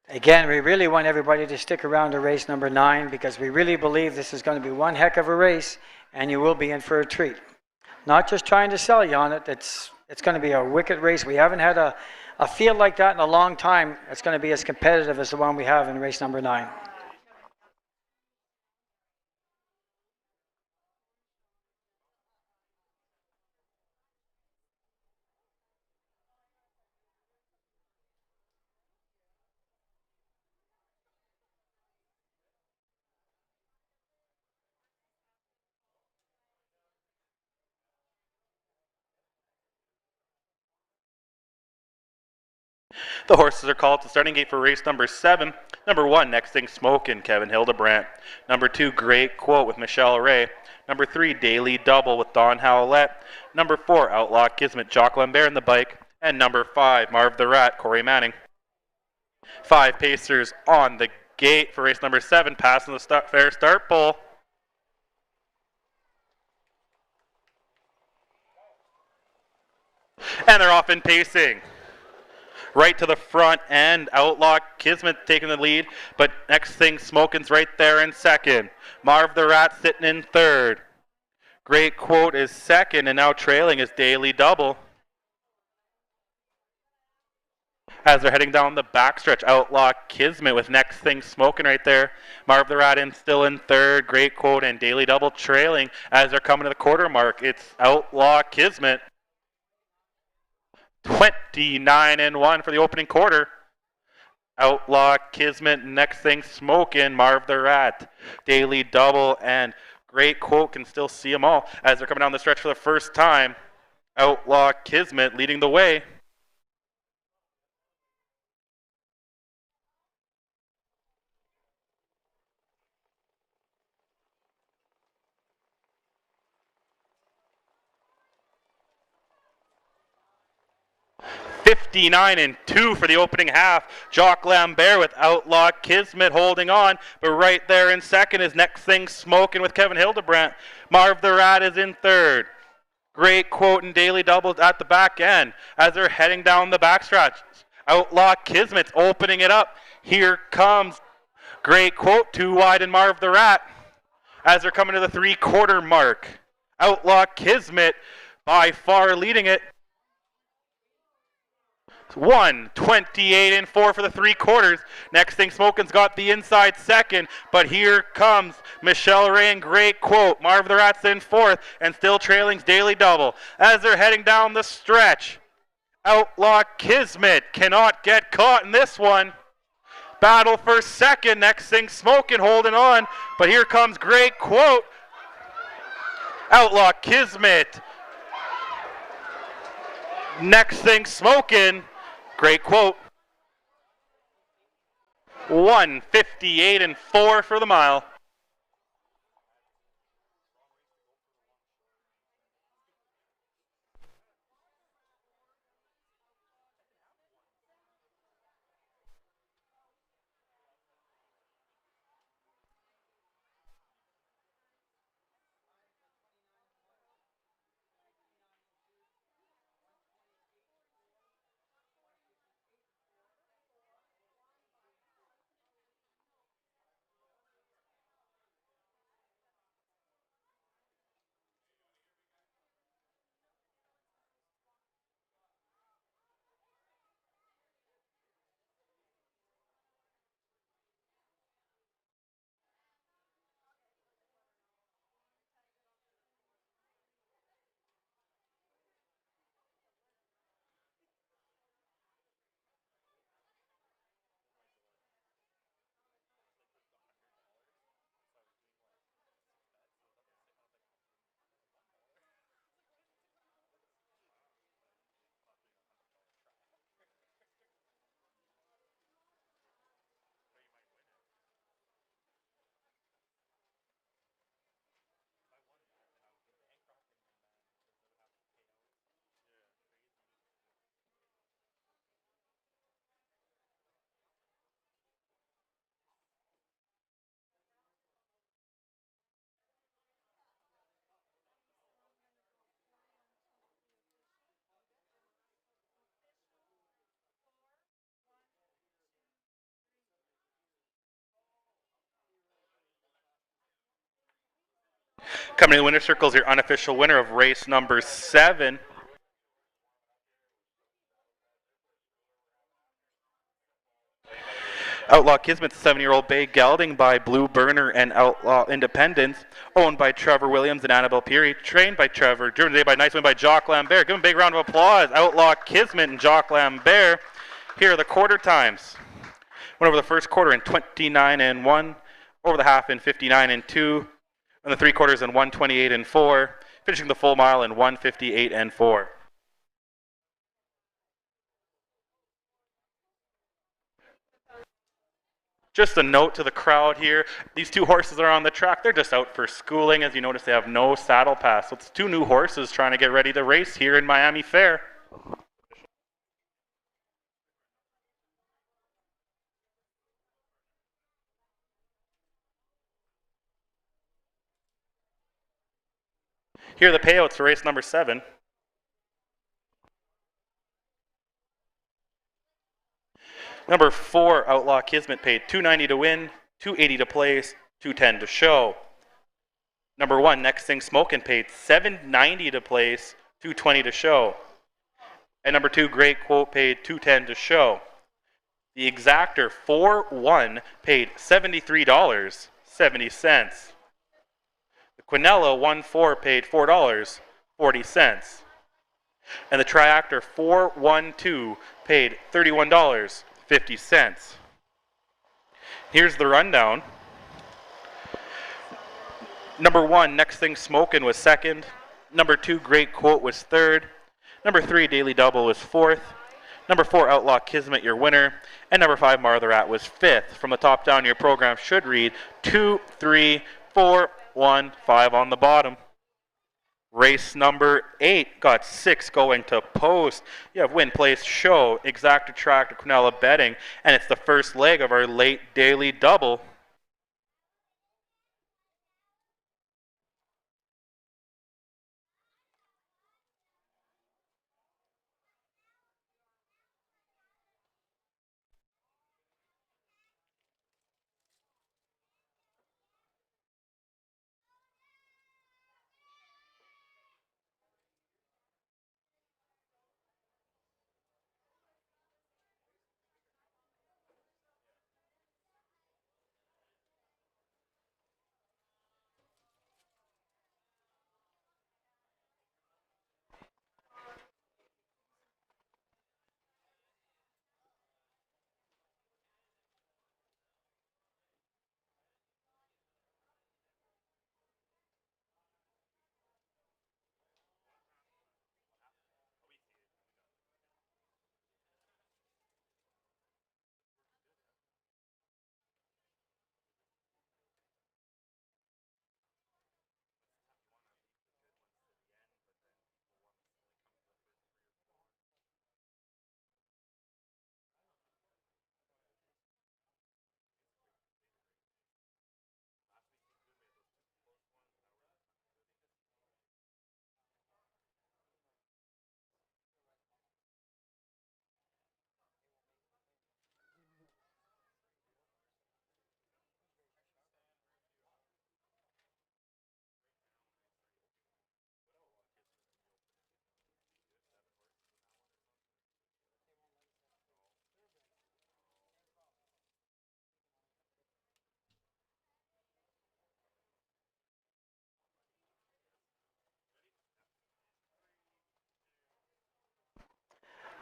Again, we really want everybody to stick around to race number 9 because we really believe this is going to be one heck of a race and you will be in for a treat. Not just trying to sell you on it, it's going to be a wicked race. We haven't had a field like that in a long time. It's going to be as competitive as the one we have in race number 9. The horses are called to starting gate for race number 7. Number 1, Next Thing Smokin', Kevin Hildebrandt. Number 2, Great Quote with Michelle Ray. Number 3, Daily Double with Don Howlett. Number 4, Outlaw Kismet, Jock Lambert in the bike. And number 5, Marv the Rat, Corey Manning. 5 pacers on the gate for race number 7, passing the fair start pole. And they're off in pacing. Right to the front end, Outlaw Kismet taking the lead, but Next Thing Smokin's right there in second. Marv the Rat sitting in third. Great Quote is second, and now trailing is Daily Double. As they're heading down the backstretch, Outlaw Kismet with Next Thing Smokin' right there. Marv the Rat still in third. Great Quote and Daily Double trailing as they're coming to the quarter mark. It's Outlaw Kismet. 29-1 for the opening quarter. Outlaw Kismet, Next Thing Smokin', Marv the Rat, Daily Double, and Great Quote can still see them all as they're coming down the stretch for the first time. Outlaw Kismet leading the way. $59-2 for the opening half. Jock Lambert with Outlaw Kismet holding on, but right there in second is Next Thing Smokin' with Kevin Hildebrandt. Marv the Rat is in third. Great Quote and Daily Doubles at the back end as they're heading down the backstretch. Outlaw Kismet's opening it up. Here comes Great Quote, too wide, and Marv the Rat as they're coming to the three-quarter mark. Outlaw Kismet by far leading it. 28-4 for the 3 quarters. Next Thing Smokin's got the inside second, but here comes Michelle Ray and Great Quote. Marv the Rat's in fourth and still trailing's Daily Double. As they're heading down the stretch, Outlaw Kismet cannot get caught in this one. Battle for second, Next Thing Smokin' holding on, but here comes Great Quote. Outlaw Kismet, Next Thing Smokin', Great Quote. 1:58-4 for the mile. Coming in the winner's circle is your unofficial winner of race number 7. Outlaw Kismet's 7-year-old bay gelding by Blue Burner and Outlaw Independence, owned by Trevor Williams and Annabelle Peary, trained by Trevor, driven today by nice win by Jock Lambert. Give him a big round of applause. Outlaw Kismet and Jock Lambert. Here are the quarter times. Went over the first quarter in 29 and 1, over the half in 59 and 2, and the 3 quarters in 128 and 4, finishing the full mile in 158 and 4. Just a note to the crowd here, these 2 horses are on the track. They're just out for schooling. As you notice, they have no saddle pass. So it's 2 new horses trying to get ready to race here in Miami Fair. Here are the payouts for race number 7. Number 4, Outlaw Kismet, paid $290 to win, $280 to place, $210 to show. Number 1, Next Thing Smokin', paid $790 to place, $220 to show. And number 2, Great Quote, paid $210 to show. The Exactor 4-1 paid $73.70. The Quinella 1-4 paid $4.40. And the Triactor 4-1-2 paid $31.50. Here's the rundown. Number 1, Next Thing Smokin' was 2nd. Number 2, Great Quote was 3rd. Number 3, Daily Double was 4th. Number 4, Outlaw Kismet, your winner. And number 5, Mar the Rat was 5th. From the top down, your program should read 2, 3, 4, 1, 5 on the bottom. Race number 8 got 6 going to post. You have Win, Place, Show, Exactor, Tractor, Quinella betting, and it's the first leg of our late daily double.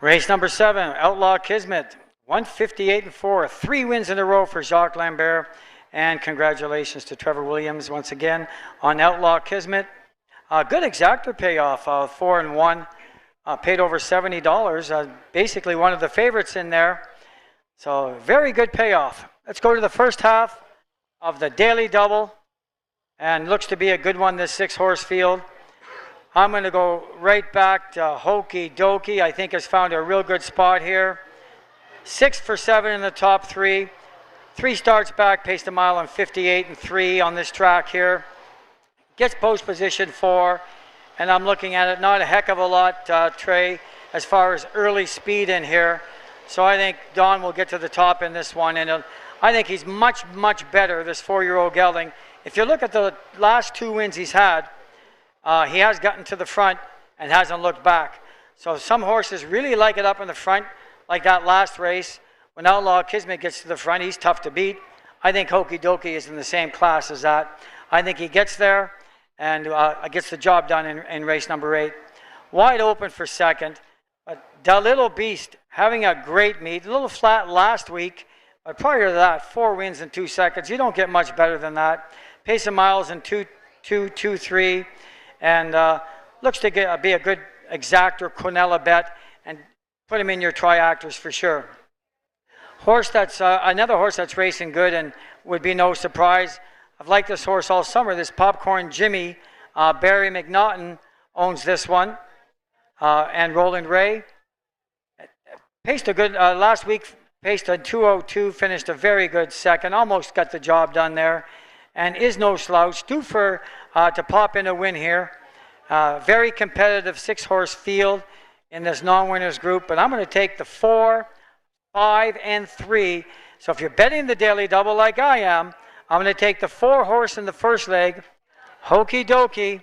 Race number 7, Outlaw Kismet, 158 and 4, 3 wins in a row for Jacques Lambert, and congratulations to Trevor Williams once again on Outlaw Kismet. Good exactor payoff, 4 and 1, paid over $70. Basically one of the favorites in there, so very good payoff. Let's go to the first half of the daily double, and looks to be a good one, this 6-horse field. I'm going to go right back to Hokey Dokey. I think has found a real good spot here. 6 for 7 in the top 3. 3 starts back, paced a mile in 58 and 3 on this track here. Gets post position 4, and I'm looking at it, not a heck of a lot, Trey, as far as early speed in here. So I think Don will get to the top in this one, and I think he's much, much better, this 4-year-old gelding, if you look at the last 2 wins he's had, he has gotten to the front and hasn't looked back. So some horses really like it up in the front, like that last race. When Outlaw Kismet gets to the front, he's tough to beat. I think Hokey Dokey is in the same class as that. I think he gets there and gets the job done in race number 8. Wide open for second. But Da Little Beast having a great meet. A little flat last week, but prior to that, 4 wins in 2 seconds. You don't get much better than that. Pace of miles in 2:2:3, and looks to be a good exactor Quinella bet, and put him in your tri-actors for sure. Horse that's another horse that's racing good and would be no surprise. I've liked this horse all summer. This Popcorn Jimmy, Barry McNaughton owns this one, and Roland Ray. Paced a good, last week paced a 2:02, finished a very good second, almost got the job done there, and is no slouch. Due for to pop in a win here. Very competitive 6-horse field in this non-winners group, but I'm going to take the 4, 5, and 3. So if you're betting the daily double like I am, I'm going to take the 4-horse in the first leg, Hokey Dokey,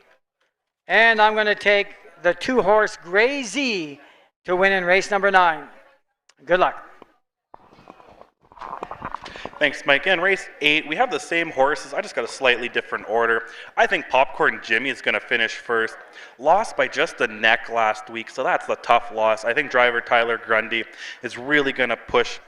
and I'm going to take the 2-horse Gray Z to win in race number 9. Good luck. Thanks, Mike. In race 8, we have the same horses. I just got a slightly different order. I think Popcorn Jimmy is going to finish first. Lost by just a neck last week, so that's a tough loss. I think driver Tyler Grundy is really going to push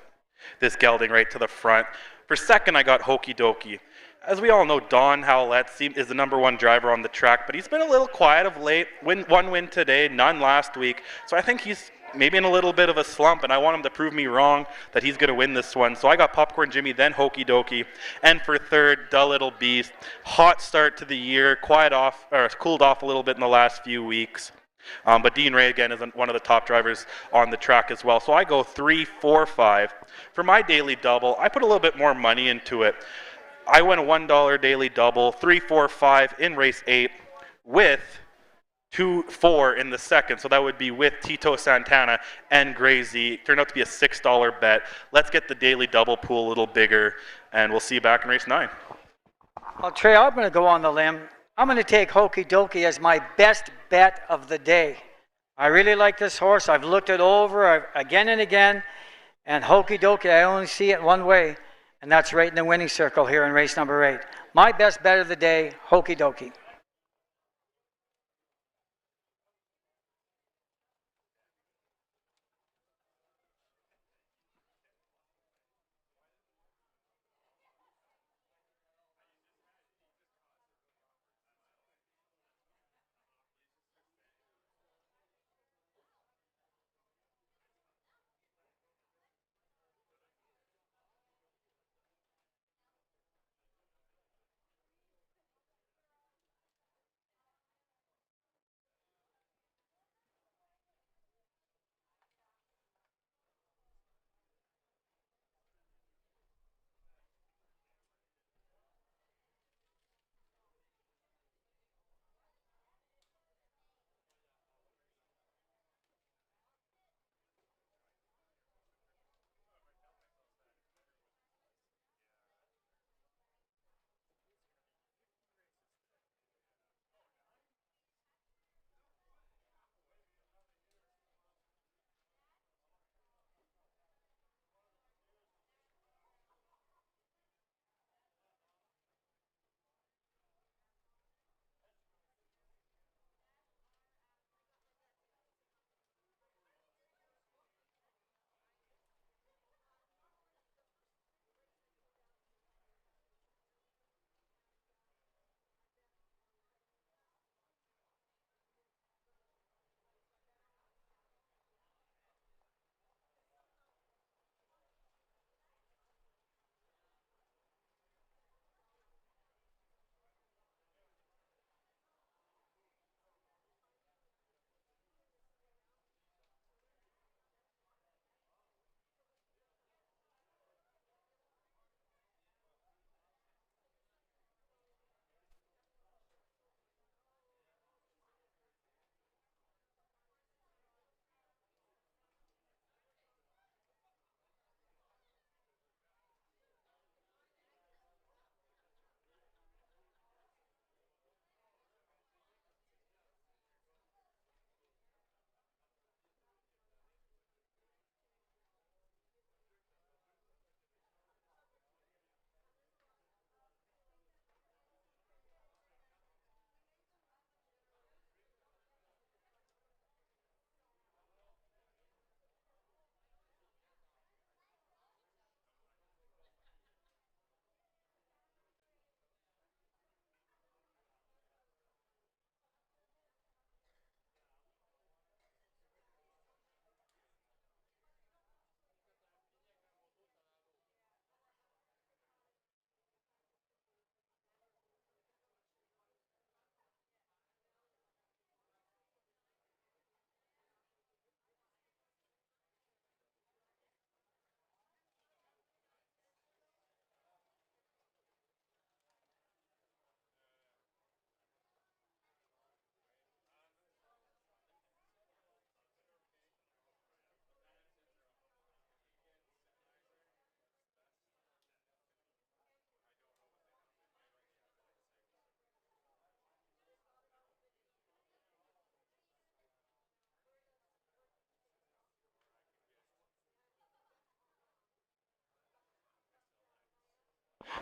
this gelding right to the front. For second, I got Hokey Dokey. As we all know, Don Howlett is the #1 driver on the track, but he's been a little quiet of late. One win today, none last week. So I think he's maybe in a little bit of a slump, and I want him to prove me wrong that he's going to win this one. So I got Popcorn Jimmy, then Hokey Dokey, and for third, Da Little Beast. Hot start to the year, cooled off a little bit in the last few weeks. But Dean Ray, again, is one of the top drivers on the track as well. So I go 3, 4, 5. For my daily double, I put a little bit more money into it. I went a $1 daily double, 3, 4, 5 in race 8 with 2, 4 in the second. So that would be with Tito Santana and Gray Z. Turned out to be a $6 bet. Let's get the daily double pool a little bigger, and we'll see you back in race 9. Well, Trey, I'm going to go on the limb. I'm going to take Hokey Dokey as my best bet of the day. I really like this horse. I've looked it over again and again, and Hokey Dokey, I only see it one way, and that's right in the winning circle here in race number 8. My best bet of the day, Hokey Dokey.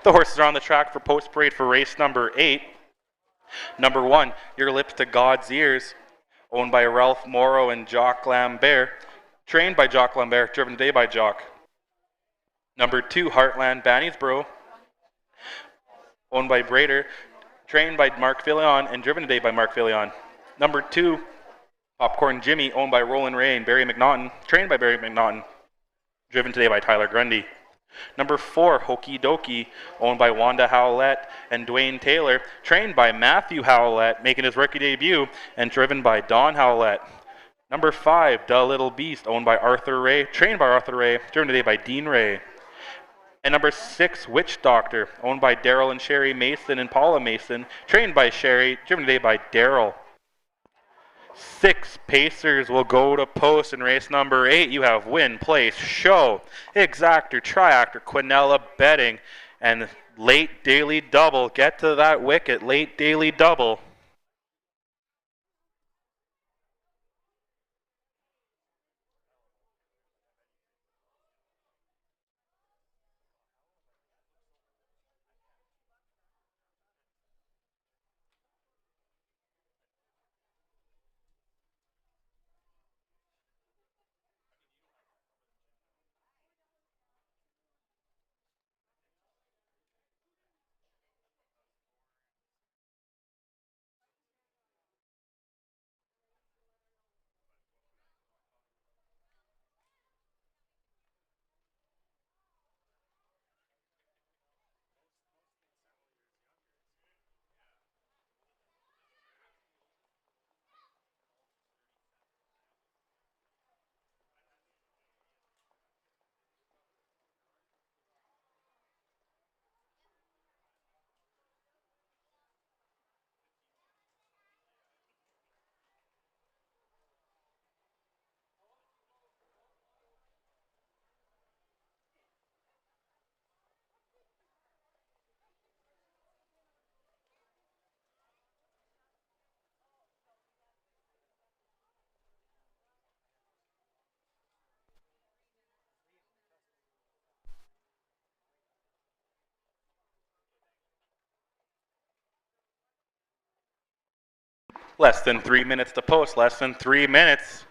The horses are on the track for post parade for race number 8. Number 1, Your Lips to God's Ears, owned by Ralph Morrow and Jock Lambert, trained by Jock Lambert, driven today by Jock. Number 2, Heartland Banniesboro, owned by Brader, trained by Mark Fillion and driven today by Mark Fillion. Number 2, Popcorn Jimmy, owned by Roland Ray and Barry McNaughton, trained by Barry McNaughton, driven today by Tyler Grundy. Number 4, Hokey Dokey, owned by Wanda Howlett and Dwayne Taylor, trained by Matthew Howlett, making his rookie debut, and driven by Don Howlett. Number 5, Da Little Beast, owned by Arthur Ray, trained by Arthur Ray, driven today by Dean Ray. And number 6, Witch Doctor, owned by Daryl and Sherry Mason and Paula Mason, trained by Sherry, driven today by Daryl. 6 Pacers will go to post in race number 8. You have Win, Place, Show, Exactor, Triactor, Quinella, Betting, and Late Daily Double. Get to that wicket, Late Daily Double. Less than 3 minutes to post, less than 3 minutes.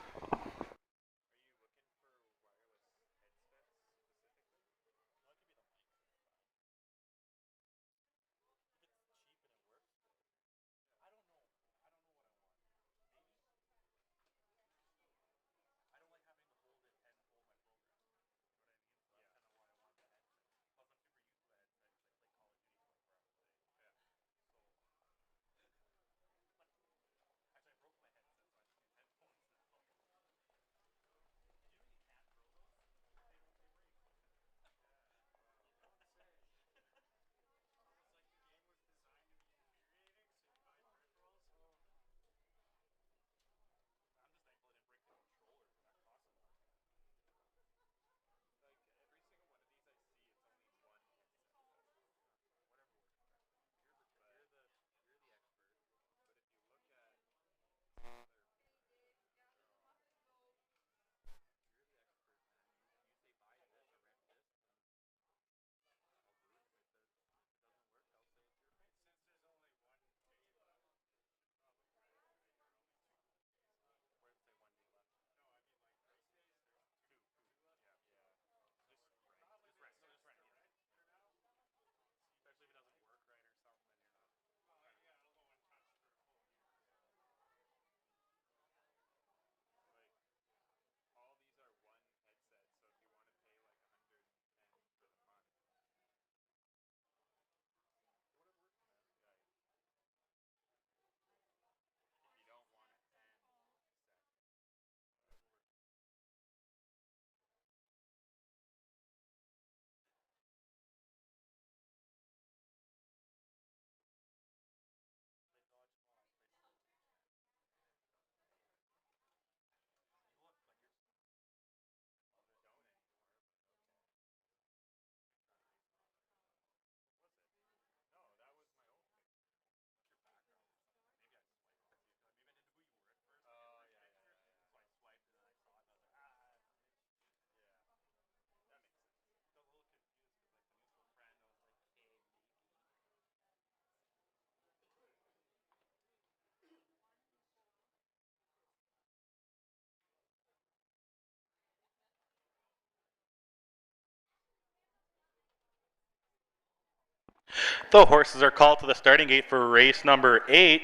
The horses are called to the starting gate for race number 8.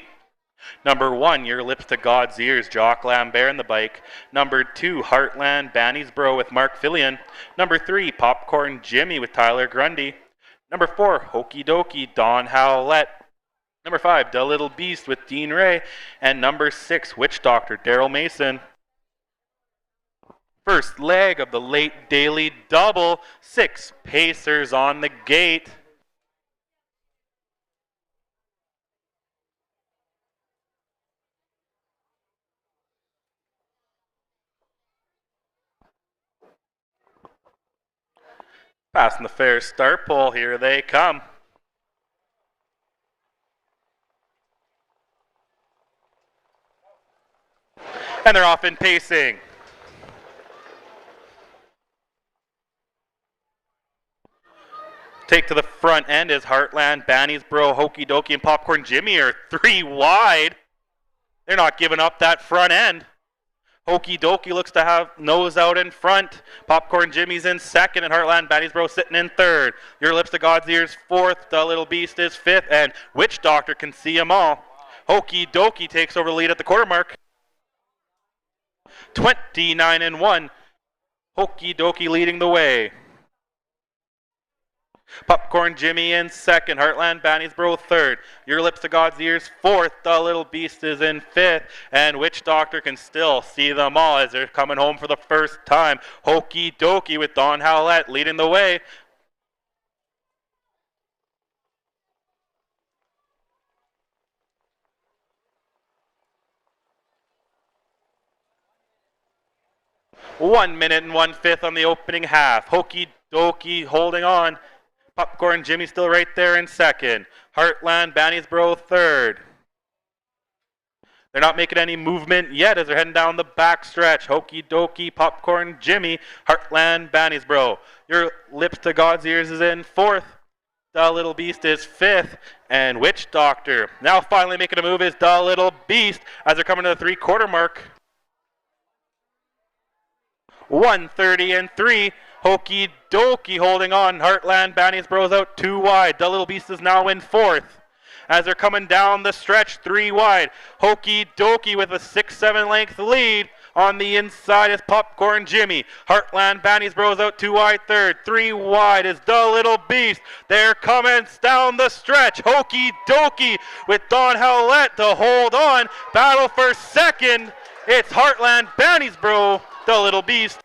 Number 1, Your Lips to God's Ears, Jock Lambert in the bike. Number 2, Heartland Banniesboro with Mark Fillion. Number 3, Popcorn Jimmy with Tyler Grundy. Number 4, Hokey Dokey, Don Howlett. Number 5, The Little Beast with Dean Ray. And number 6, Witch Doctor, Daryl Mason. First leg of the late daily double, 6 pacers on the gate. Passing the fair start pole, here they come. And they're off in pacing. Take to the front end is Heartland, Banniesboro, Hokey Dokey, and Popcorn Jimmy are 3 wide. They're not giving up that front end. Hokey Dokey looks to have nose out in front. Popcorn Jimmy's in second, and Heartland Banniesboro sitting in third. Your Lips to God's Ears fourth. The Little Beast is fifth, and Witch Doctor can see them all. Hokey Dokey takes over the lead at the quarter mark. 29-1. Hokey Dokey leading the way. Popcorn Jimmy in second, Heartland Banniesboro third, Your Lips to God's Ears fourth, The Little Beast is in fifth, and Witch Doctor can still see them all as they're coming home for the first time. Hokey Dokey with Don Howlett leading the way. One minute and 1/5 on the opening half. Hokey Dokey holding on. Popcorn Jimmy still right there in second. Heartland Banniesboro third. They're not making any movement yet as they're heading down the back stretch. Hokey Dokey, Popcorn Jimmy, Heartland Banniesboro. Your Lips to God's Ears is in fourth. The Little Beast is fifth. And Witch Doctor now finally making a move is The Little Beast as they're coming to the 3/4 mark. 1:30-3. Hokey Dokey holding on. Heartland Banniesboro's out 2 wide. The Little Beast is now in fourth. As they're coming down the stretch, 3 wide. Hokey Dokey with a 6-7 length lead. On the inside is Popcorn Jimmy. Heartland Banniesboro's out 2 wide third. 3 wide is The Little Beast. They're coming down the stretch. Hokey Dokey with Don Howlett to hold on. Battle for second. It's Heartland Banniesboro, The Little Beast.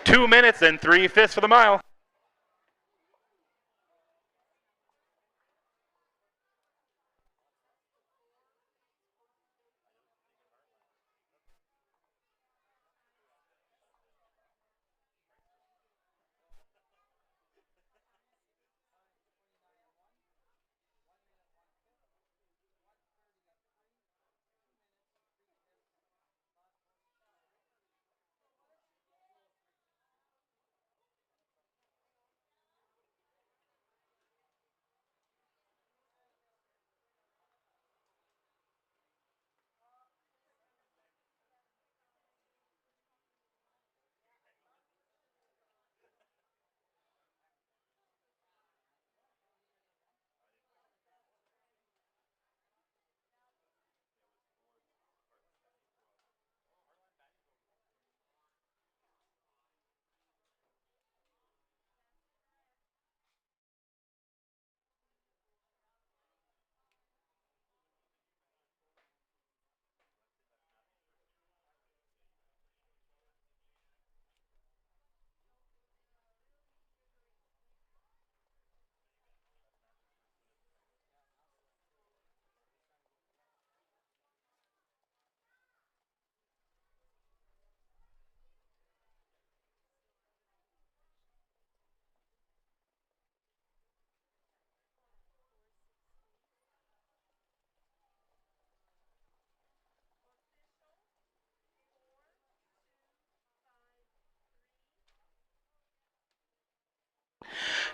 2 minutes and 3/5 for the mile.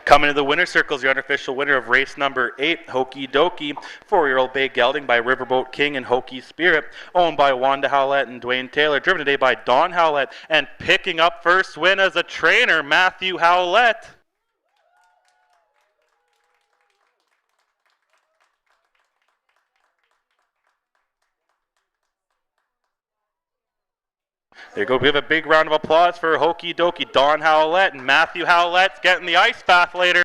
Coming to the winner's circles, your unofficial winner of race number 8, Hokey Dokey, 4-year-old bay gelding by Riverboat King and Hokey Spirit, owned by Wanda Howlett and Dwayne Taylor, driven today by Don Howlett, and picking up first win as a trainer, Matthew Howlett. There you go. Give a big round of applause for Hokey Dokey, Don Howlett, and Matthew Howlett's getting the ice bath later.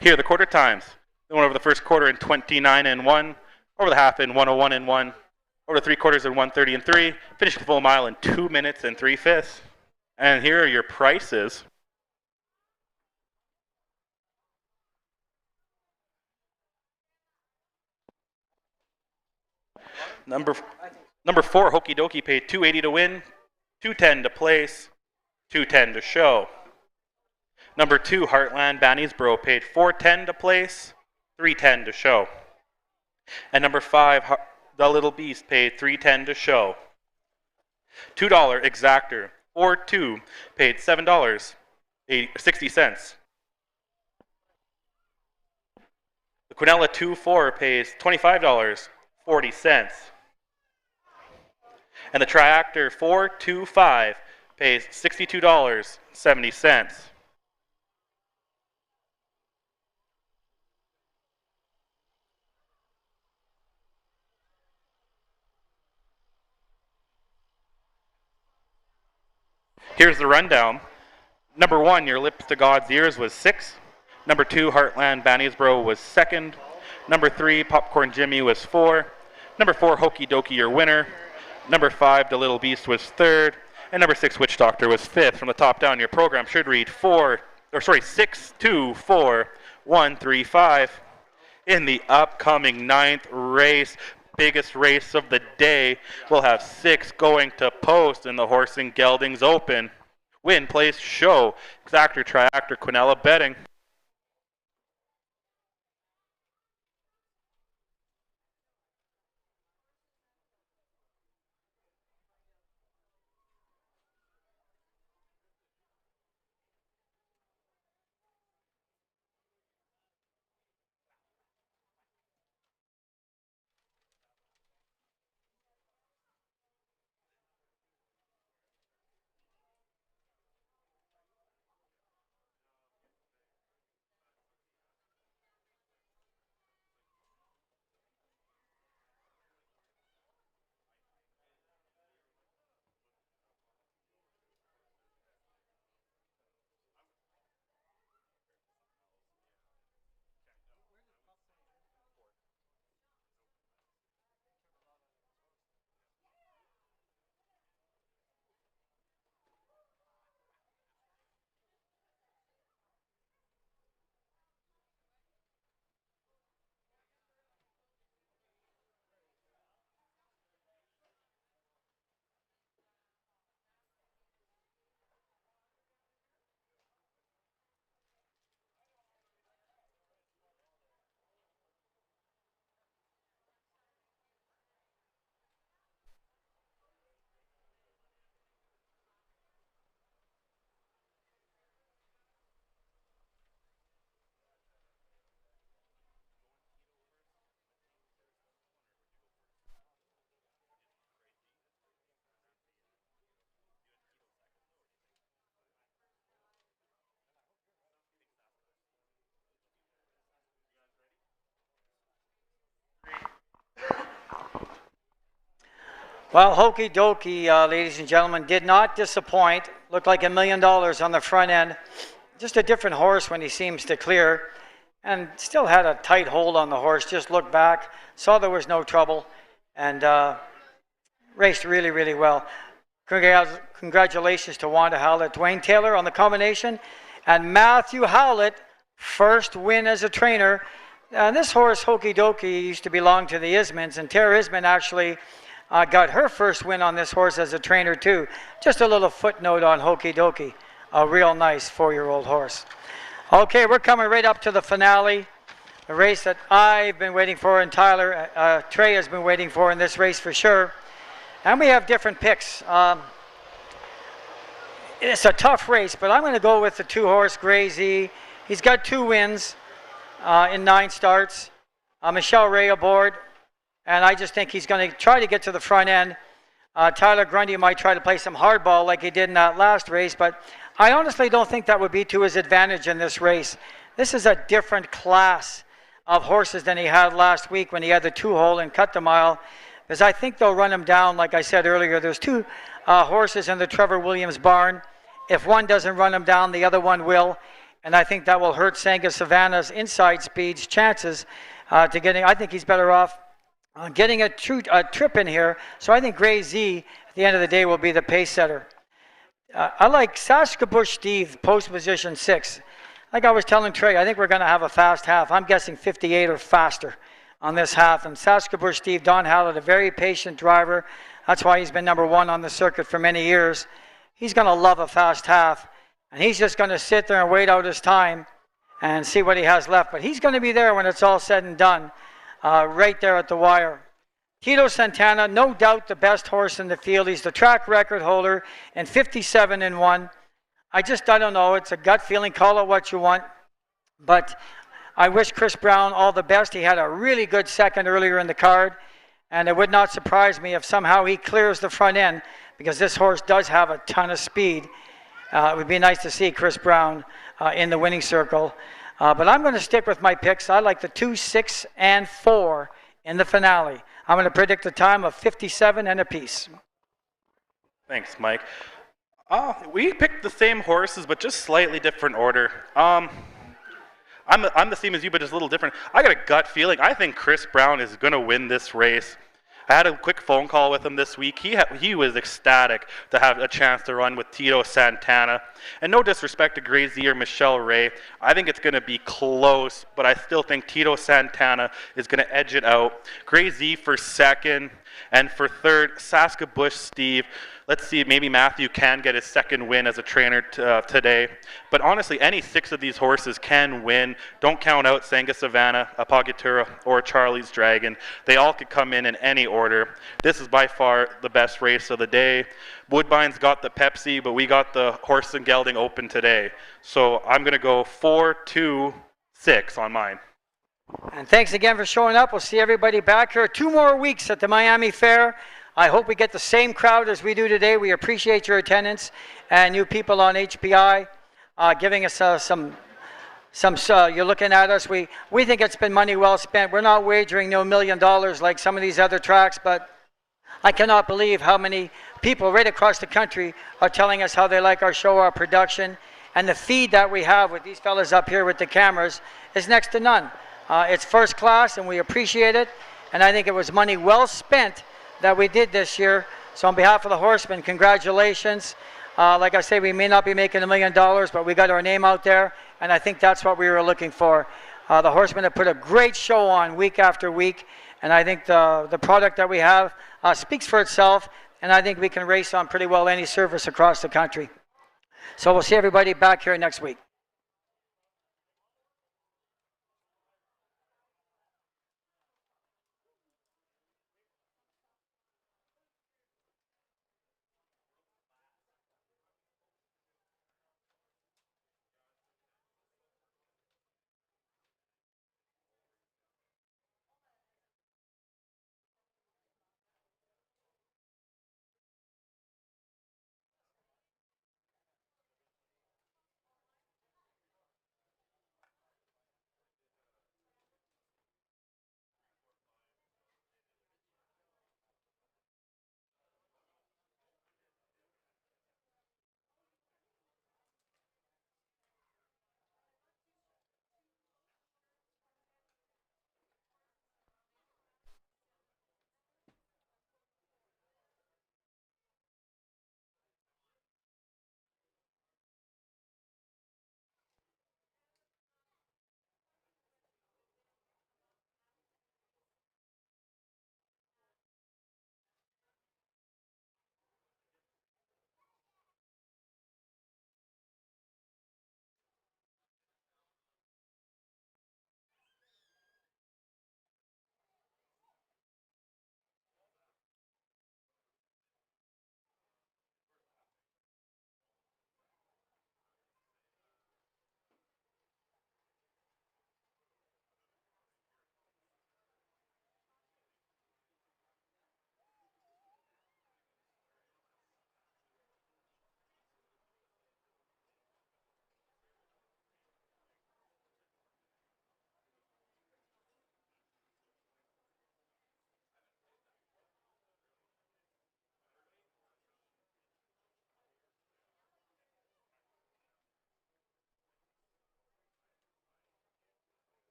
Here are the quarter times. They went over the first quarter in 29-1, over the half in 101-1, over the 3 quarters in 130-3, finished the full mile in 2 minutes and 3/5. And here are your prices. Number 4, Hokey Dokey, paid $280 to win, $210 to place, $210 to show. Number 2, Heartland Banniesboro, paid $410 to place, $310 to show. And number 5, The Little Beast, paid $310 to show. $2 Exactor, 4-2, paid $7.60. The Quinella 2-4 pays $25.40. And the Triactor 4-2-5 pays $62.70. Here's the rundown. Number 1, Your Lips to God's Ears, was 6. Number 2, Heartland Banniesboro, was 2nd. Number 3, Popcorn Jimmy, was 4. Number 4, Hokey Dokey, your winner. Number 5, The Little Beast, was 3rd. And number 6, Witch Doctor, was 5th. From the top down, your program should read 6, 2, 4, 1, 3, 5. In the upcoming 9th race, biggest race of the day, we'll have 6 going to post in the Horsing Geldings Open. Win, place, show. Exactor, Triactor, Quinella betting. Well, Hokey Dokey, ladies and gentlemen, did not disappoint. Looked like $1 million on the front end. Just a different horse when he seems to clear. And still had a tight hold on the horse. Just looked back, saw there was no trouble, and raced really, really well. Congratulations to Wanda Howlett, Dwayne Taylor on the combination, and Matthew Howlett, first win as a trainer. And this horse, Hokey Dokey, used to belong to the Ismans, and Tara Isman actually got her first win on this horse as a trainer too. Just a little footnote on Hokey Dokey, a real nice 4-year-old horse. Okay, we're coming right up to the finale, a race that I've been waiting for, and Tyler, Trey has been waiting for in this race for sure. And we have different picks. It's a tough race, but I'm going to go with the 2-horse Grazy. He's got 2 wins in 9 starts. Michelle Ray aboard. And I just think he's going to try to get to the front end. Tyler Grundy might try to play some hardball like he did in that last race, but I honestly don't think that would be to his advantage in this race. This is a different class of horses than he had last week when he had the 2-hole and cut the mile. Because I think they'll run him down, like I said earlier. There's two horses in the Trevor Williams barn. If one doesn't run him down, the other one will. And I think that will hurt Sanga Savannah's inside speed's chances to getting. I think he's better off getting a trip in here. So I think Gray Z, at the end of the day, will be the pace setter. I like Saskabush Steve, post position 6. Like I was telling Trey, I think we're going to have a fast half. I'm guessing 58 or faster on this half. And Saskabush Steve, Don Hallett, a very patient driver. That's why he's been number 1 on the circuit for many years. He's going to love a fast half. And he's just going to sit there and wait out his time and see what he has left. But he's going to be there when it's all said and done, right there at the wire. Tito Santana, no doubt the best horse in the field. He's the track record holder in 57-1. I don't know. It's a gut feeling. Call it what you want. But I wish Chris Brown all the best. He had a really good second earlier in the card. And it would not surprise me if somehow he clears the front end, because this horse does have a ton of speed. It would be nice to see Chris Brown in the winning circle. But I'm going to stick with my picks. I like the 2, 6, and 4 in the finale. I'm going to predict a time of 57 and a piece. Thanks, Mike. We picked the same horses, but just slightly different order. I'm the same as you, but just a little different. I got a gut feeling. I think Chris Brown is going to win this race. I had a quick phone call with him this week. He was ecstatic to have a chance to run with Tito Santana. And no disrespect to Gray Z or Michelle Ray, I think it's going to be close, but I still think Tito Santana is going to edge it out. Gray Z for second, and for third, Saskabush Steve. Let's see, maybe Matthew can get his second win as a trainer today. But honestly, any 6 of these horses can win. Don't count out Sanga Savannah, Apagatura, or Charlie's Dragon. They all could come in any order. This is by far the best race of the day. Woodbine's got the Pepsi, but we got the Horse and Gelding Open today. So I'm going to go 4, 2, 6 on mine. And thanks again for showing up. We'll see everybody back here 2 more weeks at the Miami Fair. I hope we get the same crowd as we do today. We appreciate your attendance and you people on HPI giving us some you're looking at us. We think it's been money well spent. We're not wagering no $1 million like some of these other tracks, but I cannot believe how many people right across the country are telling us how they like our show, our production, and the feed that we have with these fellas up here with the cameras is next to none. It's first class, and we appreciate it, and I think it was money well spent that we did this year. So on behalf of the horsemen, congratulations. Like I say, we may not be making $1 million, but we got our name out there, and I think that's what we were looking for. The horsemen have put a great show on week after week, and I think the product that we have speaks for itself, and I think we can race on pretty well any surface across the country. So we'll see everybody back here next week.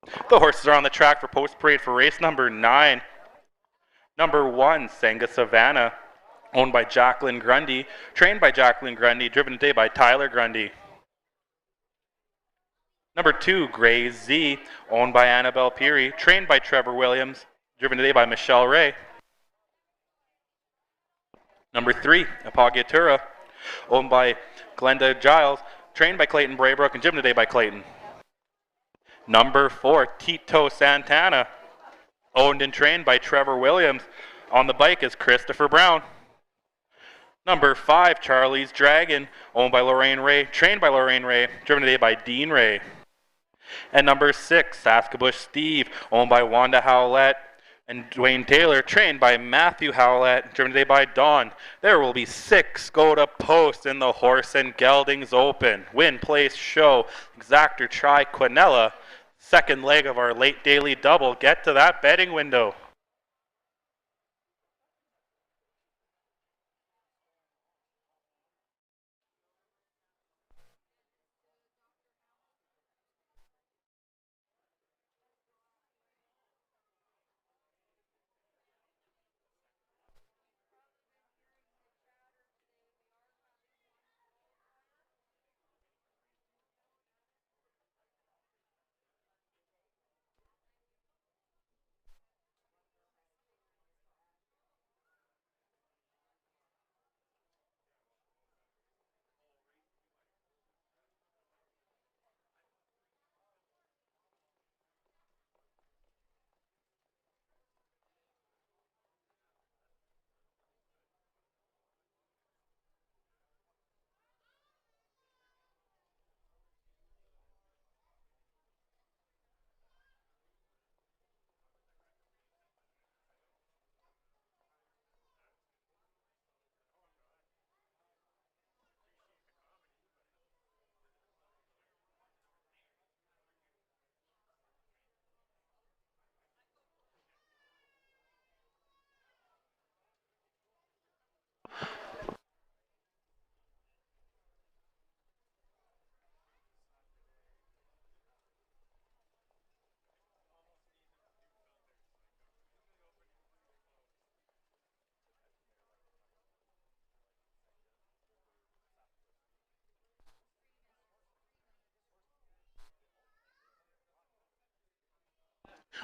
The horses are on the track for post parade for race number 9. Number 1, Senga Savannah, owned by Jacqueline Grundy, trained by Jacqueline Grundy, driven today by Tyler Grundy. Number 2, Gray Z, owned by Annabelle Peary, trained by Trevor Williams, driven today by Michelle Ray. Number 3, Apagatura, owned by Glenda Giles, trained by Clayton Braybrook and driven today by Clayton. Number 4, Tito Santana, owned and trained by Trevor Williams. On the bike is Christopher Brown. Number 5, Charlie's Dragon, owned by Lorraine Ray, trained by Lorraine Ray, driven today by Dean Ray. And number 6, Saskabush Steve, owned by Wanda Howlett and Dwayne Taylor, trained by Matthew Howlett, driven today by Don. There will be 6 go to post in the Horse and Geldings Open. Win, place, show, exactor, try, Quinella. Second leg of our late daily double. Get to that betting window.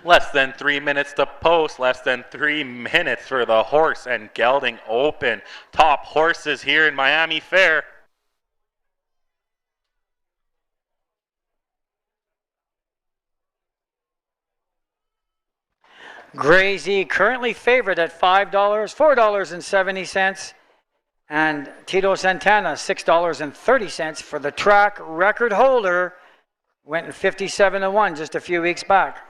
Less than 3 minutes to post, less than 3 minutes for the Horse and Gelding Open. Top horses here in Miami Fair. Gray Z currently favored at $5, $4.70, and Tito Santana $6.30 for the track record holder. Went in 57-1 just a few weeks back.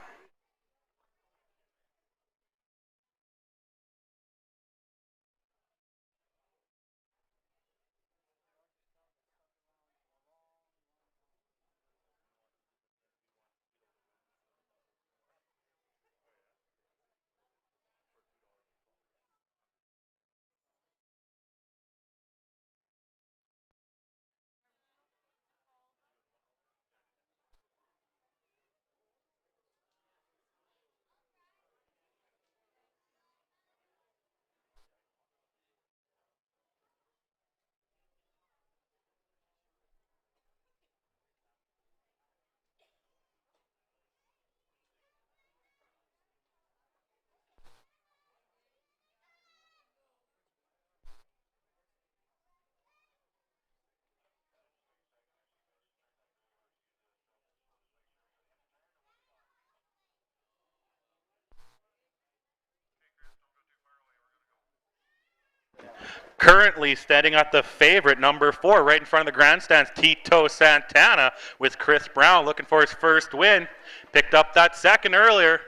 Currently standing at the favorite, number 4, right in front of the grandstands, Tito Santana, with Chris Brown looking for his first win. Picked up that second earlier.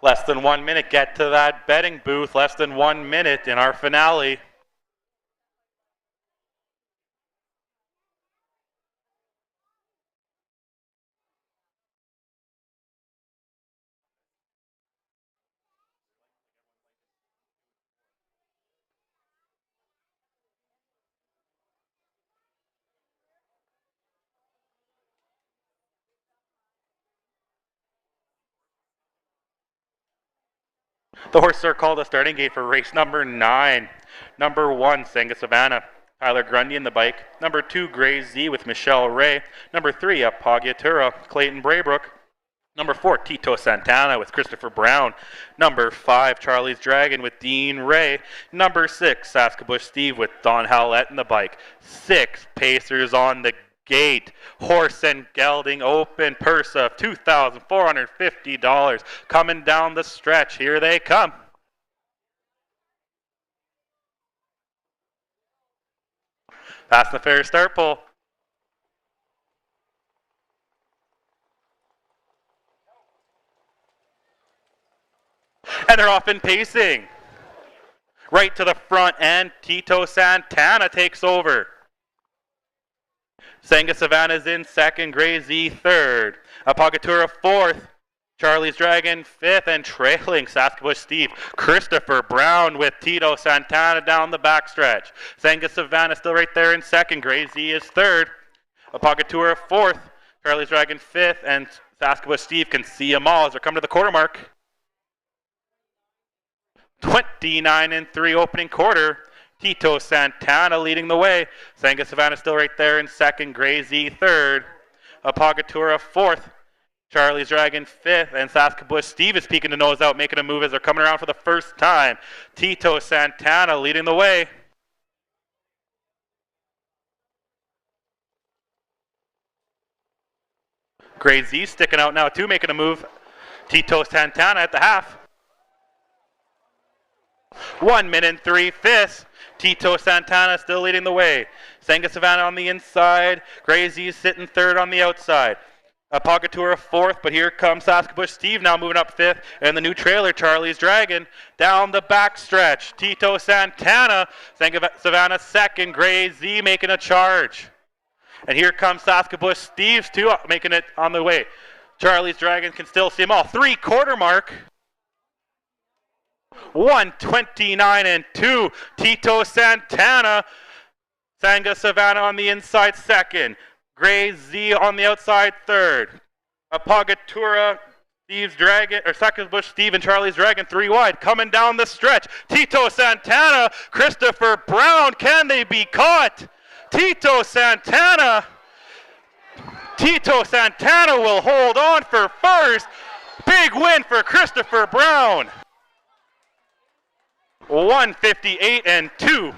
Less than 1 minute. Get to that betting booth. Less than 1 minute in our finale. The horses are called a starting gate for race number 9. Number 1, Sanga Savannah. Tyler Grundy in the bike. Number 2, Gray Z with Michelle Ray. Number 3, Apogyatura, Clayton Braybrook. Number 4, Tito Santana with Christopher Brown. Number 5, Charlie's Dragon with Dean Ray. Number 6, Saskabush Steve with Don Howlett in the bike. 6 Pacers on the gate. Horse and gelding open purse of $2,450 coming down the stretch. Here they come. Past the fair start pole. And they're off in pacing. Right to the front end, Tito Santana takes over. Sanga Savannah's in second, Gray Z third. Apogyatura fourth. Charlie's Dragon fifth, and trailing Saskabush Steve. Christopher Brown with Tito Santana down the backstretch. Sanga Savannah still right there in second. Gray Z is third. Apogyatura fourth. Charlie's Dragon fifth, and Saskabush Steve can see them all as they're coming to the quarter mark. 29-3 opening quarter. Tito Santana leading the way. Sanga Savannah still right there in second. Gray Z third. Apogyatura fourth. Charlie's Dragon fifth. And Saskabush Steve is peeking to nose out, making a move as they're coming around for the first time. Tito Santana leading the way. Gray Z sticking out now too, making a move. Tito Santana at the half. 1 minute and 3/5. Tito Santana still leading the way. Sanga Savannah on the inside. Gray Z sitting third on the outside. Apogyatura fourth, but here comes Saskabush Steve now moving up fifth. And the new trailer, Charlie's Dragon, down the backstretch. Tito Santana, Sanga Savannah second. Gray Z making a charge. And here comes Saskabush Steve's too, making it on the way. Charlie's Dragon can still see them all. 3/4 mark. 1:29-2. Tito Santana. Sanga Savannah on the inside second. Gray Z on the outside third. Apogyatura, Steve's Dragon, or Saskabush Steve and Charlie's Dragon 3 wide. Coming down the stretch. Tito Santana, Christopher Brown. Can they be caught? Tito Santana. Tito Santana will hold on for first. Big win for Christopher Brown. 1:58-2.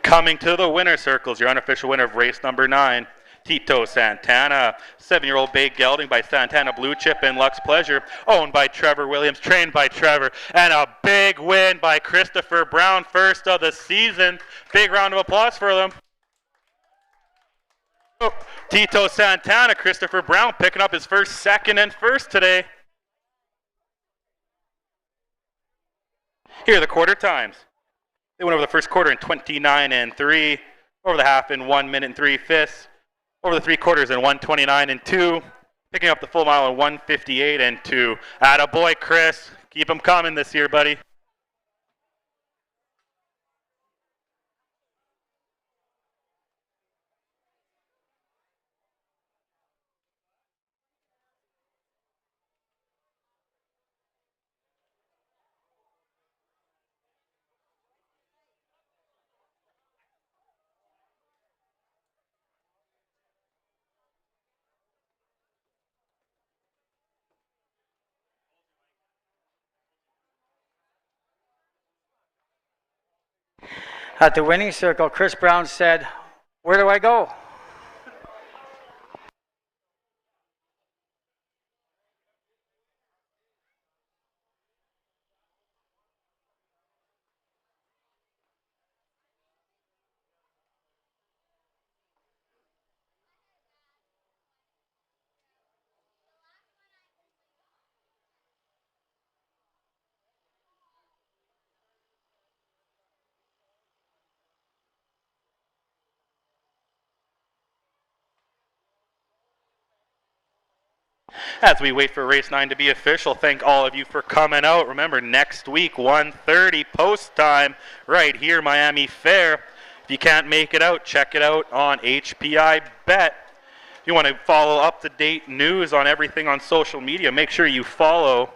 Coming to the winner's circles, your unofficial winner of race number 9, Tito Santana. 7-year-old bay gelding by Santana Blue Chip and Lux Pleasure, owned by Trevor Williams, trained by Trevor, and a big win by Christopher Brown, first of the season. Big round of applause for them. Oh, Tito Santana, Christopher Brown picking up his first, second, and first today. Here are the quarter times. They went over the first quarter in 29 and 3, over the half in 1 minute and 3/5, over the 3 quarters in 129 and 2, picking up the full mile in 158 and 2. Attaboy, Chris. Keep them coming this year, buddy. At the winning circle, Chris Brown said, "Where do I go?" As we wait for race 9 to be official, thank all of you for coming out. Remember, next week, 1:30 post time, right here, Miami Fair. If you can't make it out, check it out on HPI Bet. If you want to follow up-to-date news on everything on social media, make sure you follow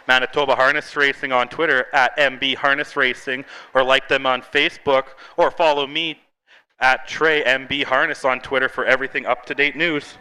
Manitoba Harness Racing on Twitter at MB Harness Racing, or like them on Facebook, or follow me at Trey MB Harness on Twitter for everything up-to-date news.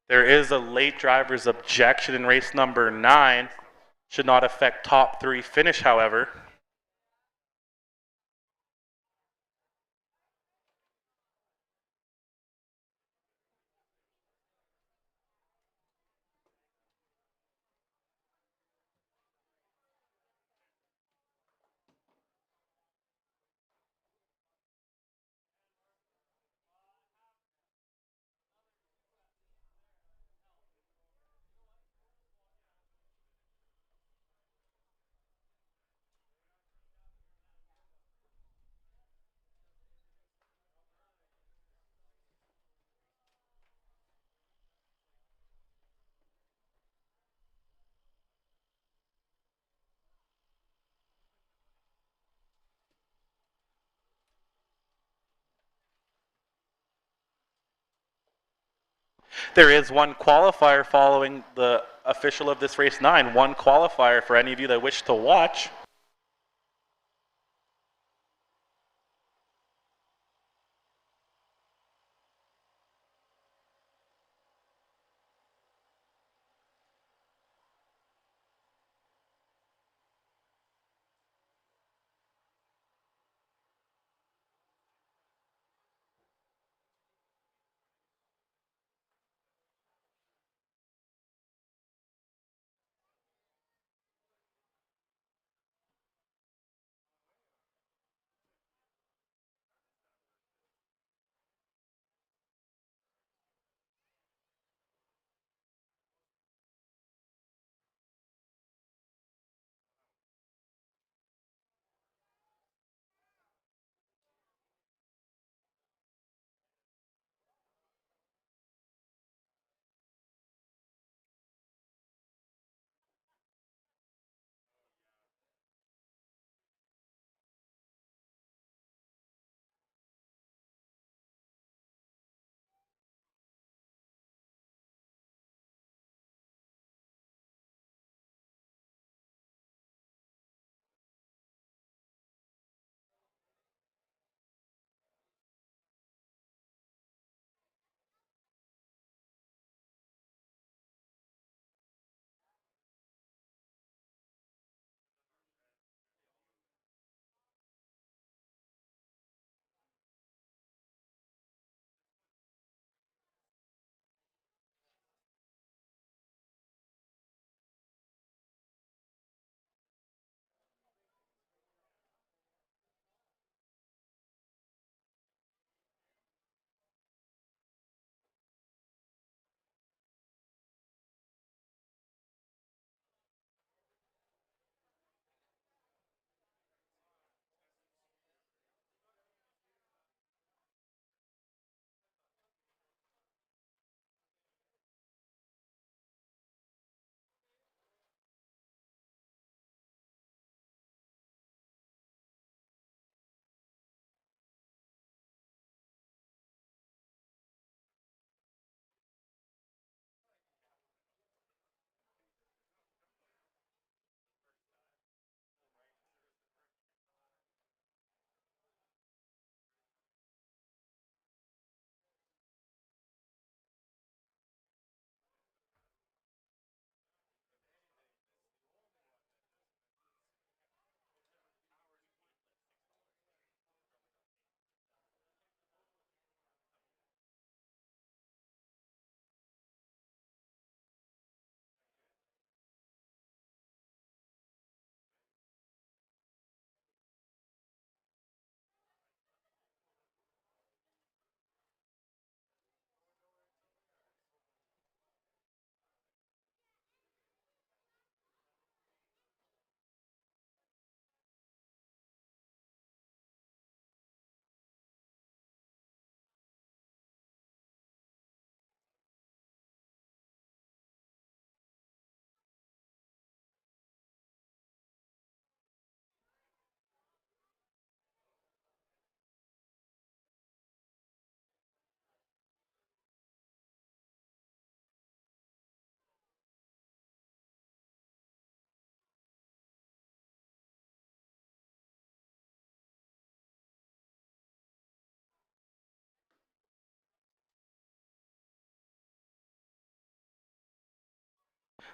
There is a late driver's objection in race number 9. Should not affect top 3 finish, however. There is one qualifier following the official of this race 9. One qualifier for any of you that wish to watch.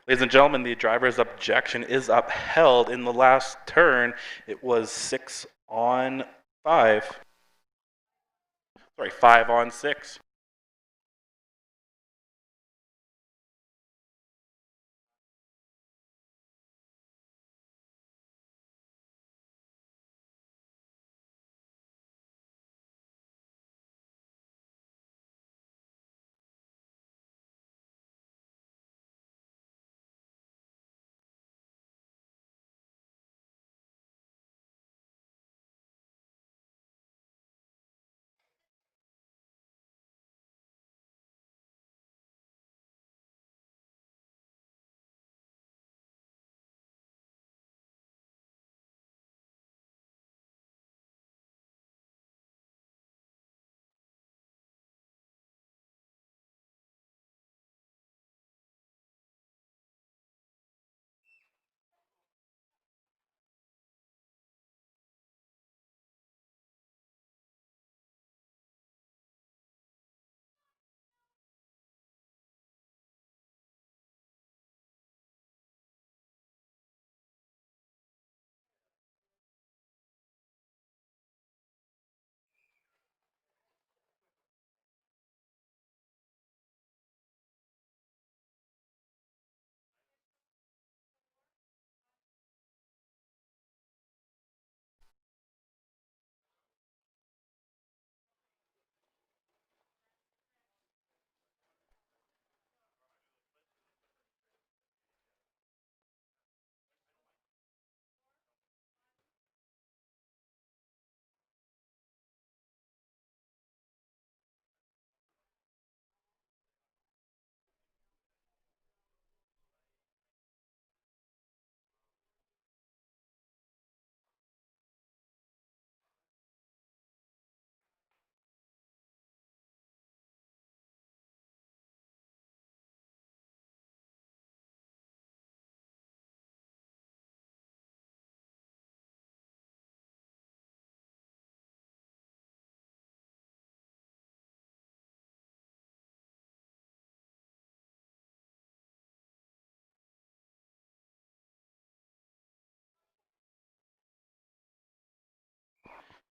Ladies and gentlemen, the driver's objection is upheld. In the last turn, it was 6 on 5. Sorry, 5 on 6.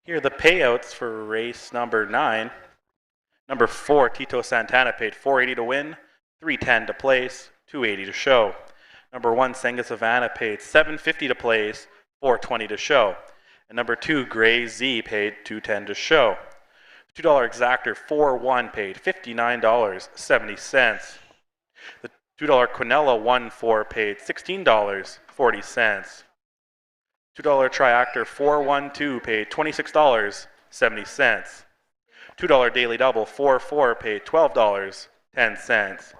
Here are the payouts for race number 9. Number 4, Tito Santana paid $4.80 to win, $3.10 to place, $2.80 to show. Number 1, Senga Savannah paid $7.50 to place, $4.20 to show. And number 2, Gray Z paid $2.10 to show. $2 exactor 4-1 paid $59.70. The $2 Quinella 1-4 paid $16.40. $2 Triactor 4-1-2 paid $26.70. $2 Daily Double 4-4 paid $12.10.